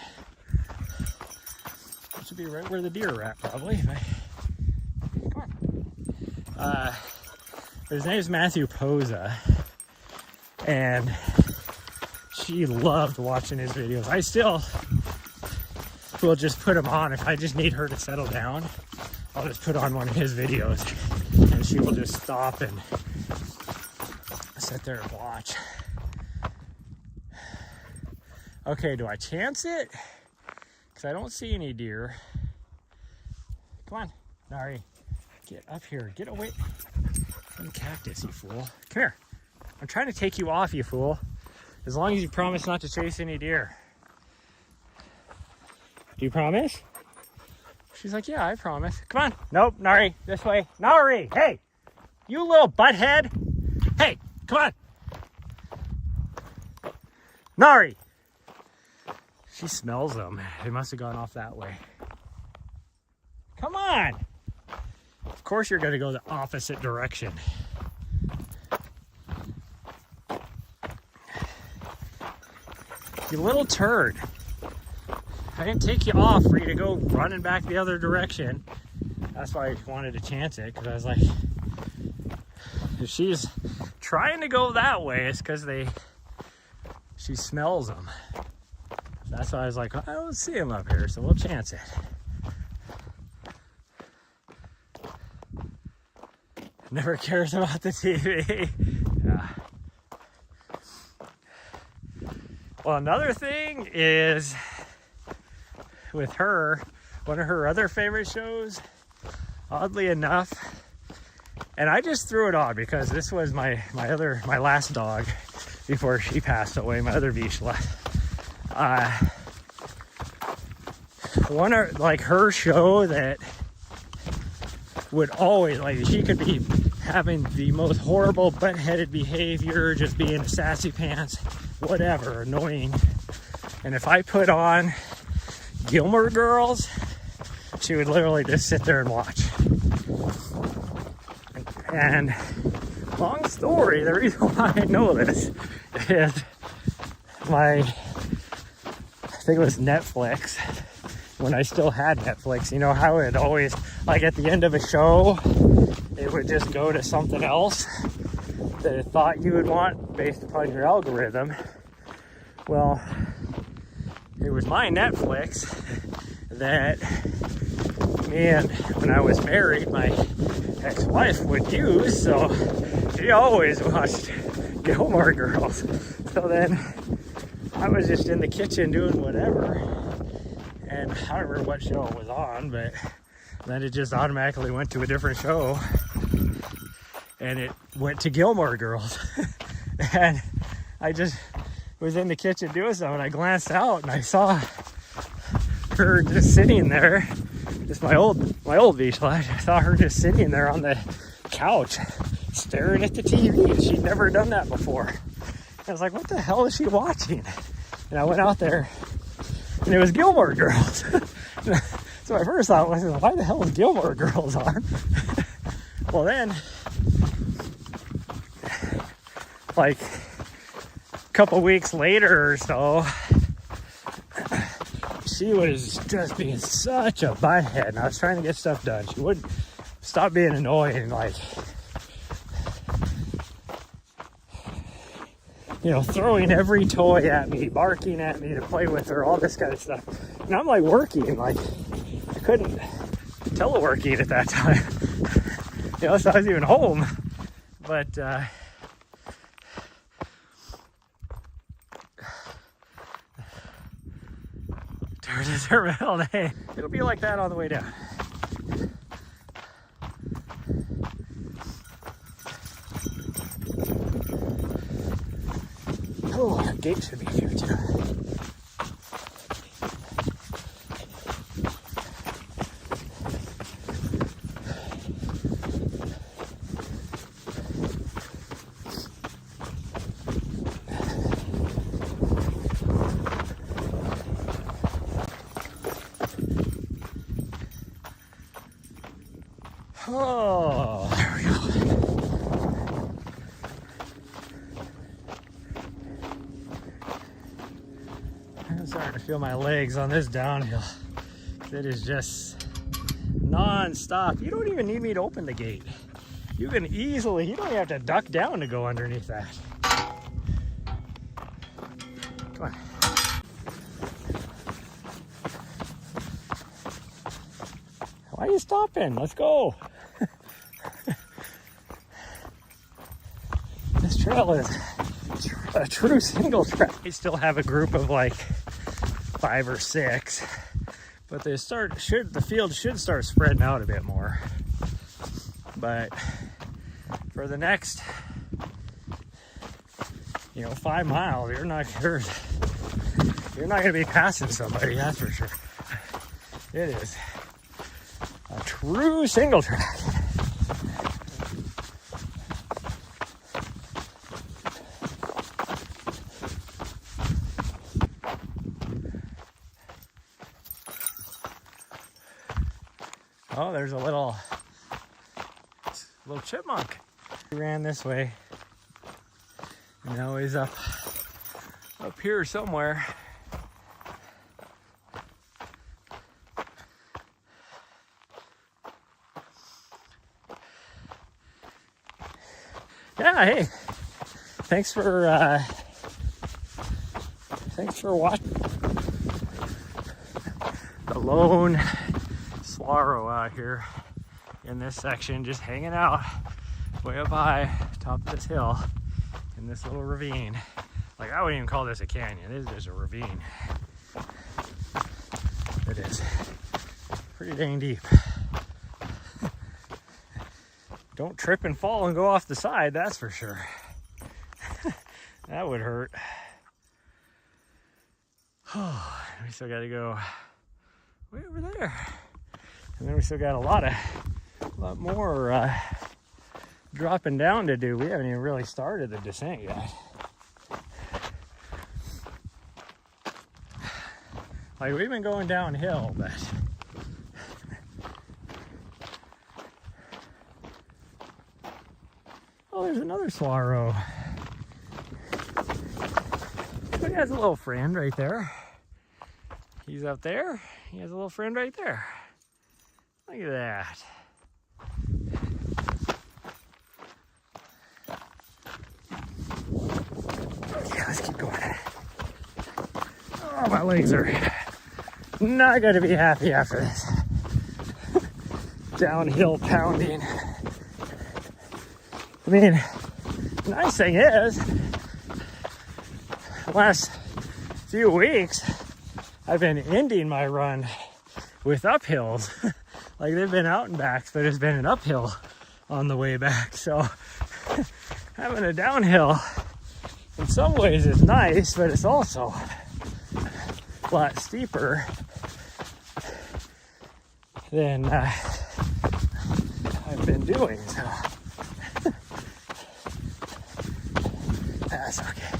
That should be right where the deer are at, probably. But come on. His name's Matthew Poza, and she loved watching his videos. I still will just put them on if I just need her to settle down. I'll just put on one of his videos, and she will just stop and sit there and watch. Okay, do I chance it? Because I don't see any deer. Come on, Nari, get up here, get away from the cactus, you fool. Come here. I'm trying to take you off, you fool. As long as you promise not to chase any deer. Do you promise? She's like, yeah, I promise. Come on. Nope, Nari, this way. Nari, hey, you little butthead. Hey, come on. Nari. She smells them. They must have gone off that way. Come on. Of course you're going to go the opposite direction. You little turd. I didn't take you off for you to go running back the other direction. That's why I wanted to chance it, because I was like, if she's trying to go that way, it's because she smells them. That's why I was like, I don't see him up here, so we'll chance it. Never cares about the TV. Yeah. Well, another thing is with her, one of her other favorite shows, oddly enough, and I just threw it on because this was my last dog before she passed away, my other Vizsla. One of, like, her show that would always, like, she could be having the most horrible butt-headed behavior, just being a sassy pants, whatever, annoying. And if I put on Gilmore Girls, she would literally just sit there and watch. And long story, the reason why I know this is I think it was Netflix, when I still had Netflix. You know how it always, like at the end of a show, it would just go to something else that it thought you would want based upon your algorithm. Well, it was my Netflix that me and, when I was married, my ex-wife would use, so she always watched Gilmore Girls. So then I was just in the kitchen doing whatever, and I don't remember what show it was on, but then it just automatically went to a different show, and it went to Gilmore Girls. And I just was in the kitchen doing something, and I glanced out and I saw her just sitting there. Just my old Vizsla. I saw her just sitting there on the couch staring at the TV. She'd never done that before. I was like, what the hell is she watching? And I went out there, and it was Gilmore Girls. So my first thought was, why the hell is Gilmore Girls on? Well, then, like a couple weeks later or so, she was just being such a butthead, and I was trying to get stuff done. She wouldn't stop being annoying, like, you know, throwing every toy at me, barking at me to play with her, all this kind of stuff. And I'm like working, like, I couldn't teleworking at that time. You know, so I was even home. But, Turd is her middle name. It'll be like that on the way down. Oh, our gate should be here too. Oh, there we go. I'm starting to feel my legs on this downhill. It is just non-stop. You don't even need me to open the gate. You can easily, you don't even have to duck down to go underneath that. Come on. Why are you stopping? Let's go. This trail is a true single track. We still have a group of like 5 or 6, but the field should start spreading out a bit more. But for the next, 5 miles, you're not going to be passing somebody, that's for sure. It is a true single track. Oh, there's a little chipmunk. He ran this way, and now he's up here somewhere. Yeah, hey, thanks for watching. The lone swallow out here in this section, just hanging out way up high, top of this hill, in this little ravine. Like, I wouldn't even call this a canyon, this is just a ravine. It is pretty dang deep. Don't trip and fall and go off the side, that's for sure. That would hurt. Oh, we still got to go way over there. And then we still got a lot more dropping down to do. We haven't even really started the descent yet. Like, we've been going downhill, but oh, there's another swallow. He has a little friend right there. He's up there. He has a little friend right there. Look at that. Okay, let's keep going. Oh, my legs are not going to be happy after this. Downhill pounding. I mean, the nice thing is, the last few weeks, I've been ending my run with uphills. Like, they've been out and backs, but it's been an uphill on the way back. So having a downhill in some ways is nice, but it's also a lot steeper than I've been doing. So that's okay.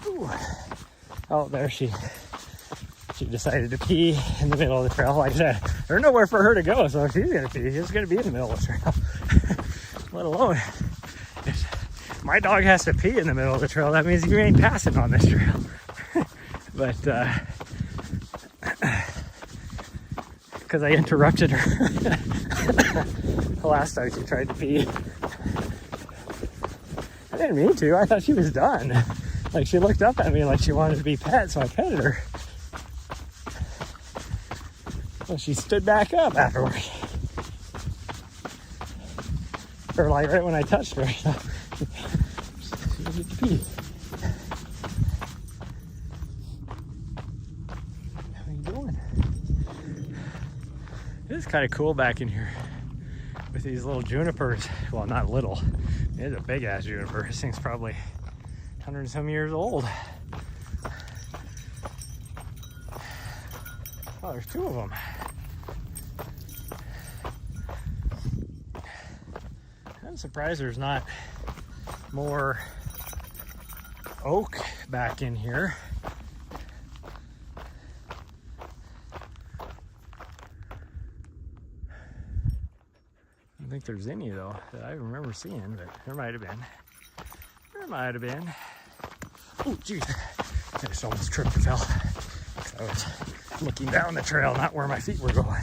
Ooh. Oh, there she decided to pee in the middle of the trail. Like I said, there's nowhere for her to go, so if she's gonna pee, she's gonna be in the middle of the trail. Let alone, if my dog has to pee in the middle of the trail, that means you ain't passing on this trail. But because I interrupted her the last time she tried to pee. I didn't mean to. I thought she was done. Like, she looked up at me like she wanted to be pet, so I petted her. Well, she stood back up afterwards. Or like right when I touched her. She needed to pee. How are you doing? It is kind of cool back in here with these little junipers. Well, not little. It's a big ass juniper. This thing's probably 100 and some years old. Oh, there's 2 of them. I'm surprised there's not more oak back in here. think there's any though that I remember seeing, but there might have been. There might have been. Oh, geez. I just almost tripped and fell. I was looking down the trail, not where my feet were going.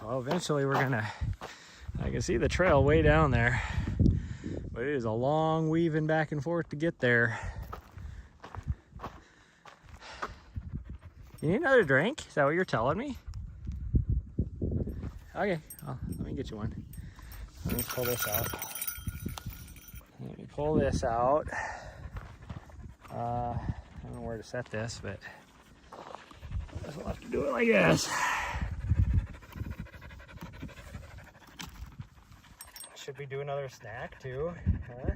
Well, eventually we're gonna, I can see the trail way down there, but it is a long weaving back and forth to get there. You need another drink? Is that what you're telling me? Okay, well, let me get you one. Let me pull this out. Let me pull this out. I don't know where to set this, but I guess I'll have to do it like this. Should we do another snack too? Huh?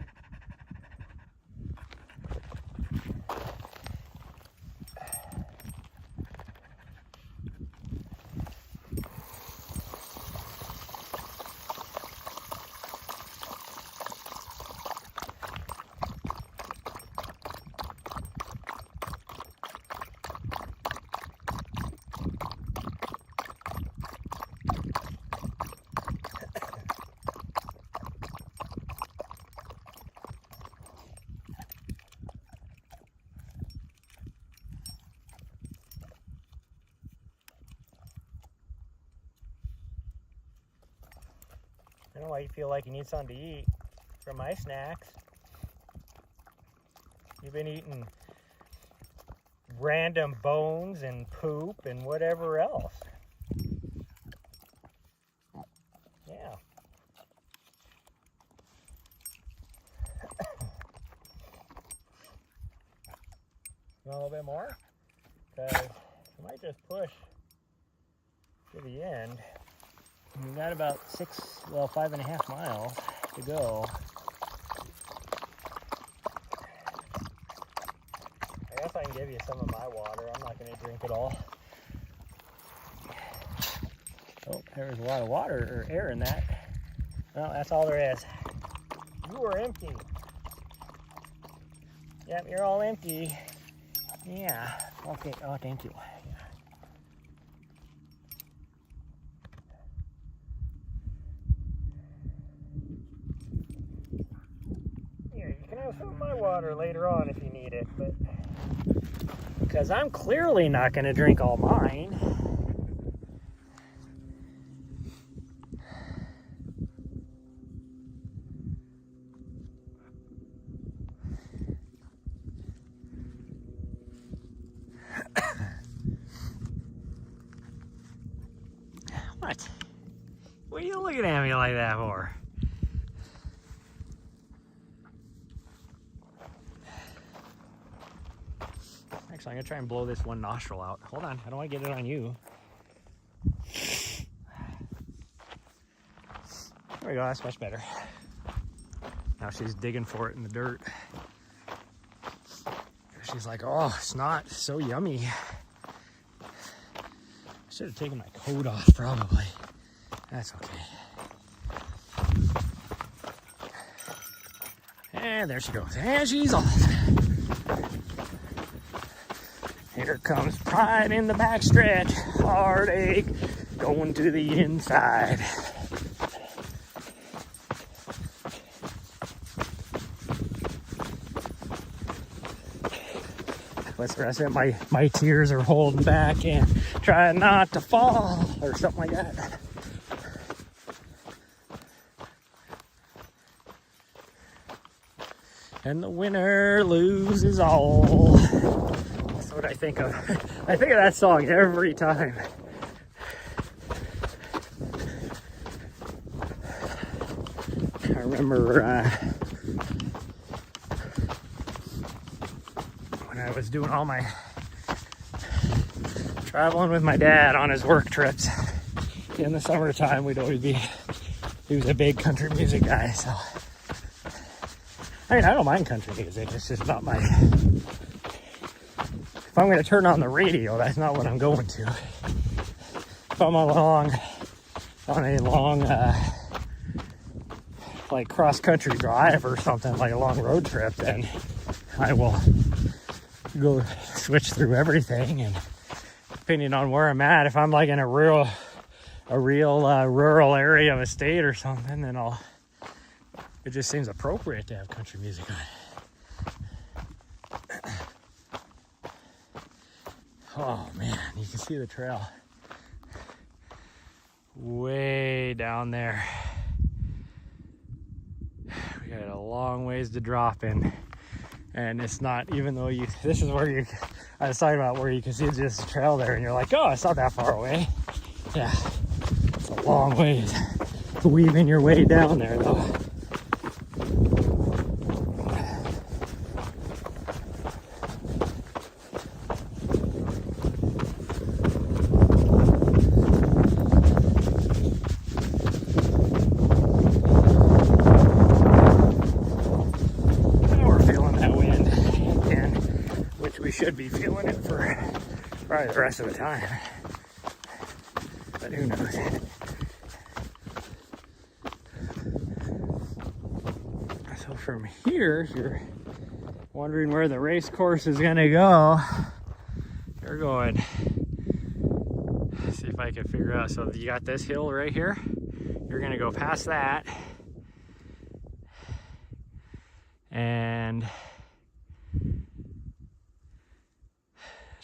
I don't know why you feel like you need something to eat from my snacks. You've been eating random bones and poop and whatever else. Yeah. You want a little bit more? Because I might just push to the end. We've got about 5.5 miles to go. I guess I can give you some of my water. I'm not going to drink it all. Oh, there's a lot of water or air in that. Well, that's all there is. You are empty. Yep, you're all empty. Yeah. Okay. Oh, thank you. Some of my water later on if you need it, but because I'm clearly not going to drink all mine. What? What are you looking at me like that for? Actually, I'm gonna try and blow this one nostril out. Hold on, I don't want to get it on you. There we go, that's much better. Now she's digging for it in the dirt. She's like, oh, it's not so yummy. I should have taken my coat off, probably. That's okay. And there she goes. And she's off. Here comes pride in the backstretch. Heartache going to the inside. What's the rest of it? My tears are holding back and trying not to fall or something like that. And the winner loses all. That's what I think of. I think of that song every time. I remember when I was doing all my traveling with my dad on his work trips in the summertime, we'd always be, he was a big country music guy, so I mean, I don't mind country music, it's just not my, if I'm going to turn on the radio, that's not what I'm going to. If I'm on a long like cross-country drive or something, like a long road trip, then I will go switch through everything and depending on where I'm at. If I'm like in a real rural area of a state or something, then it just seems appropriate to have country music on. Oh man, you can see the trail way down there. We got a long ways to drop in, and it's not, even though this is where I was talking about where you can see just a trail there and you're like, oh, it's not that far away. Yeah, it's a long ways weaving your way down there though. Should be feeling it for probably the rest of the time, but who knows. So from here, if you're wondering where the race course is gonna go, you're going, see if I can figure out. So you got this hill right here, you're gonna go past that and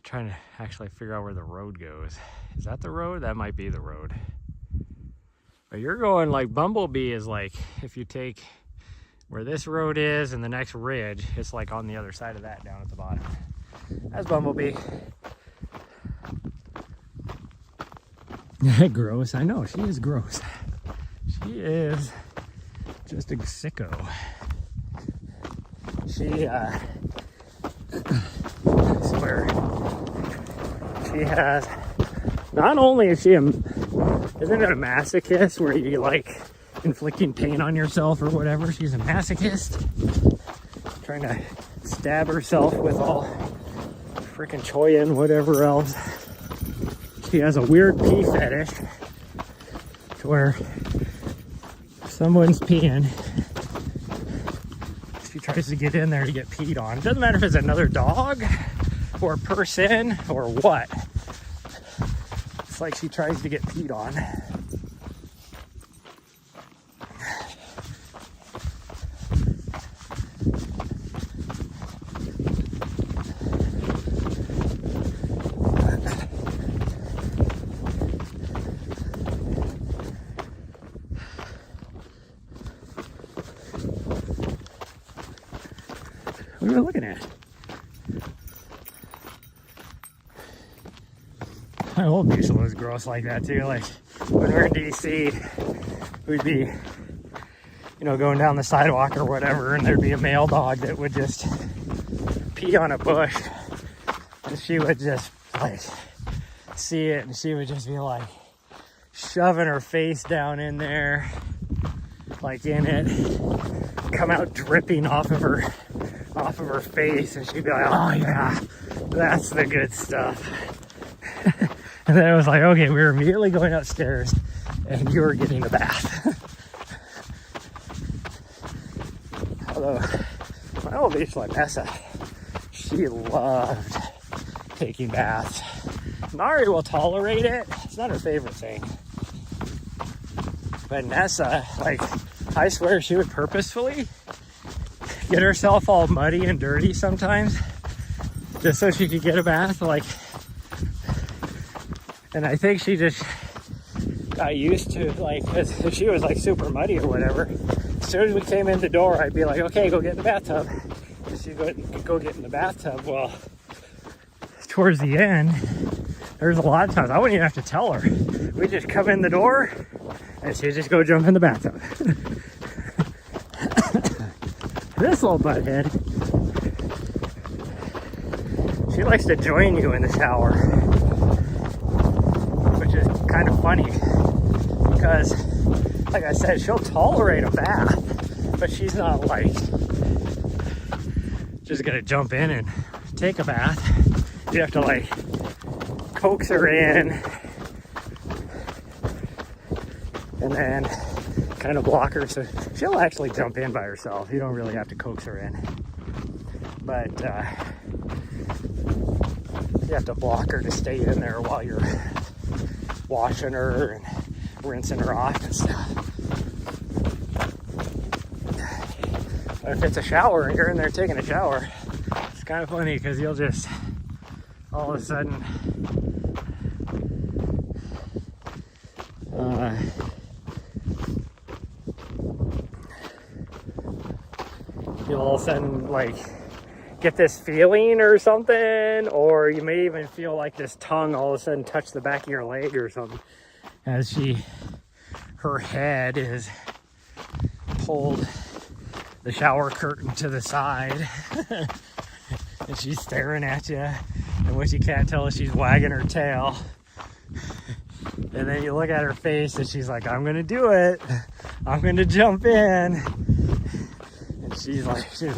trying to actually figure out where the road goes. Is that the road? That might be the road. But you're going like Bumblebee is like, if you take where this road is and the next ridge, it's like on the other side of that down at the bottom. That's Bumblebee. Gross, I know, she is gross. She is just a sicko. She, I swear. She has, not only is she isn't it a masochist where you like inflicting pain on yourself or whatever? She's a masochist trying to stab herself with all freaking choya and whatever else. She has a weird pee fetish to where if someone's peeing, she tries to get in there to get peed on. It doesn't matter if it's another dog or a person or what. It's like she tries to get peed on. What are we looking at? My old diesel was gross like that too. Like when we were in DC, we'd be, going down the sidewalk or whatever, and there'd be a male dog that would just pee on a bush, and she would just like see it, and she would just be like shoving her face down in there, like in it, come out dripping off of her face, and she'd be like, oh yeah, that's the good stuff. And then it was like, okay, we were immediately going upstairs and you were getting a bath. Although my old beach like Nessa, she loved taking baths. Nari will tolerate it. It's not her favorite thing. But Nessa, like, I swear she would purposefully get herself all muddy and dirty sometimes just so she could get a bath. Like, and I think she just got used to, like, if she was like super muddy or whatever, as soon as we came in the door, I'd be like, okay, go get in the bathtub. And she'd go get in the bathtub. Well, towards the end, there's a lot of times I wouldn't even have to tell her. We'd just come in the door and she'd just go jump in the bathtub. This little butthead, she likes to join you in the shower, which is kind of funny because, like I said, she'll tolerate a bath, but she's not like just gonna jump in and take a bath. You have to like coax her in and then kind of block her, so she'll actually jump in by herself. You don't really have to coax her in. But you have to block her to stay in there while you're washing her and rinsing her off and stuff. But if it's a shower and you're in there taking a shower, it's kind of funny because you'll just all of a sudden you'll all of a sudden like get this feeling or something, or you may even feel like this tongue all of a sudden touch the back of your leg or something as her head is pulled the shower curtain to the side and she's staring at you, and what you can't tell is she's wagging her tail, and then you look at her face and she's like, I'm gonna do it, I'm gonna jump in, and she's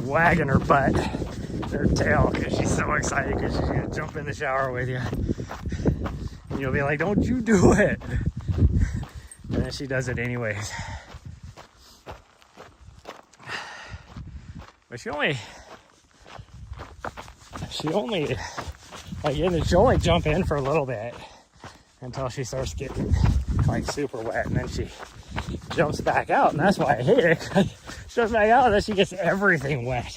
wagging her butt, her tail, because she's so excited because she's gonna jump in the shower with you, and you'll be like, don't you do it, and then she does it anyways. But she only she'll jump in for a little bit until she starts getting like super wet, and then she jumps back out, and that's why I hate it. She jumps back out and then she gets everything wet.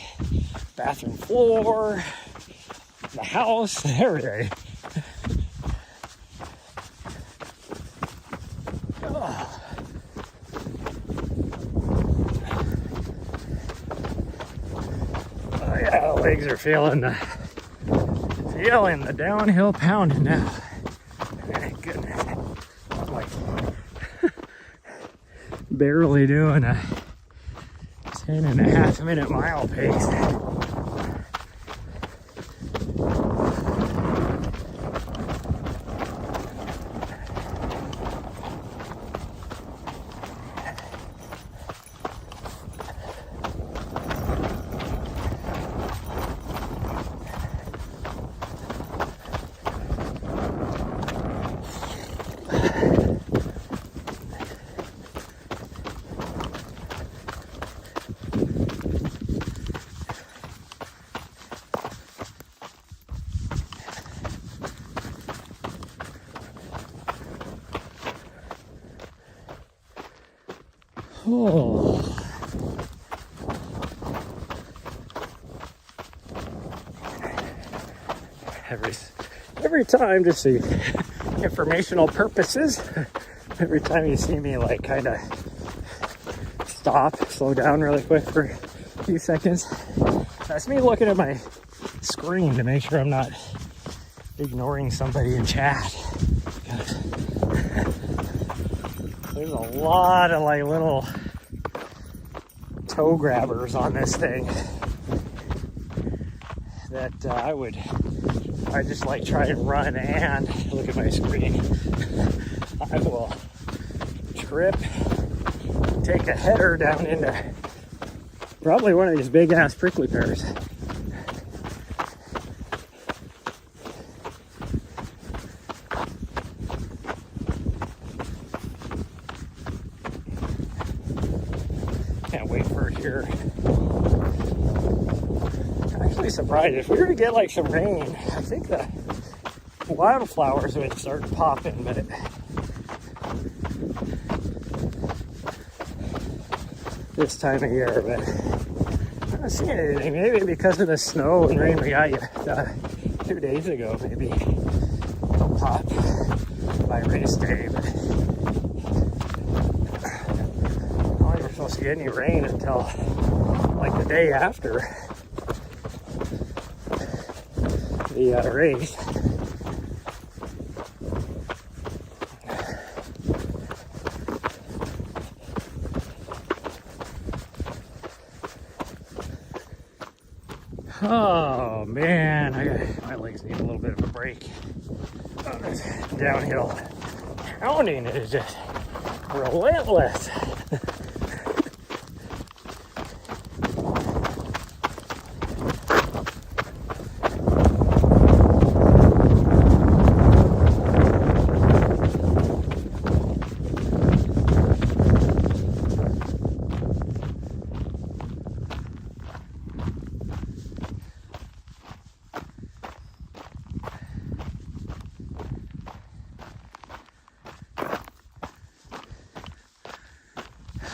Bathroom floor, the house, everything. Oh. Oh yeah, the legs are feeling the downhill pounding now. Thank goodness. I'm like barely doing a 10.5 minute mile pace. Oh. Every time, just for informational purposes, every time you see me like kind of slow down really quick for a few seconds, that's me looking at my screen to make sure I'm not ignoring somebody in chat. There's a lot of like little toe grabbers on this thing that I just like try and run and look at my screen. I will trip, take a header down into probably one of these big ass prickly pears. Can't wait for it here. I'm actually surprised if we were to get like some rain, I think the wildflowers would start popping, but this time of year, but I'm not seeing anything. Maybe because of the snow and rain we got 2 days ago, maybe they'll pop by race day, but I don't think we're supposed to get any rain until like the day after the race. Oh man, my legs need a little bit of a break. Oh, this downhill pounding is just relentless.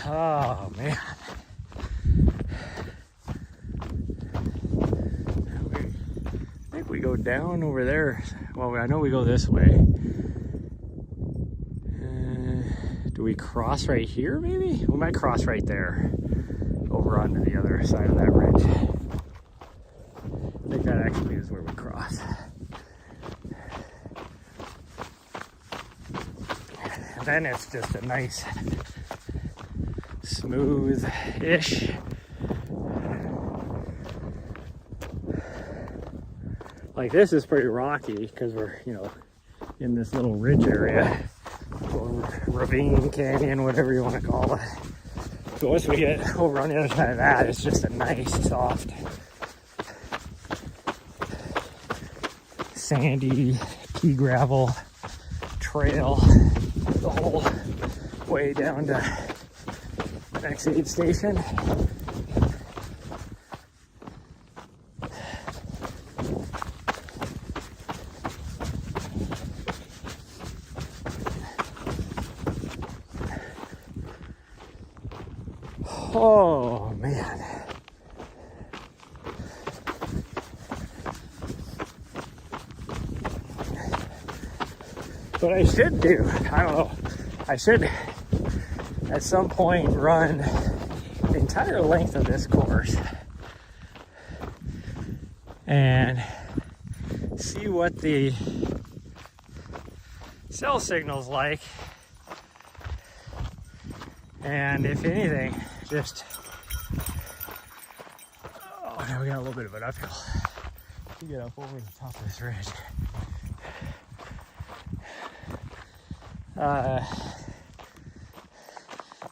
Oh man. I think we go down over there. Well, I know we go this way. Do we cross right here maybe? We might cross right there over onto the other side of that ridge. I think that actually is where we cross. And then it's just a nice smooth-ish like this is pretty rocky because we're, you know, in this little ridge area or ravine, canyon, whatever you want to call it. But once we get over on the other side of that, it's just a nice soft sandy pea gravel trail the whole way down to the next aid station. Oh man. What I should do, I don't know, I should at some point run the entire length of this course and see what the cell signal's like, and if anything, just, oh, now we got a little bit of an uphill to get up over the top of this ridge.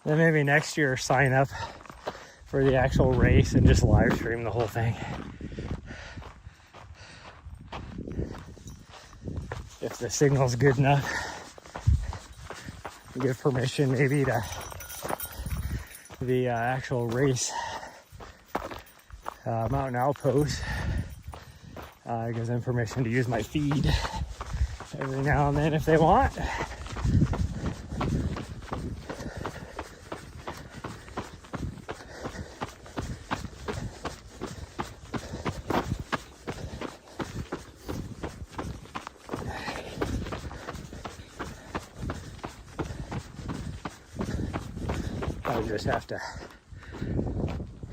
Then maybe next year sign up for the actual race and just live stream the whole thing. If the signal's good enough, give permission maybe to the actual race Mountain Outpost. Gives them permission to use my feed every now and then if they want. I just have to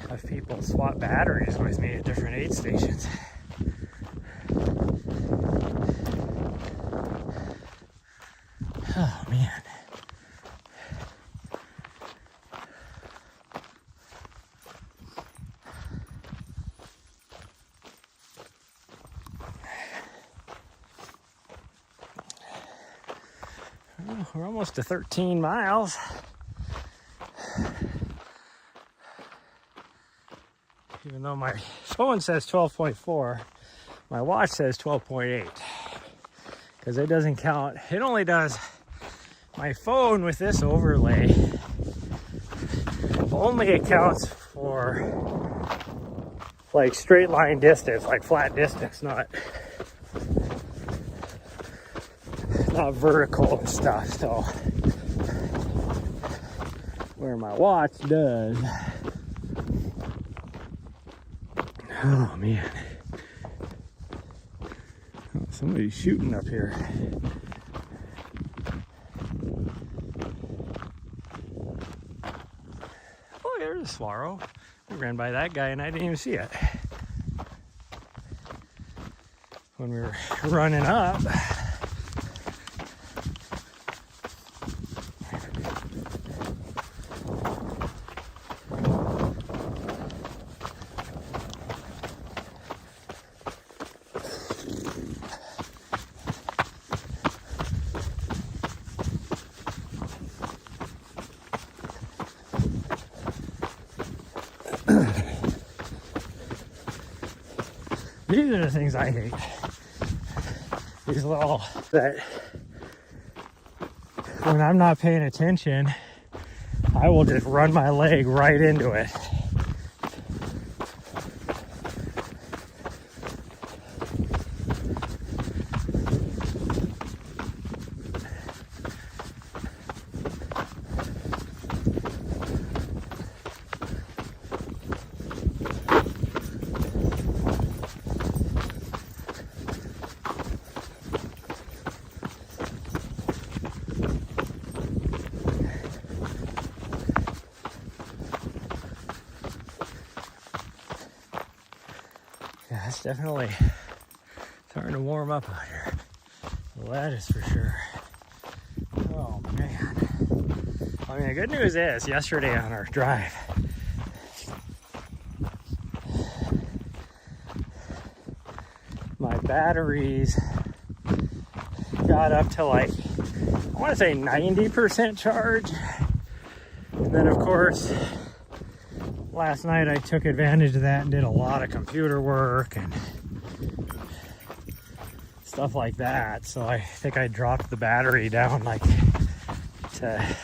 have people swap batteries with me at different aid stations. Oh man. Well, we're almost to 13 miles. Even though my phone says 12.4, my watch says 12.8. Because it doesn't count. It only does my phone with this overlay. Only accounts for like straight line distance, like flat distance, not vertical stuff. So where my watch does. Oh man. Oh, somebody's shooting up here. Oh, there's a swallow. We ran by that guy and I didn't even see it. When we were running up. These are the things I hate. These little, that when I'm not paying attention, I will just run my leg right into it. definitely starting to warm up out here. Well, that is for sure. Oh man. I mean, the good news is yesterday on our drive, my batteries got up to like, I want to say 90% charge. And then of course, last night I took advantage of that and did a lot of computer work and stuff like that. So I think I dropped the battery down like to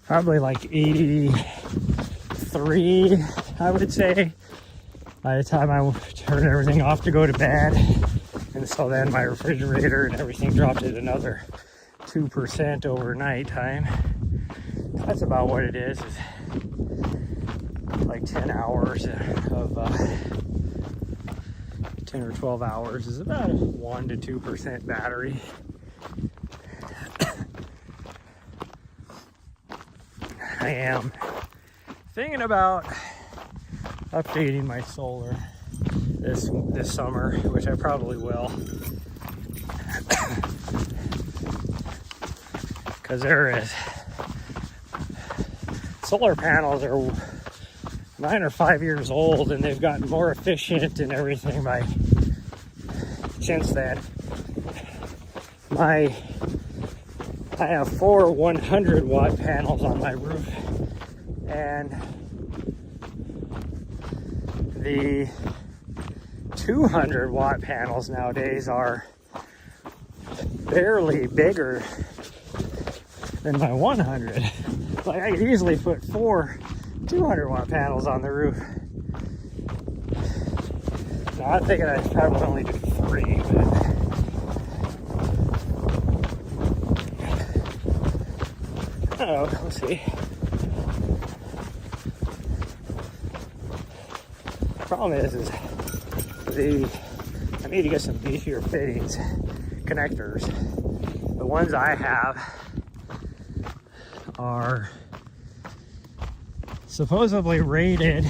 probably like 83, I would say, by the time I turned everything off to go to bed. And so then my refrigerator and everything dropped it another 2% overnight time. That's about what it is like 10 hours of 10 or 12 hours is about a 1 to 2% battery. I am thinking about updating my solar this summer, which I probably will, because solar panels are 9 or 5 years old, and they've gotten more efficient and everything since then. I have 4 100-watt panels on my roof, and the 200-watt panels nowadays are barely bigger than my 100. Like, I could easily put 4 200-watt panels on the roof. Now, I'm thinking I'd probably only do 3, but I don't know, we'll see. Problem is I need to get some beefier fittings, connectors. The ones I have are supposedly rated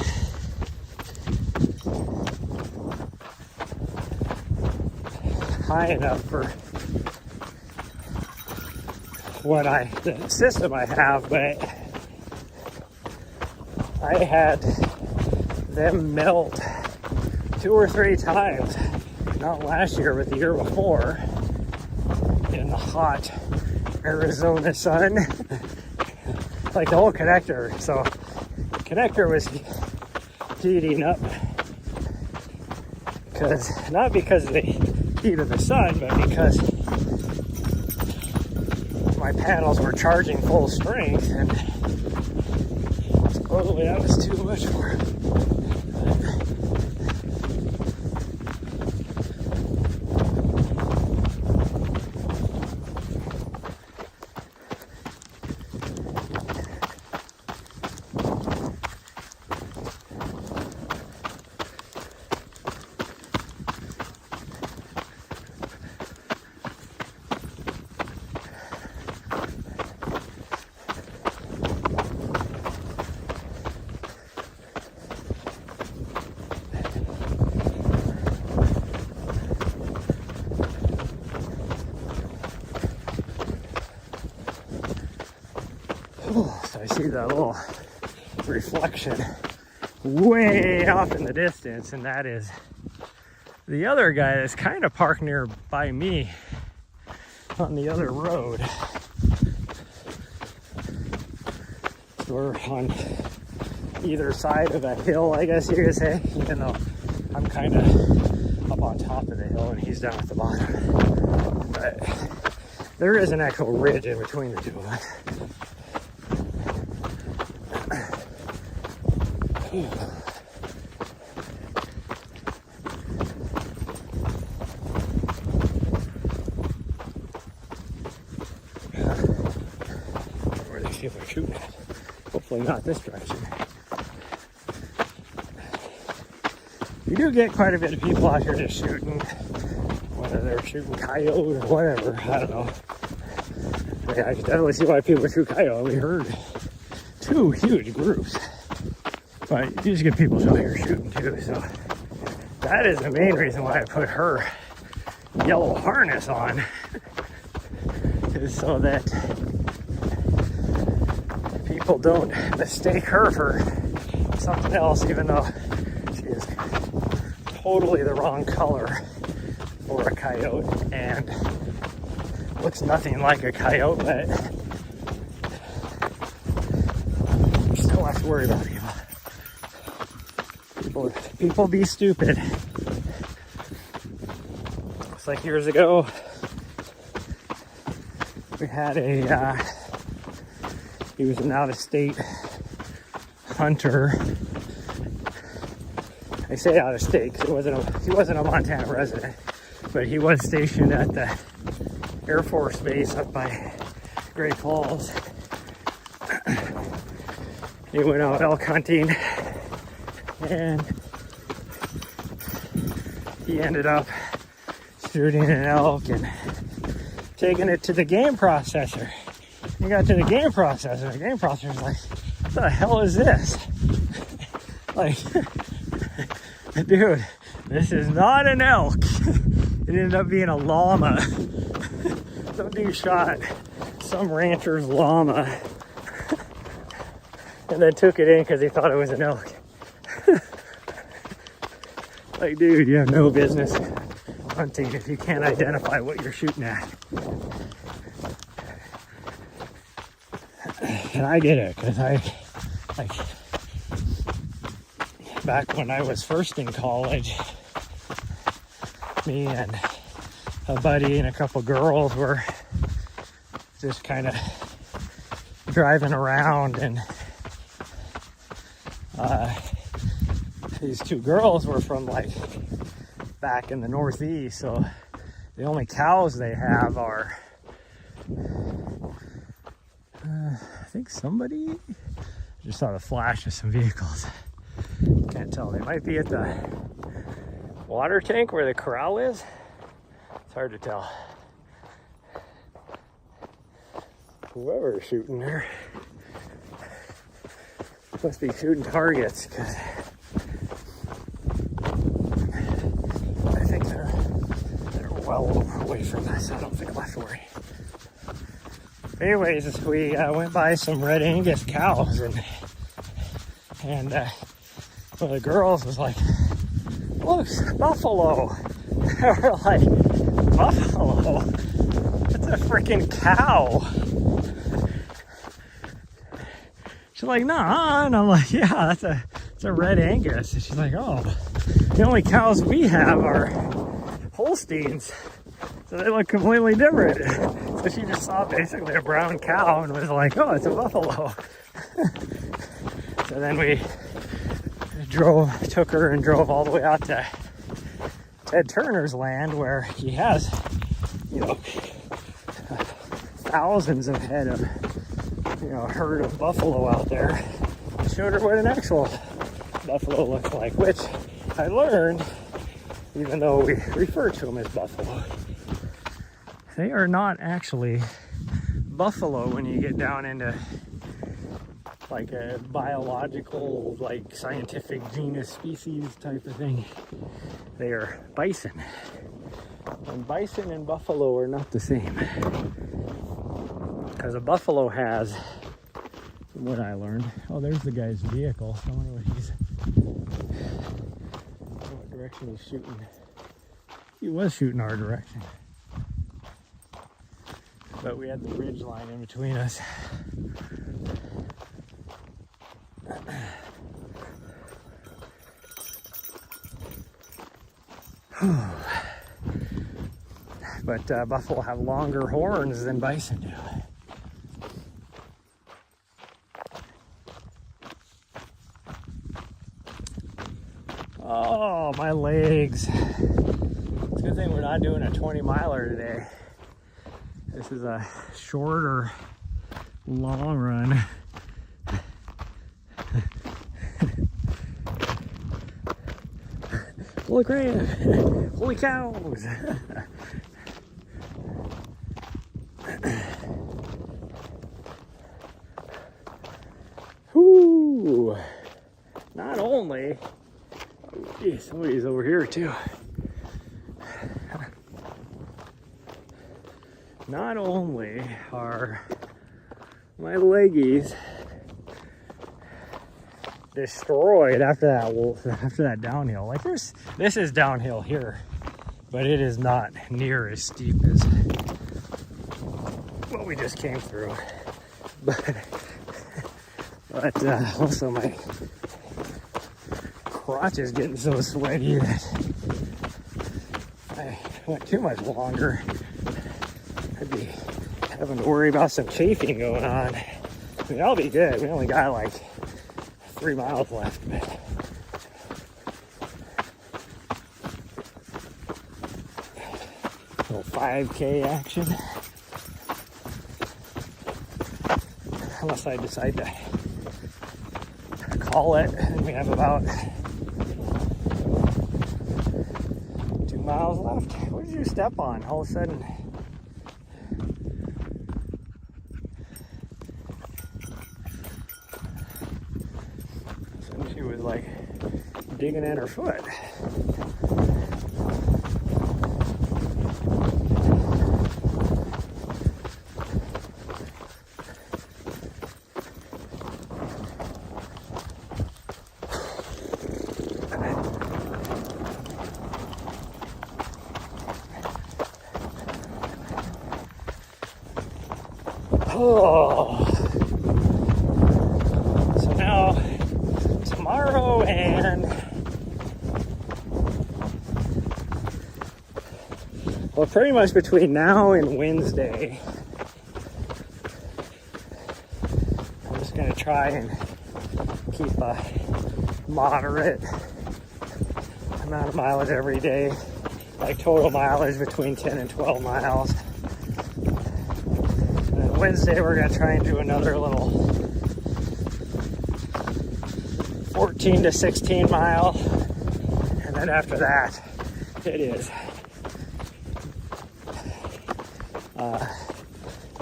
high enough for the system I have, but I had them melt 2 or 3 times, not last year, but the year before, in the hot Arizona sun. Like the whole connector. So the connector was heating up not because of the heat of the sun, but because my panels were charging full strength, and supposedly that was too much for it. So I see that little reflection way off in the distance, and that is the other guy that's kind of parked near by me on the other road. We're on either side of a hill, I guess you could say, even though I'm kind of up on top of the hill and he's down at the bottom. But there is an actual ridge in between the two of us. Where they see if they're shooting at. Hopefully not this direction. You do get quite a bit of people out here just shooting, whether they're shooting coyote or whatever, I don't know. But yeah, I can definitely see why people shoot coyote. We heard 2 huge groups But you just get people to know you're shooting too. So that is the main reason why I put her yellow harness on, is so that people don't mistake her for something else, even though she is totally the wrong color for a coyote and looks nothing like a coyote, but you still have to worry about people. People be stupid. It's like years ago, we had he was an out-of-state hunter. I say out-of-state because he wasn't a Montana resident, but he was stationed at the Air Force Base up by Great Falls. He went out elk hunting, and he ended up shooting an elk and taking it to the game processor. He got to the game processor. The game processor's like, what the hell is this? Like, dude, this is not an elk. It ended up being a llama. Some dude shot some rancher's llama and then took it in because he thought it was an elk. Like, dude, you have no business hunting if you can't identify what you're shooting at. And I get it, because back when I was first in college, me and a buddy and a couple girls were just kind of driving around, and these two girls were from like back in the Northeast, so the only cows they have are I think somebody just saw the flash of some vehicles. Can't tell. They might be at the water tank where the corral is. It's hard to tell. Whoever's shooting there must be shooting targets, because I think they're well away from us. I don't think I'll have to worry. Anyways, we went by some Red Angus cows, and one of the girls was like, look, buffalo. And we're like, buffalo? That's a freaking cow. She's like, nah. And I'm like, yeah, it's a Red Angus. And she's like, oh, the only cows we have are Holsteins. So they look completely different. So she just saw basically a brown cow and was like, oh, it's a buffalo. So then we took her and drove all the way out to Ted Turner's land, where he has, thousands of head of, herd of buffalo out there. I showed her what an actual buffalo looks like, which I learned, even though we refer to them as buffalo, they are not actually buffalo when you get down into like a biological, like scientific genus species type of thing. They are bison. And bison and buffalo are not the same. Because a buffalo has, from what I learned, oh, there's the guy's vehicle. I wonder what direction he's shooting. He was shooting our direction. But we had the ridge line in between us. But buffalo have longer horns than bison do. Oh, my legs. It's a good thing we're not doing a 20 miler today. This is a shorter long run. Holy crap! Holy cows! Whoo! Gee, somebody's over here too. Not only are my leggies destroyed after that downhill. Like this is downhill here, but it is not near as steep as what we just came through. But also my crotch is getting so sweaty that I went too much longer. I'd be having to worry about some chafing going on. I mean, that'll be good. We only got like 3 miles left, but little 5K action. Unless I decide to call it, and we have about 2 miles left. What did you step on? All of a sudden, she was like digging at her foot. Oh, so now tomorrow and well, pretty much between now and Wednesday, I'm just gonna try and keep a moderate amount of mileage every day, like total mileage between 10 and 12 miles. Wednesday we're going to try and do another little 14 to 16 mile, and then after that it is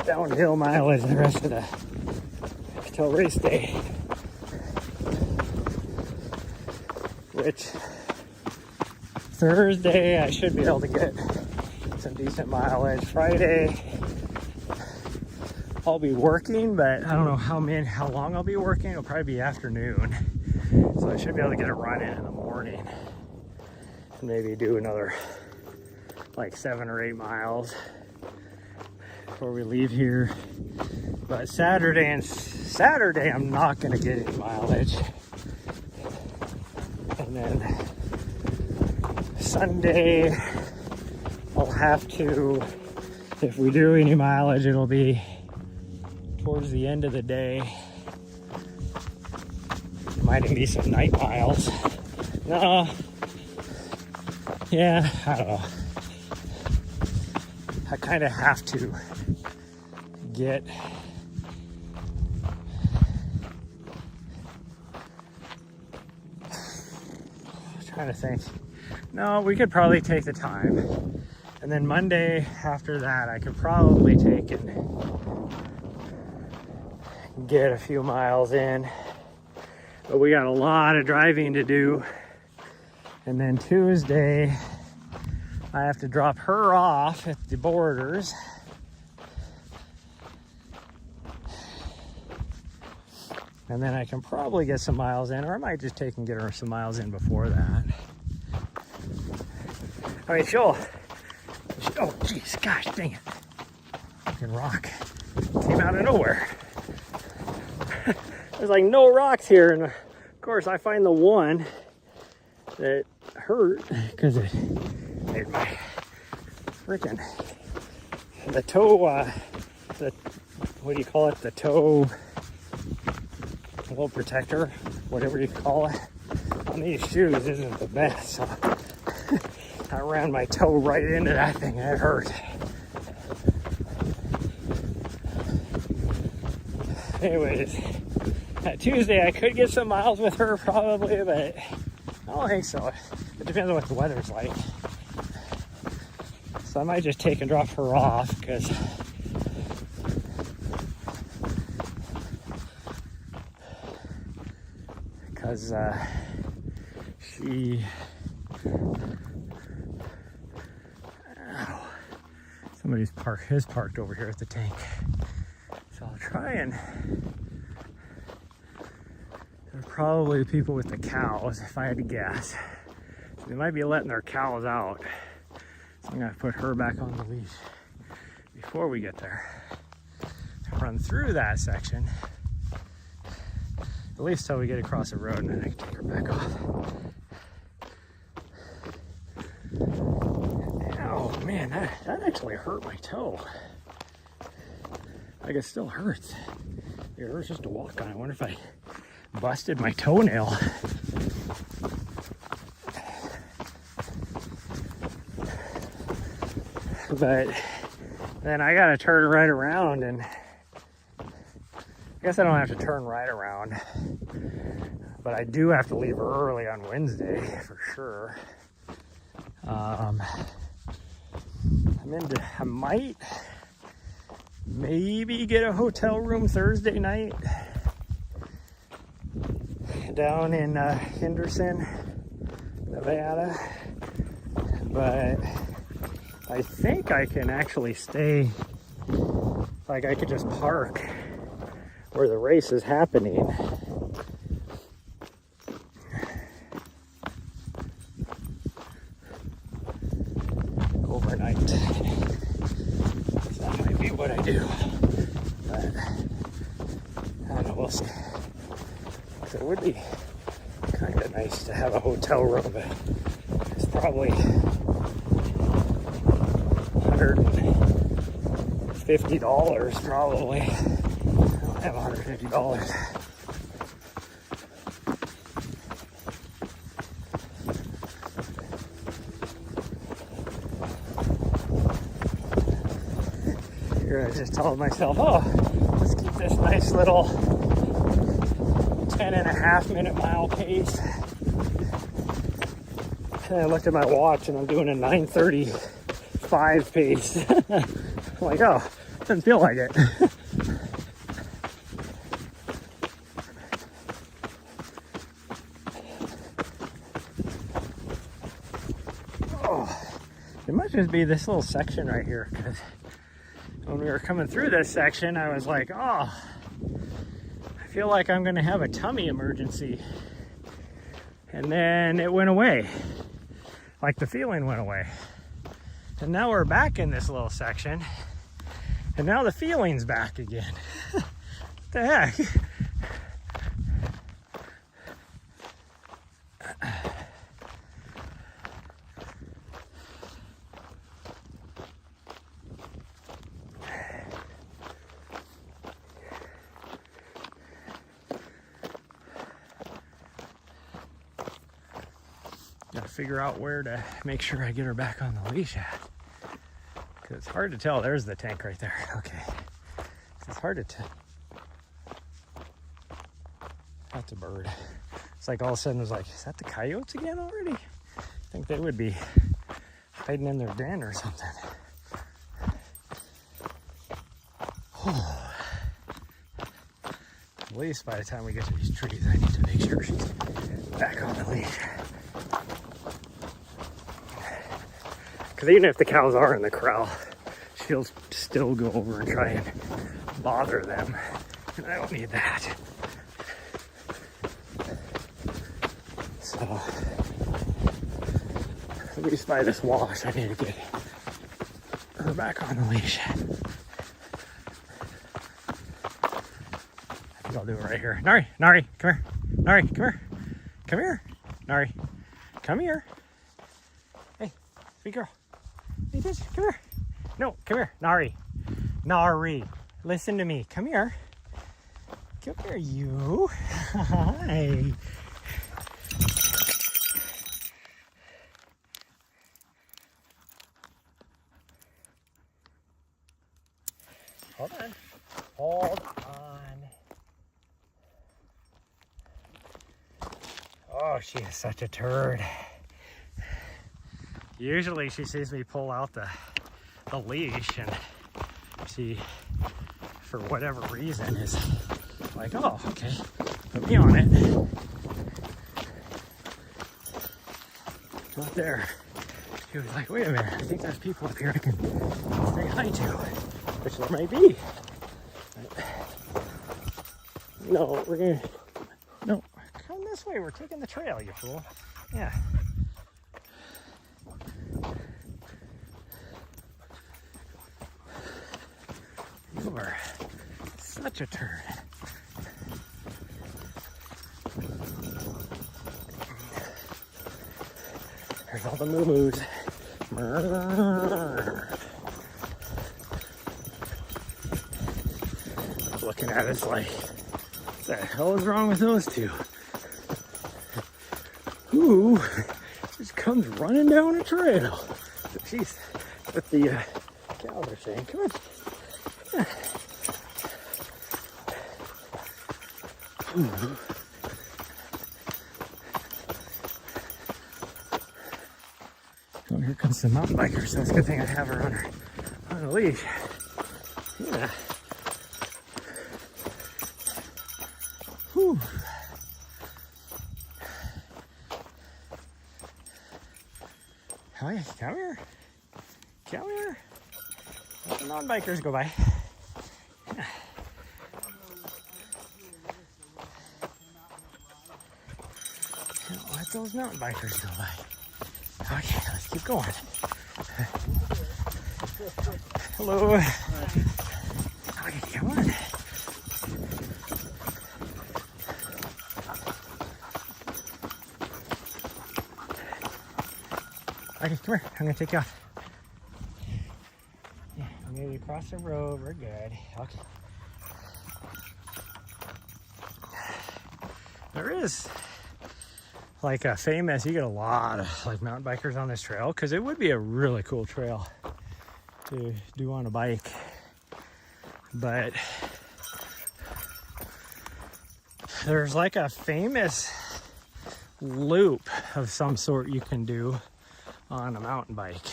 downhill mileage the rest of the till race day, which Thursday I should be able to get some decent mileage. Friday I'll be working, but I don't know how long I'll be working. It'll probably be afternoon, so I should be able to get a run in the morning and maybe do another like 7 or 8 miles before we leave here. But Saturday I'm not going to get any mileage, and then Sunday I'll have to, if we do any mileage, it'll be towards the end of the day. Might even be some night miles. No. Yeah, I don't know. I kind of have to get trying to think. No, we could probably take the time. And then Monday after that, I could probably take and get a few miles in, but we got a lot of driving to do. And then Tuesday I have to drop her off at the Borders, and then I can probably get some miles in, or I might just take and get her some miles in before that. I mean, oh geez, gosh dang it, fucking rock came out of nowhere. There's like no rocks here, and of course I find the one that hurt because it made my freaking the toe what do you call it, the toe wheel protector, whatever you call it, on these shoes isn't the best, so I ran my toe right into that thing and it hurt. Anyways, Tuesday I could get some miles with her probably, but I don't think so. It depends on what the weather's like. So I might just take and drop her off because she Ow. Somebody's parked over here at the tank. So I'll try and... They're probably people with the cows, if I had to guess. So they might be letting their cows out. So I'm gonna put her back on the leash before we get there. Run through that section, at least till we get across the road, and then I can take her back off. Oh man, that actually hurt my toe. Like, it still hurts. It hurts just to walk on. I wonder if I busted my toenail. But then I gotta turn right around, and I guess I don't have to turn right around, but I do have to leave early on Wednesday for sure. I might maybe get a hotel room Thursday night down in Henderson, Nevada, but I think I can actually stay, like I could just park where the race is happening. Overnight. So that might be what I do. But I don't know, we'll see. So it would be kind of nice to have a hotel room, but it's probably $150 probably. I don't have $150. Here I just told myself, oh, let's keep this nice little 10.5 minute mile pace. And I looked at my watch and I'm doing a 9:35 pace. I'm like, oh, doesn't feel like it. Oh, it must just be this little section right here, because when we were coming through this section, I was like, oh, I feel like I'm gonna have a tummy emergency. And then it went away. Like the feeling went away. And now we're back in this little section. And now the feeling's back again. What the heck? Gotta figure out where to make sure I get her back on the leash at. Because it's hard to tell. There's the tank right there. Okay. It's hard to tell. That's a bird. It's like all of a sudden it was like, is that the coyotes again already? I think they would be hiding in their den or something. At least by the time we get to these trees, I need to make sure she's back on the leash. Because even if the cows are in the corral, she'll still go over and try and bother them. And I don't need that. So, at least by this wash, I need to get her back on the leash. I think I'll do it right here. Nari, come here. Nari, come here. Come here. Nari, come here. Hey, sweet girl. Hey, bitch, come here. No, come here. Nari, listen to me. Come here. Come here, you. Hi. Hold on. Hold on. Oh, she is such a turd. Usually she sees me pull out the leash and she, for whatever reason, is like, oh, okay, put me on it. not there. He was like, wait a minute, I think there's people up here I can say hi to, which there might be. But, no, we're gonna, no, come this way, we're taking the trail, you fool. Yeah. You are such a turd. There's all the moo-moos. Looking at us like, what the hell is wrong with those two? Who just comes running down a trail? Jeez, what the cows are saying. Come on. Yeah. Oh, here comes the mountain biker, so it's a good thing I have her on a leash. Yeah. Whew. Hi, come here. Come here. Let the mountain bikers go by. Yeah. Let those mountain bikers go by. Okay, let's keep going. Hello. Okay, come on. Okay, come here. I'm gonna take you off. Yeah, I'm gonna cross the road. We're good. Okay. There is like a famous, you get a lot of like mountain bikers on this trail because it would be a really cool trail to do on a bike. But there's like a famous loop of some sort you can do on a mountain bike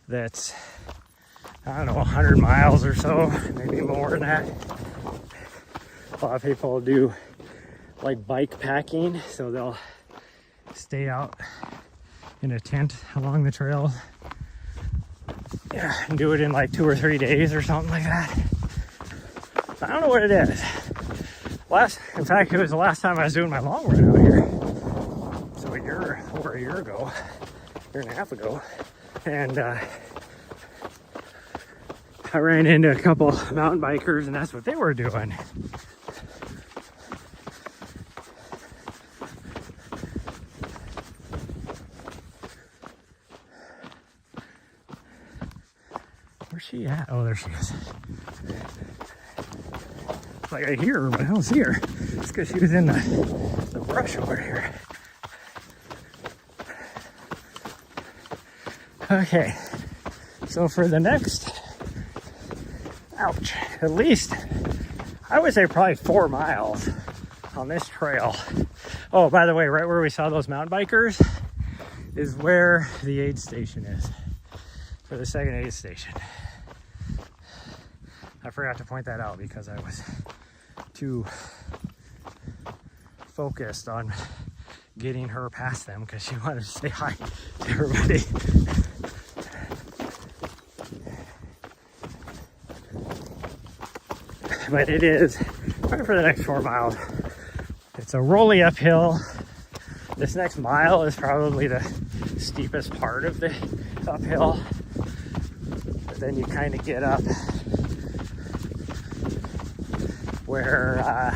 that's, I don't know, 100 miles or so, maybe more than that. A lot of people do like bike packing, so they'll stay out in a tent along the trail, yeah, and do it in like 2 or 3 days or something like that. I don't know what it is. In fact, it was the last time I was doing my long run out here, so over a year ago, year and a half ago, and I ran into a couple mountain bikers, and that's what they were doing. Where's she at? Oh, there she is. Like I hear her, but I don't see her. It's because she was in the brush over here. Okay, so for the next, ouch, at least, I would say probably 4 miles on this trail. Oh, by the way, right where we saw those mountain bikers is where the aid station is, for the second aid station. I forgot to point that out because I was too focused on getting her past them because she wanted to say hi to everybody. But it is right for the next 4 miles. It's a rolly uphill. This next mile is probably the steepest part of the uphill. But then you kind of get up where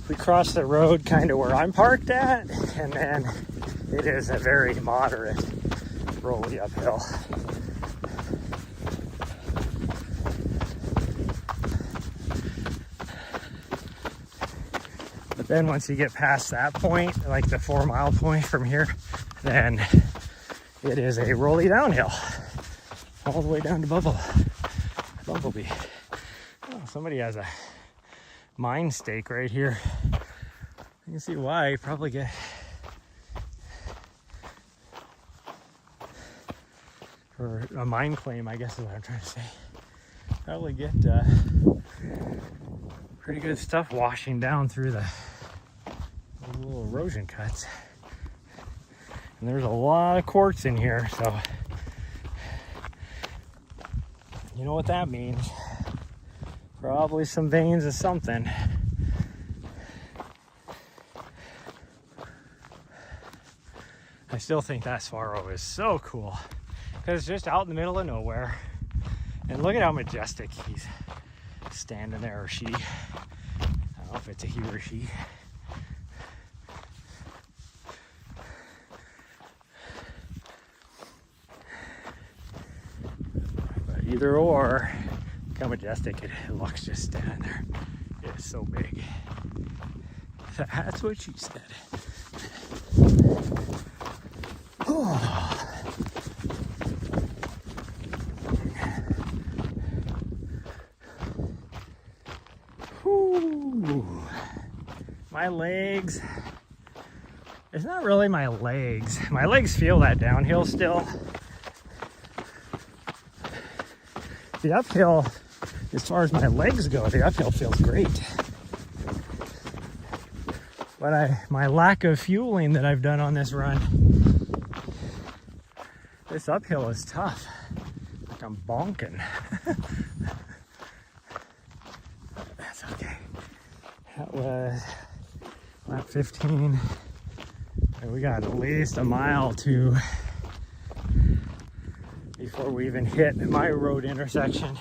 we cross the road kind of where I'm parked at, and then it is a very moderate rolly uphill. But then once you get past that point, like the 4 mile point from here, then it is a rolly downhill all the way down to Bumblebee. Oh, somebody has a mine stake right here. You can see why. You probably get or a mine claim, I guess is what I'm trying to say. Probably get pretty good stuff washing down through the little erosion cuts. And there's a lot of quartz in here, so you know what that means. Probably some veins of something. I still think that Sparrow is so cool because it's just out in the middle of nowhere. And look at how majestic he's standing there, or she. I don't know if it's a he or she. But either or, look how majestic it looks just standing there. It is so big. That's what she said. My legs. It's not really my legs. My legs feel that downhill still. The uphill, as far as my legs go, the uphill feels great. But my lack of fueling that I've done on this run, this uphill is tough. Like I'm bonking. That's okay. That was lap 15. And we got at least a mile to before we even hit my road intersection.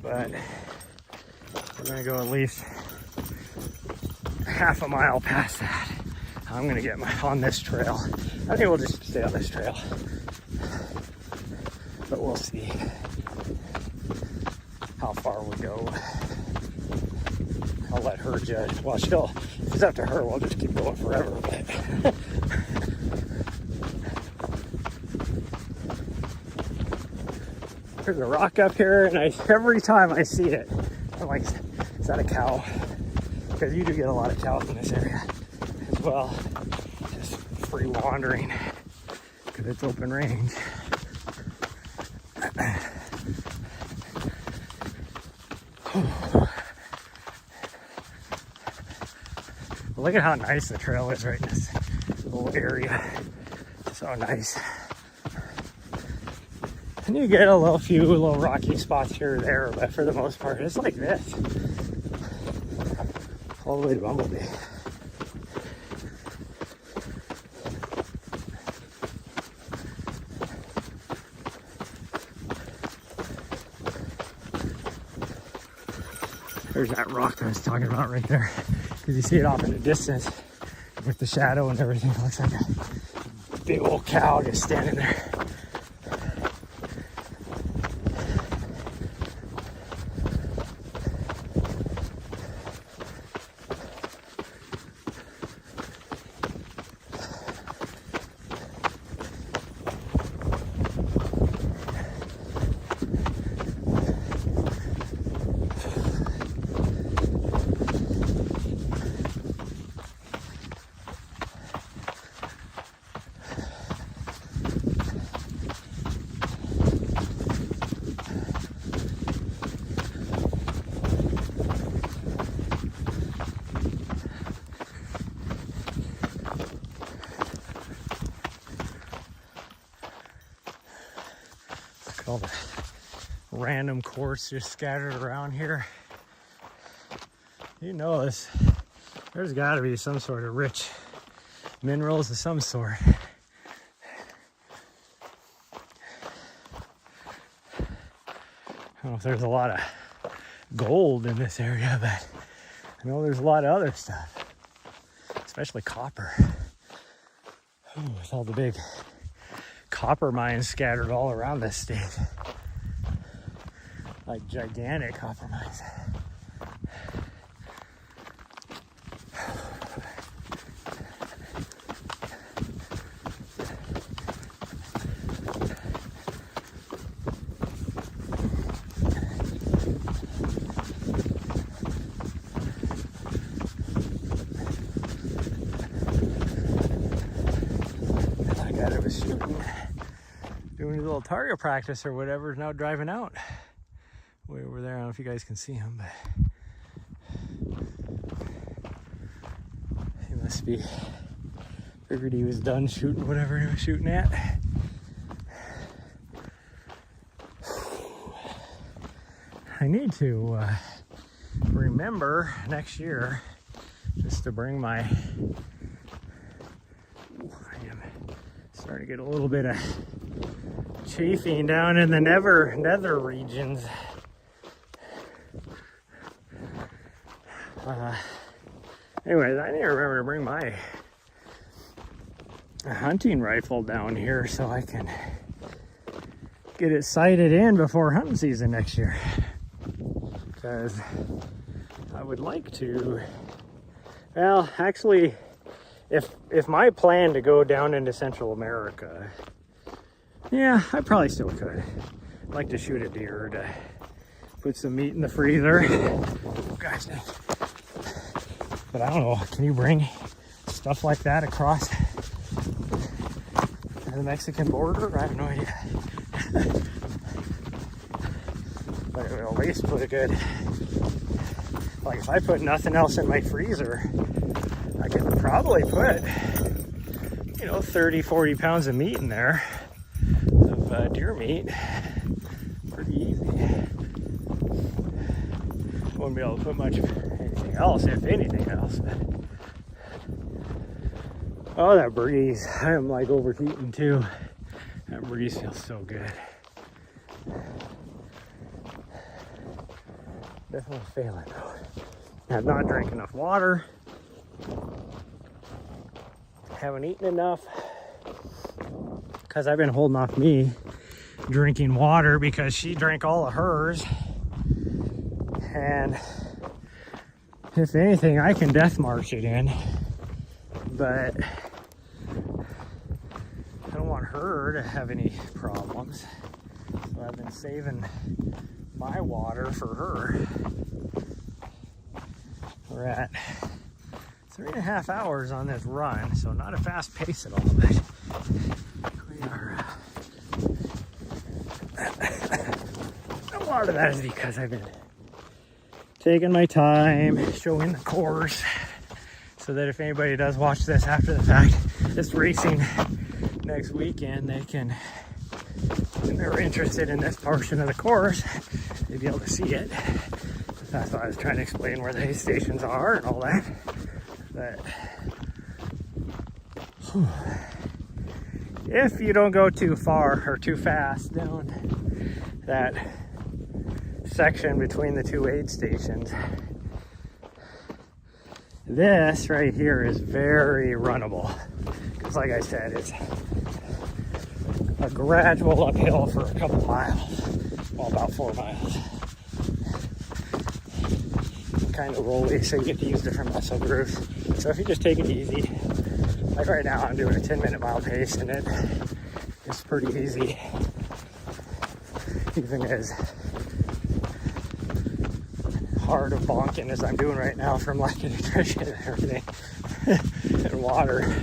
But we're gonna go at least half a mile past that. I'm gonna get on this trail. I think we'll just stay on this trail. But we'll see how far we go. I'll let her judge. Well, if it's up to her, we'll just keep going forever. But there's a rock up here, and every time I see it, I'm like, is that a cow? Because you do get a lot of cows in this area as well. Just free wandering because it's open range. Look at how nice the trail is right in this little area. So nice. And you get a few little rocky spots here or there, but for the most part, it's like this. All the way to Bumblebee. There's that rock I was talking about right there. Because you see it off in the distance with the shadow and everything. It looks like a big old cow just standing there. All the random quartz just scattered around here. You know this. There's got to be some sort of rich minerals of some sort. I don't know if there's a lot of gold in this area, but I know there's a lot of other stuff, especially copper. Ooh, with all the big copper mines scattered all around this state. Like gigantic copper mines. That guy that was doing a little target practice or whatever is now driving out way over there. I don't know if you guys can see him, but he must be Figured he was done shooting whatever he was shooting at. I need to remember next year just to bring my... I am starting to get a little bit of chafing down in the nether regions. Anyways, I need to remember to bring my hunting rifle down here so I can get it sighted in before hunting season next year. Because I would like to, well, actually, if my plan to go down into Central America, yeah, I probably still could. I'd like to shoot a deer to put some meat in the freezer. Oh, gosh dang. But I don't know, can you bring stuff like that across the Mexican border? I have no idea. But it would at least put a good, like if I put nothing else in my freezer, I could probably put, 30, 40 pounds of meat in there, of deer meat. Pretty easy. Wouldn't be able to put much anything else, if anything else. Oh, that breeze. I am like overheating too. That breeze feels so good. Definitely failing though. I've not drank enough water. Haven't eaten enough. Because I've been holding off me drinking water because she drank all of hers. And if anything, I can death march it in. But I don't want her to have any problems. So I've been saving my water for her. We're at 3.5 hours on this run, so not a fast pace at all, but we are. A lot of that is because I've been taking my time, showing the course, so that if anybody does watch this after the fact, this racing next weekend, they can, if they're interested in this portion of the course, they'll be able to see it. That's why I was trying to explain where the hay stations are and all that. But if you don't go too far or too fast down that section between the two aid stations, this right here is very runnable. Because like I said, it's a gradual uphill for a couple miles. Well, about 4 miles. Kind of rolly, so you get to use different muscle groups. So if you just take it easy, like right now I'm doing a 10-minute mile pace and it's pretty easy. Even as hard of bonking as I'm doing right now from lack of nutrition and everything and water.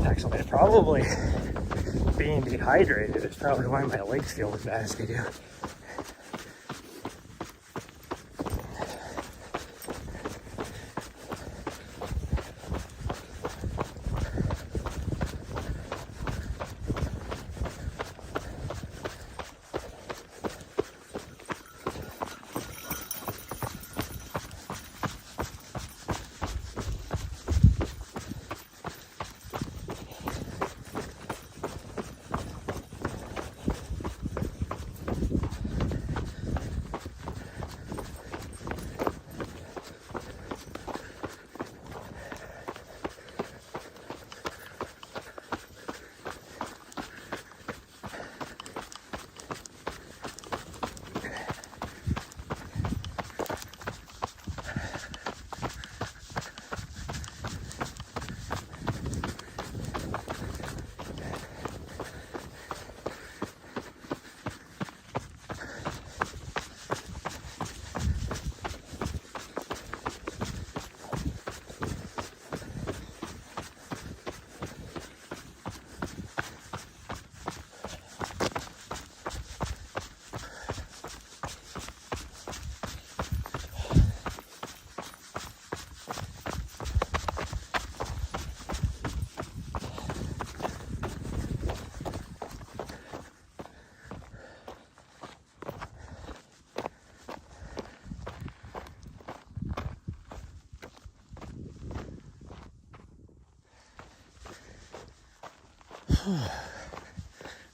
Actually, probably being dehydrated is probably why my legs feel as bad as they do.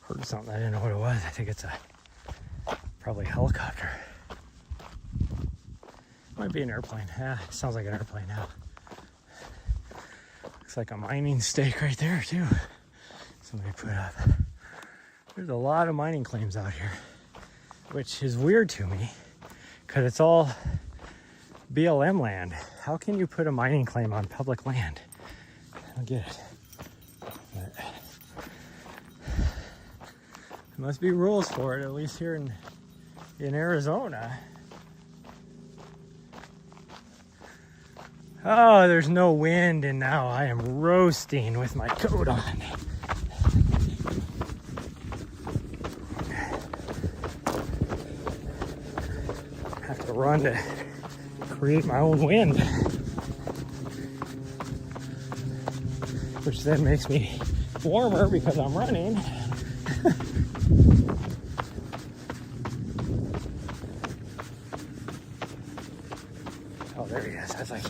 Heard something, I didn't know what it was. I think it's probably a helicopter. Might be an airplane. Yeah, it sounds like an airplane now. Looks like a mining stake right there too. Somebody put up. There's a lot of mining claims out here, which is weird to me because it's all BLM land. How can you put a mining claim on public land? I don't get it. But there must be rules for it, at least here in Arizona. Oh, there's no wind, and now I am roasting with my coat on. I have to run to create my own wind, which then makes me warmer because I'm running. Oh, there he is. I was like,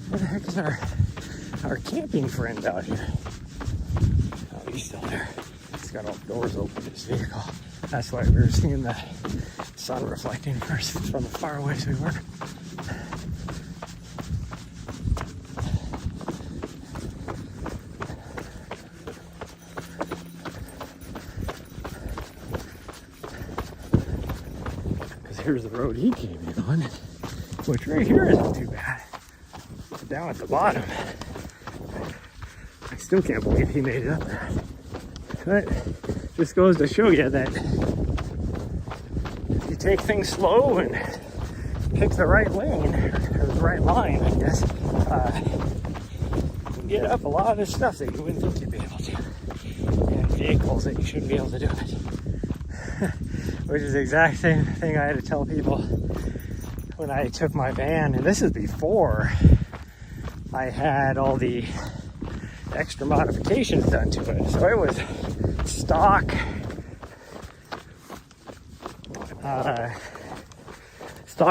where the heck is our camping friend out here? Oh, he's still there. He's got all the doors open in his vehicle. That's why we were seeing the sun reflecting first from as far away as we were. Because here's the road he came in on, which right here isn't too bad. Down at the bottom, I still can't believe he made it up there. But just goes to show you that if you take things slow and pick the right lane, or the right line, I guess, you can get up a lot of stuff that you wouldn't think you'd be able to, and vehicles that you shouldn't be able to do it. Which is the exact same thing I had to tell people when I took my van, and this is before I had all the extra modifications done to it. So it was stock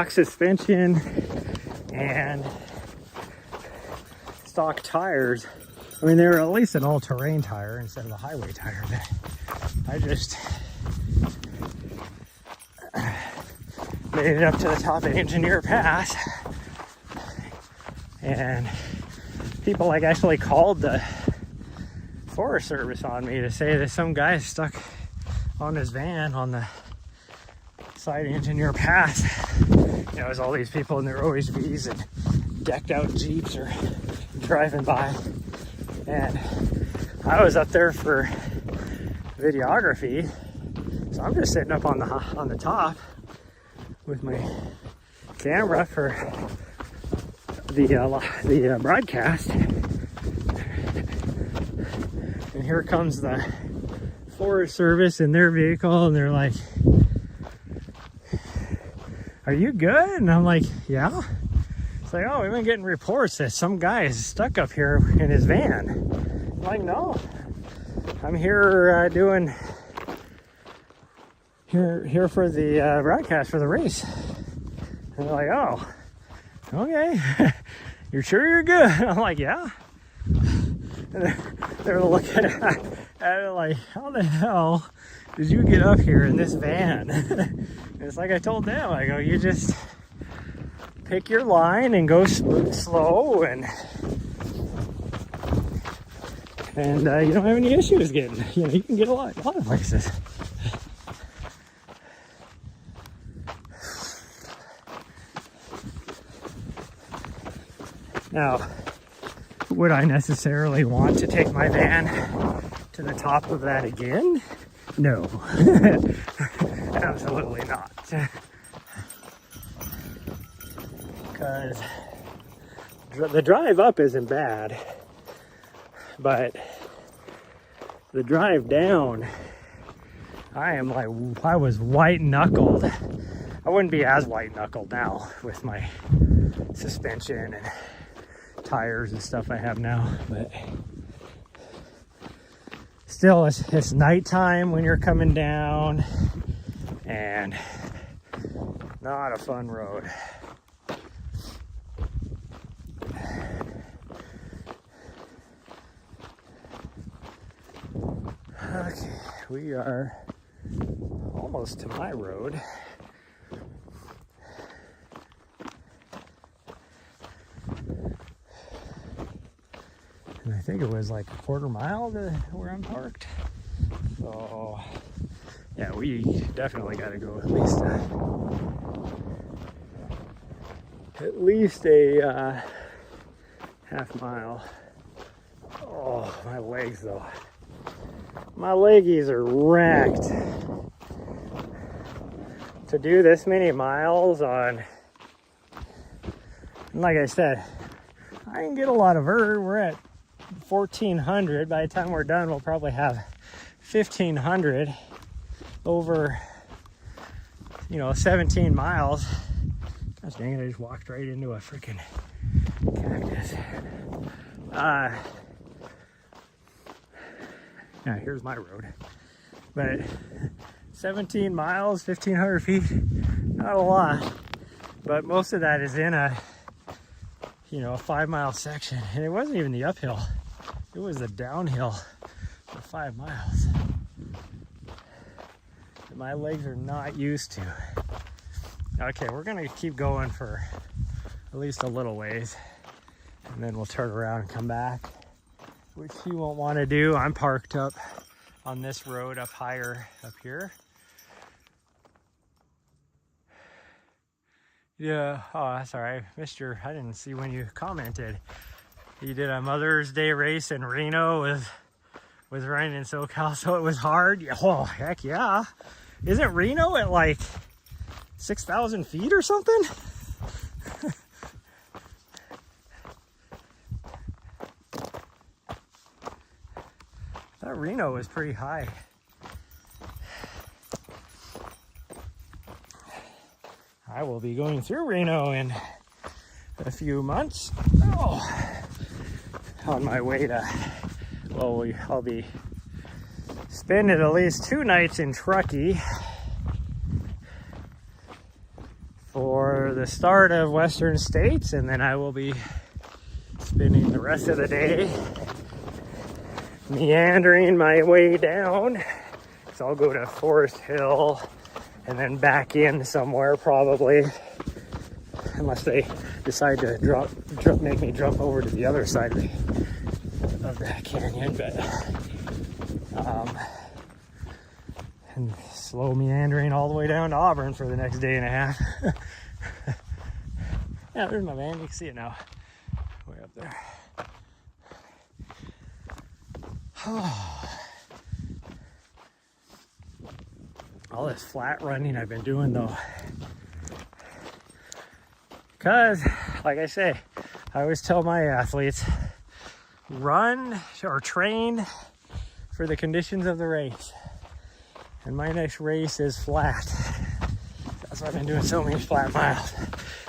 suspension and stock tires. I mean, they were at least an all-terrain tire instead of a highway tire. I just made it up to the top of Engineer Pass, and people like actually called the Forest Service on me to say that some guy is stuck on his van on the side of Engineer Pass. You know, there's all these people in their OHVs and decked out Jeeps are driving by, and I was up there for videography, so I'm just sitting up on the top with my camera for the broadcast, and here comes the Forest Service in their vehicle, and they're like, "Are you good?" And I'm like, "Yeah." It's like, "Oh, we've been getting reports that some guy is stuck up here in his van." I'm like, "No, I'm here here for the broadcast for the race." And they're like, "Oh, okay. You're sure you're good?" I'm like, "Yeah." And they're looking at it like, "How the hell did you get up here in this van?" And it's like I told them, I go, "You just pick your line and go slow, and you don't have any issues getting, you can get a lot of places." Now, would I necessarily want to take my van to the top of that again? No, absolutely not. Because the drive up isn't bad, but the drive down, I was white knuckled. I wouldn't be as white knuckled now with my suspension and tires and stuff I have now, but still, it's nighttime when you're coming down, and not a fun road. we are almost to my road. And I think it was like a quarter mile to where I'm parked. So, yeah, we definitely got to go at least a half mile. Oh, my legs though. My leggies are wrecked. To do this many miles on, and like I said, I didn't get a lot of vert. We're at 1,400. By the time we're done, we'll probably have 1,500 over, 17 miles. Gosh dang it, I just walked right into a freaking cactus. Now here's my road. But 17 miles, 1,500 feet, not a lot. But most of that is in a 5-mile section. And it wasn't even the uphill. It was the downhill for 5 miles. That my legs are not used to. Okay, we're gonna keep going for at least a little ways. And then we'll turn around and come back, which you won't want to do. I'm parked up on this road up higher up here. Yeah, oh, sorry, I missed I didn't see when you commented. You did a Mother's Day race in Reno with Ryan in SoCal, so it was hard. Yeah, oh, heck yeah. Isn't Reno at like 6,000 feet or something? That Reno was pretty high. I will be going through Reno in a few months. Oh, on my way to, I'll be spending at least 2 nights in Truckee for the start of Western States, and then I will be spending the rest of the day meandering my way down. So I'll go to Forest Hill and then back in somewhere probably, unless they decide to make me jump over to the other side of the canyon. But and slow meandering all the way down to Auburn for the next day and a half. Yeah, there's my van. You can see it now, way up there. All this flat running I've been doing though, because like I say, I always tell my athletes, run or train for the conditions of the race. And my next race is flat. That's why I've been doing so many flat miles,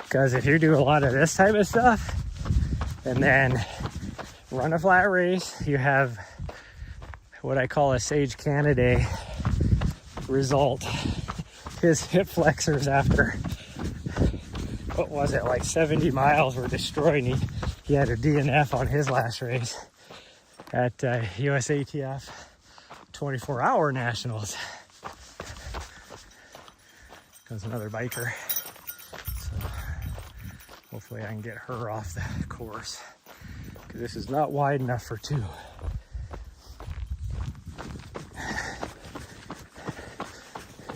because if you do a lot of this type of stuff and then run a flat race, you have what I call a Sage Canaday result. His hip flexors after, what was it, like 70 miles were destroyed. He had a DNF on his last race at USATF 24-hour nationals. Comes another biker. So hopefully I can get her off the course, because this is not wide enough for 2.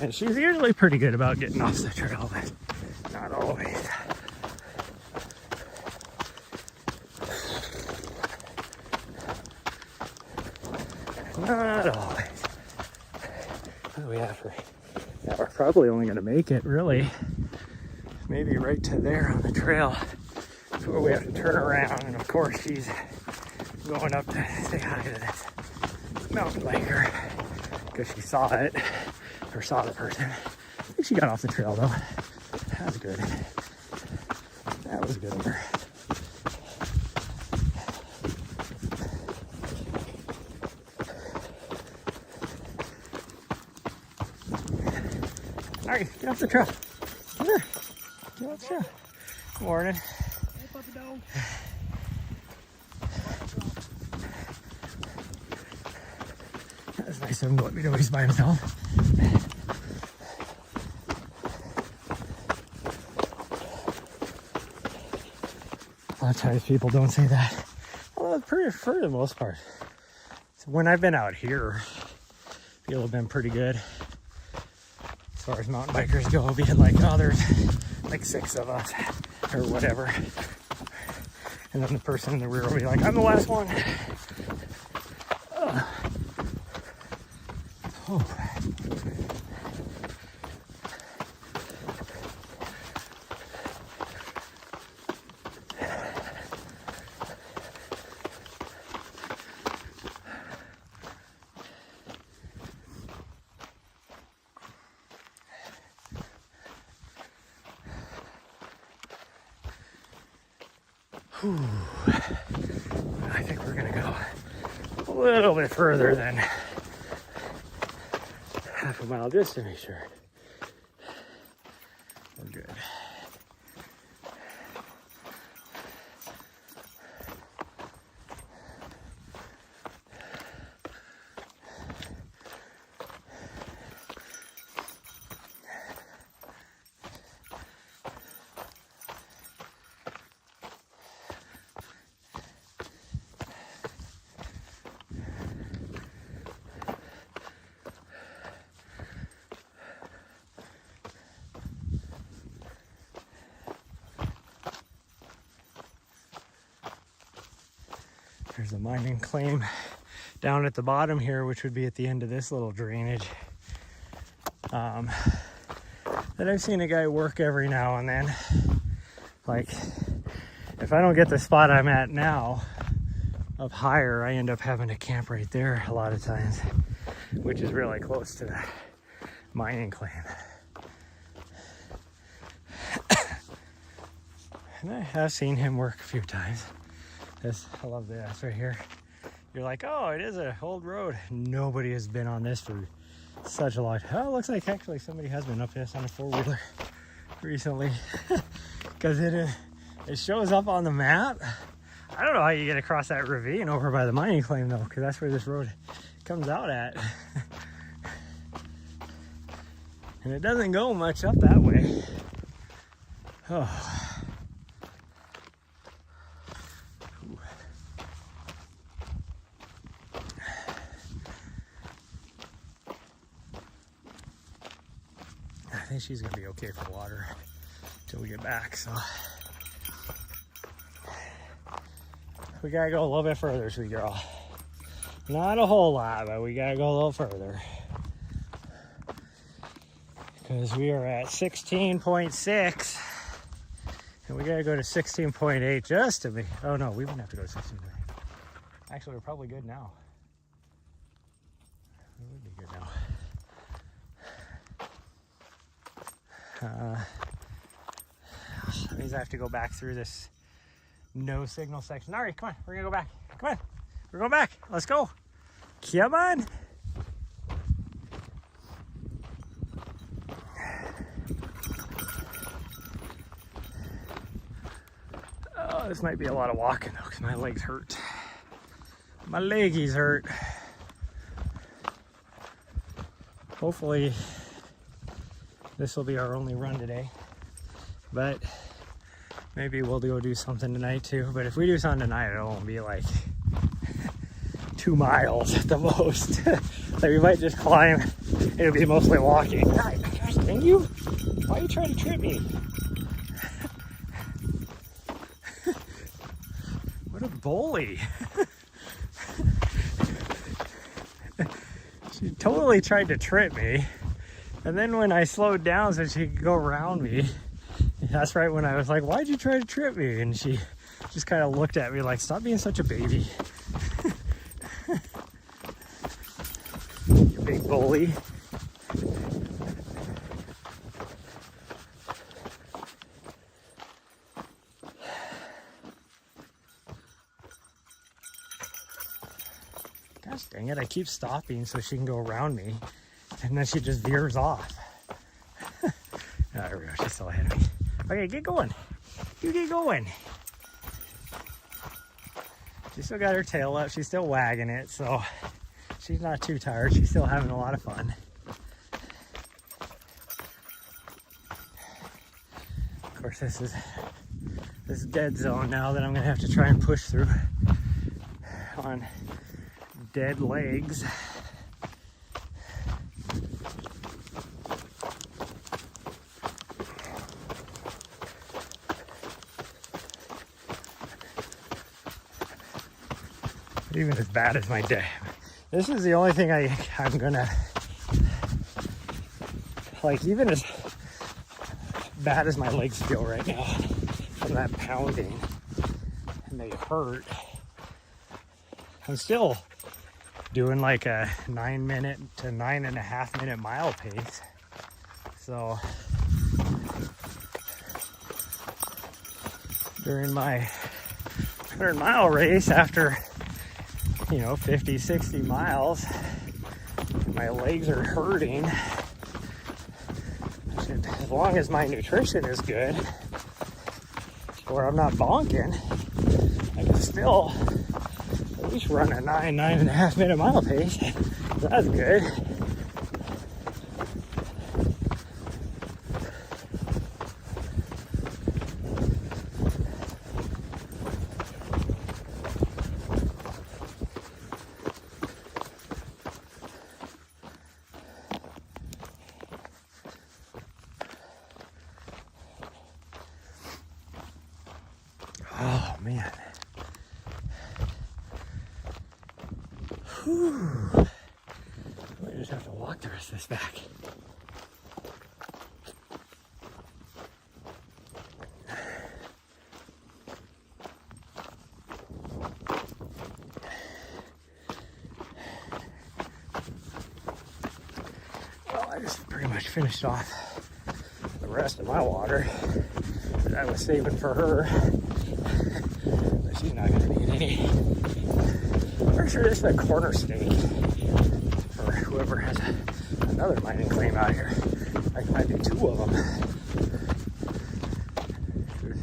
And she's usually pretty good about getting off the trail, but not always. Not always. What do we have for? Yeah, we're probably only going to make it, really, maybe right to there on the trail before we have to turn around. And of course, she's going up to say hi to this mountain biker because she saw it. Or saw the person. I think she got off the trail though. That was good. That was good of her. Alright, get off the trail. Come here. Get off the trail. Good morning. Hey, puppy dog. That's my nice of him to let me know he's by himself. A lot of times people don't say that. Well, for the most part. So when I've been out here, people have been pretty good. As far as mountain bikers go, being like, oh, there's like 6 of us or whatever. And then the person in the rear will be like, I'm the last one. Oh. Whew. I think we're gonna go a little bit further than half a mile just to make sure we're good. There's a mining claim down at the bottom here, which would be at the end of this little drainage. That I've seen a guy work every now and then. Like, if I don't get the spot I'm at now up higher, I end up having to camp right there a lot of times, which is really close to the mining claim. And I have seen him work a few times. I love this right here. You're like, oh, it is an old road. Nobody has been on this for such a long time. Oh, it looks like actually somebody has been up this on a 4-wheeler recently. Because it shows up on the map. I don't know how you get across that ravine over by the mining claim though, because that's where this road comes out at. And it doesn't go much up that way. Oh. I think she's gonna be okay for water until we get back, so we gotta go a little bit further, sweet girl. Not a whole lot, but we gotta go a little further because we are at 16.6 and we gotta go to 16.8 just to be. Oh no, we wouldn't have to go to 16.8. Actually, we're probably good now. We would be good now. That means I have to go back through this no signal section. All right, come on, we're gonna go back. Come on, we're going back. Let's go. Come on. Oh, this might be a lot of walking though, because my legs hurt. My leggies hurt. Hopefully this will be our only run today, but maybe we'll go do something tonight too. But if we do something tonight, it won't be like 2 miles at the most. Like we might just climb. It'll be mostly walking. Gosh, dang you! Why are you trying to trip me? What a bully! She totally tried to trip me. And then when I slowed down so she could go around me, that's right when I was like, why'd you try to trip me? And she just kind of looked at me like, stop being such a baby. You big bully. Gosh dang it, I keep stopping so she can go around me. And then she just veers off. Oh, there we go. She's still ahead of me. Okay, get going. You get going. She still got her tail up. She's still wagging it. So she's not too tired. She's still having a lot of fun. Of course, this is dead zone now that I'm gonna have to try and push through on dead legs. Even as bad as my day, this is the only thing I'm gonna like. Even as bad as my legs feel right now from that pounding, and they hurt, I'm still doing like a 9 minute to 9.5 minute mile pace. So during my 100-mile race, after 50, 60 miles, my legs are hurting. As long as my nutrition is good, or I'm not bonking, I can still at least run a 9.5 minute mile pace. That's good. Oh man. Whew. I just have to walk the rest of this back. Well, I just pretty much finished off the rest of my water that I was saving for her. But she's not going to need any. I'm pretty sure this is a corner stake for whoever has another mining claim out here. There might be two of them. There's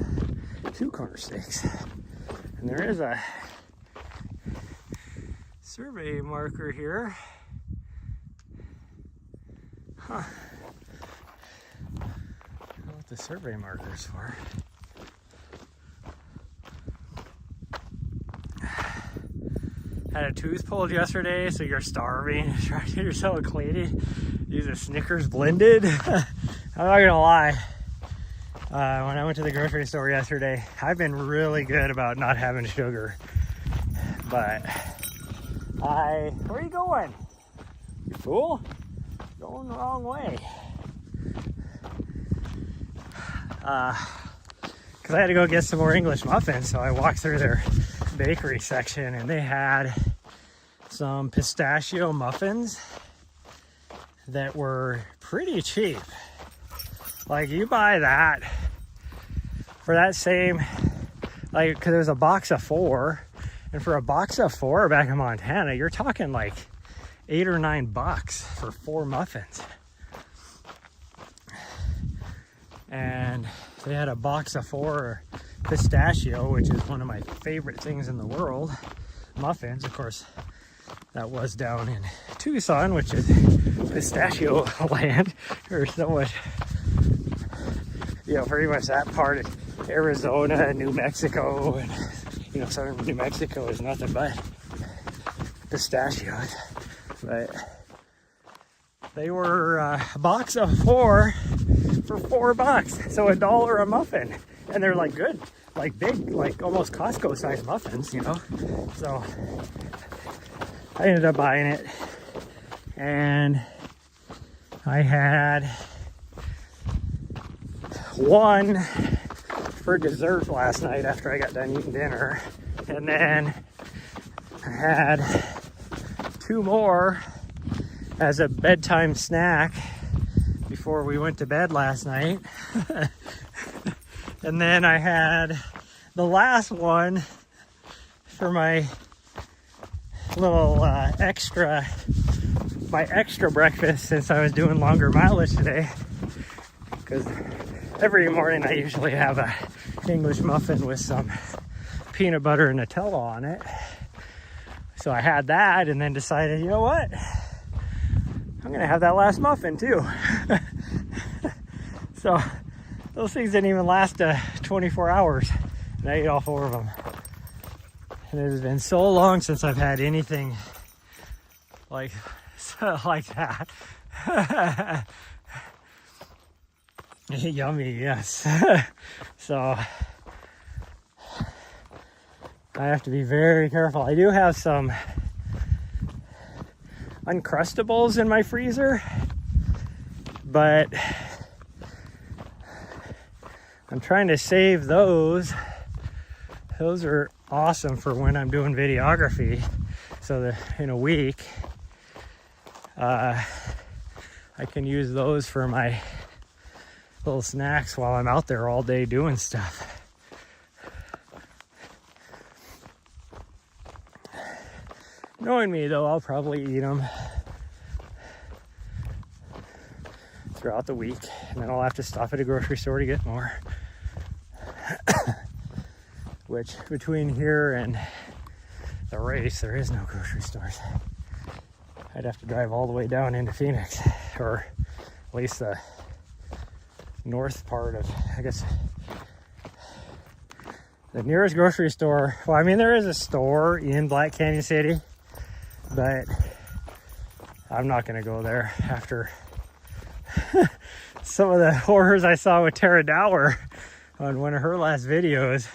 two corner stakes. And there is a survey marker here. Huh. I don't know what the survey marker is for. Had a tooth pulled yesterday, so you're starving. Try to get yourself clean. Use a Snickers blended. I'm not gonna lie. When I went to the grocery store yesterday, I've been really good about not having sugar. But where are you going? You fool? Going the wrong way. Because I had to go get some more English muffins, so I walked through their bakery section and they had some pistachio muffins that were pretty cheap. Like, you buy that for that same, like, because there's a box of 4, and for a box of 4 back in Montana, you're talking like $8 or $9 for 4 muffins. And they had a box of 4 pistachio, which is one of my favorite things in the world. Muffins, of course, that was down in Tucson, which is pistachio land, or somewhat, pretty much that part of Arizona, New Mexico, and southern New Mexico is nothing but pistachios. But they were a box of 4 for $4, so $1 a muffin, and they're like good, like big, like almost Costco sized muffins, So I ended up buying it, and I had one for dessert last night after I got done eating dinner, and then I had 2 more as a bedtime snack before we went to bed last night. And then I had the last one for my little extra breakfast, since I was doing longer mileage today. Because every morning I usually have a English muffin with some peanut butter and Nutella on it. So I had that and then decided, you know what? I'm gonna have that last muffin too. So those things didn't even last 24 hours. And I ate all 4 of them. And it has been so long since I've had anything like that. Yummy, yes. So I have to be very careful. I do have some Uncrustables in my freezer, but I'm trying to save those. Those are awesome for when I'm doing videography, so that in a week I can use those for my little snacks while I'm out there all day doing stuff. Knowing me though, I'll probably eat them throughout the week, and then I'll have to stop at a grocery store to get more. Which, between here and the race, there is no grocery stores. I'd have to drive all the way down into Phoenix, or at least the north part of, I guess, the nearest grocery store. Well, I mean, there is a store in Black Canyon City, but I'm not going to go there after some of the horrors I saw with Tara Dower on one of her last videos.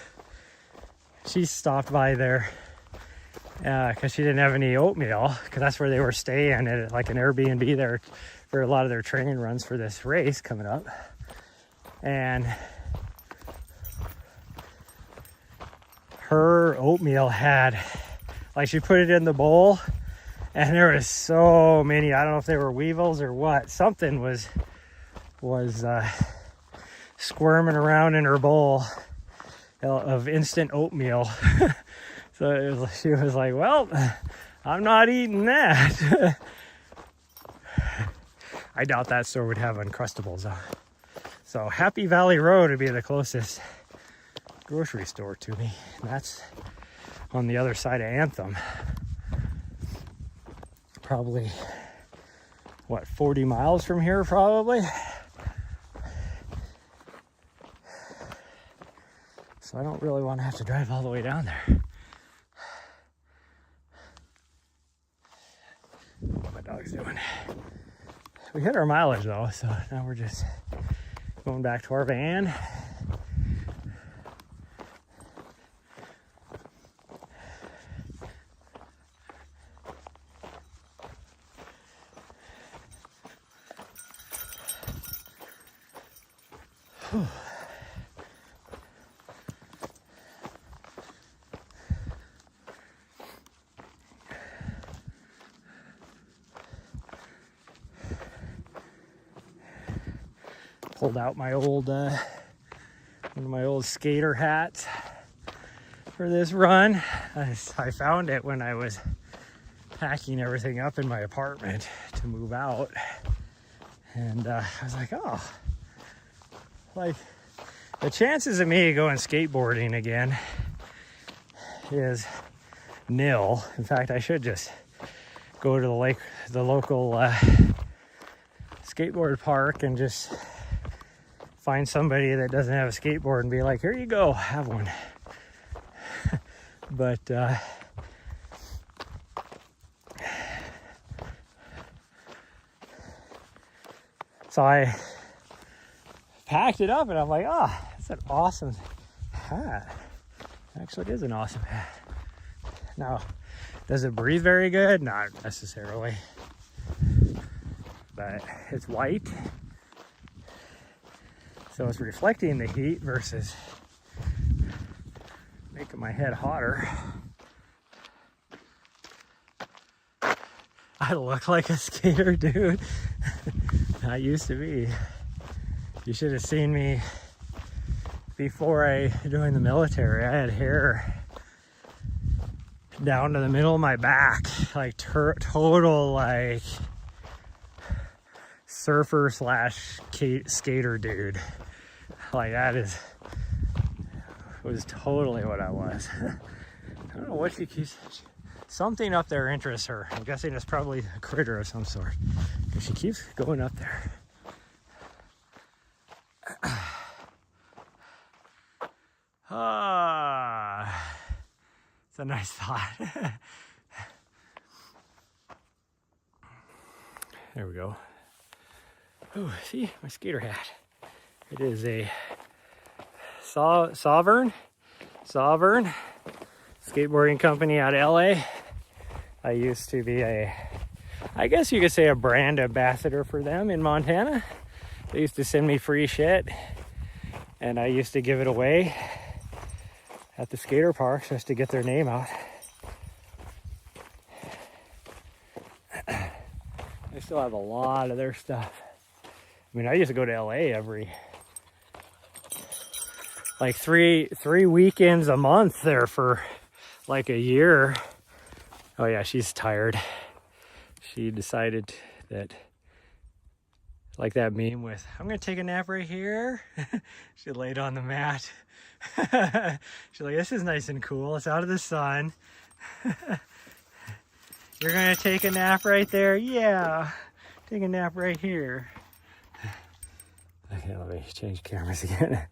She stopped by there because she didn't have any oatmeal, because that's where they were staying at like an Airbnb there for a lot of their training runs for this race coming up. And her oatmeal had, like, she put it in the bowl and there was so many, I don't know if they were weevils or what, something was squirming around in her bowl of instant oatmeal. So she was like, well, I'm not eating that. I doubt that store would have Uncrustables though. So Happy Valley Road would be the closest grocery store to me. And that's on the other side of Anthem. Probably, what, 40 miles from here probably? So I don't really want to have to drive all the way down there. What my dog's doing. We hit our mileage though, so now we're just going back to our van. Whew. Pulled out my old one of my old skater hats for this run. I found it when I was packing everything up in my apartment to move out, and I was like, oh, like, the chances of me going skateboarding again is nil. In fact, I should just go to the local skateboard park and just find somebody that doesn't have a skateboard and be like, here you go, have one. But so I packed it up and I'm like, oh, that's an awesome hat. Actually, it is an awesome hat. Now, does it breathe very good? Not necessarily. But it's white, so it's reflecting the heat versus making my head hotter. I look like a skater, dude. I used to be. You should have seen me before I joined the military. I had hair down to the middle of my back, like total like surfer slash skater dude. Like that was totally what I was. I don't know what she keeps something up there interests her. I'm guessing it's probably a critter of some sort, because she keeps going up there. Ah, it's a nice thought. There we go. Oh, see, my skater hat. It is a Sovereign skateboarding company out of LA. I used to be I guess you could say a brand ambassador for them in Montana. They used to send me free shit, and I used to give it away at the skater parks just to get their name out. I still have a lot of their stuff. I mean, I used to go to LA every like three weekends a month there for like a year. Oh yeah, she's tired. She decided that, like that meme with, I'm gonna take a nap right here. She laid on the mat. She's like, this is nice and cool. It's out of the sun. You're gonna take a nap right there? Yeah, take a nap right here. Okay, let me change cameras again.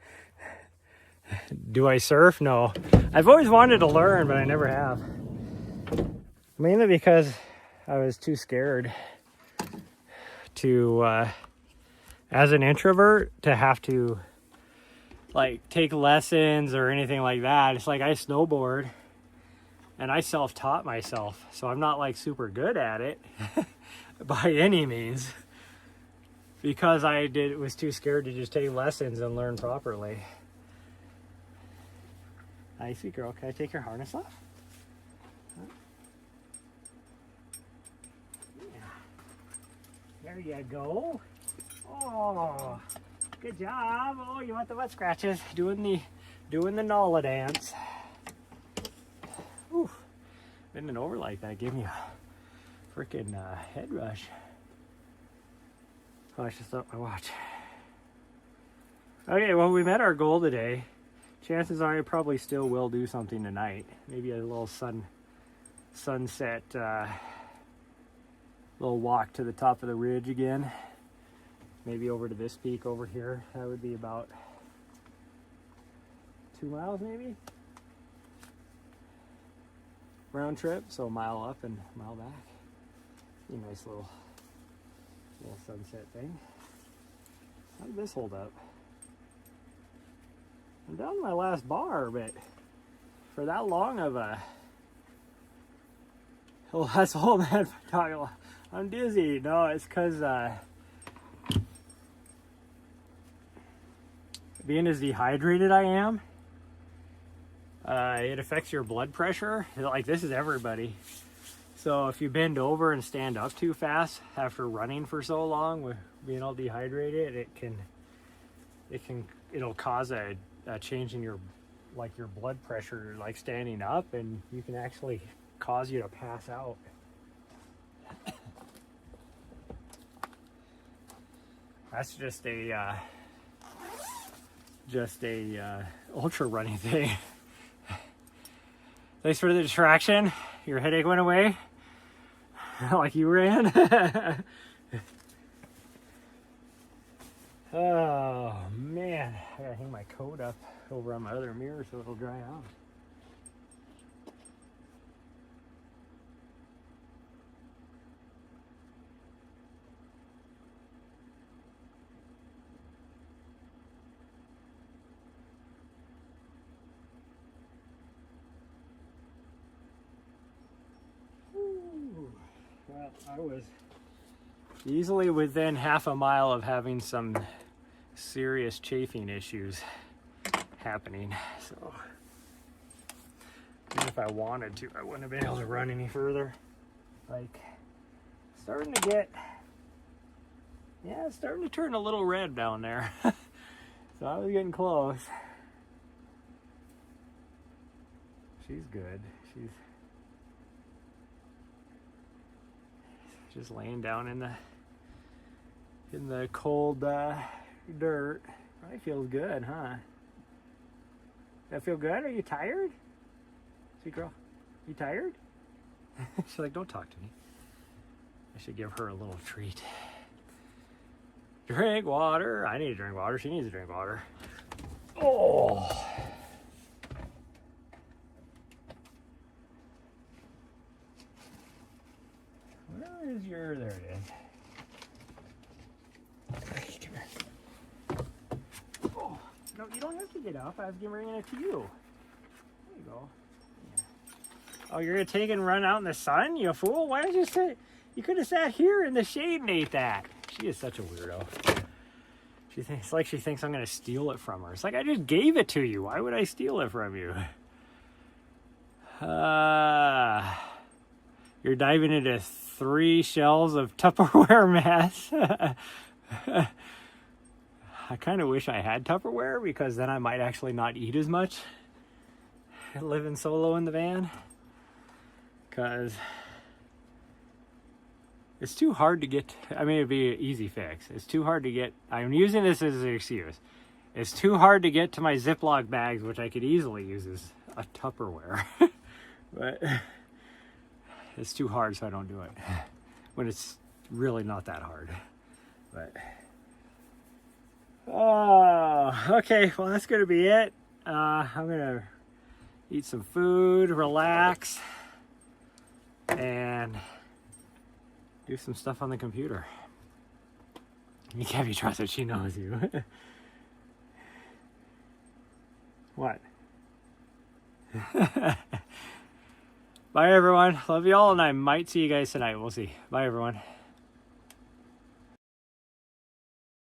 Do I surf? No. I've always wanted to learn, but I never have. Mainly because I was too scared to, as an introvert, to have to like take lessons or anything like that. It's like I snowboard and I self-taught myself, so I'm not like super good at it by any means, because I was too scared to just take lessons and learn properly. Hi, sweet girl, can I take your harness off? Yeah. There you go. Oh, good job. Oh, you want the butt scratches? Doing the NOLA dance. Ooh, bending over like that gave me a freaking head rush. Oh, I should stop my watch. Okay, well, we met our goal today. Chances are I probably still will do something tonight. Maybe a little sunset, little walk to the top of the ridge again. Maybe over to this peak over here. That would be about 2 miles maybe? Round trip, so a mile up and a mile back. Be a nice little sunset thing. How did this hold up? I'm down to my last bar, but for that long of a last hole, man, I'm dizzy. No, it's because being as dehydrated I am, it affects your blood pressure. Like, this is everybody. So if you bend over and stand up too fast after running for so long with being all dehydrated, it'll cause a change in your blood pressure, like standing up, and you can actually cause you to pass out. That's just a ultra running thing. Thanks for the distraction. Your headache went away like you ran. Oh man, I gotta hang my coat up over on my other mirror so it'll dry out. Ooh. Well, I was easily within half a mile of having some serious chafing issues happening, so even if I wanted to, I wouldn't have been able to run any further. Like, starting to get, yeah, it's starting to turn a little red down there. So I was getting close. She's good. She's just laying down in the cold dirt. Probably feels good, huh? That feel good? Are you tired? Sweet girl, you tired? She's like, don't talk to me. I should give her a little treat. Drink water. I need to drink water. She needs to drink water. Oh. Where is your... There it is. Hey, come here. Oh, no, you don't have to get up. I was bringing it to you. There you go. Yeah. Oh, you're going to take it and run out in the sun? You fool. Why did you sit... You could have sat here in the shade and ate that. She is such a weirdo. It's like she thinks I'm going to steal it from her. It's like, I just gave it to you. Why would I steal it from you? You're diving into 3 shells of Tupperware mess. I kind of wish I had Tupperware, because then I might actually not eat as much living solo in the van. Because... it's too hard to get, I mean, it'd be an easy fix. It's too hard to get, I'm using this as an excuse. It's too hard to get to my Ziploc bags, which I could easily use as a Tupperware. But it's too hard, so I don't do it. When it's really not that hard. But, oh, okay, well, that's going to be it. I'm going to eat some food, relax, and... do some stuff on the computer. You can't be trusted, she knows you. What? Bye everyone. Love you all, and I might see you guys tonight. We'll see. Bye everyone.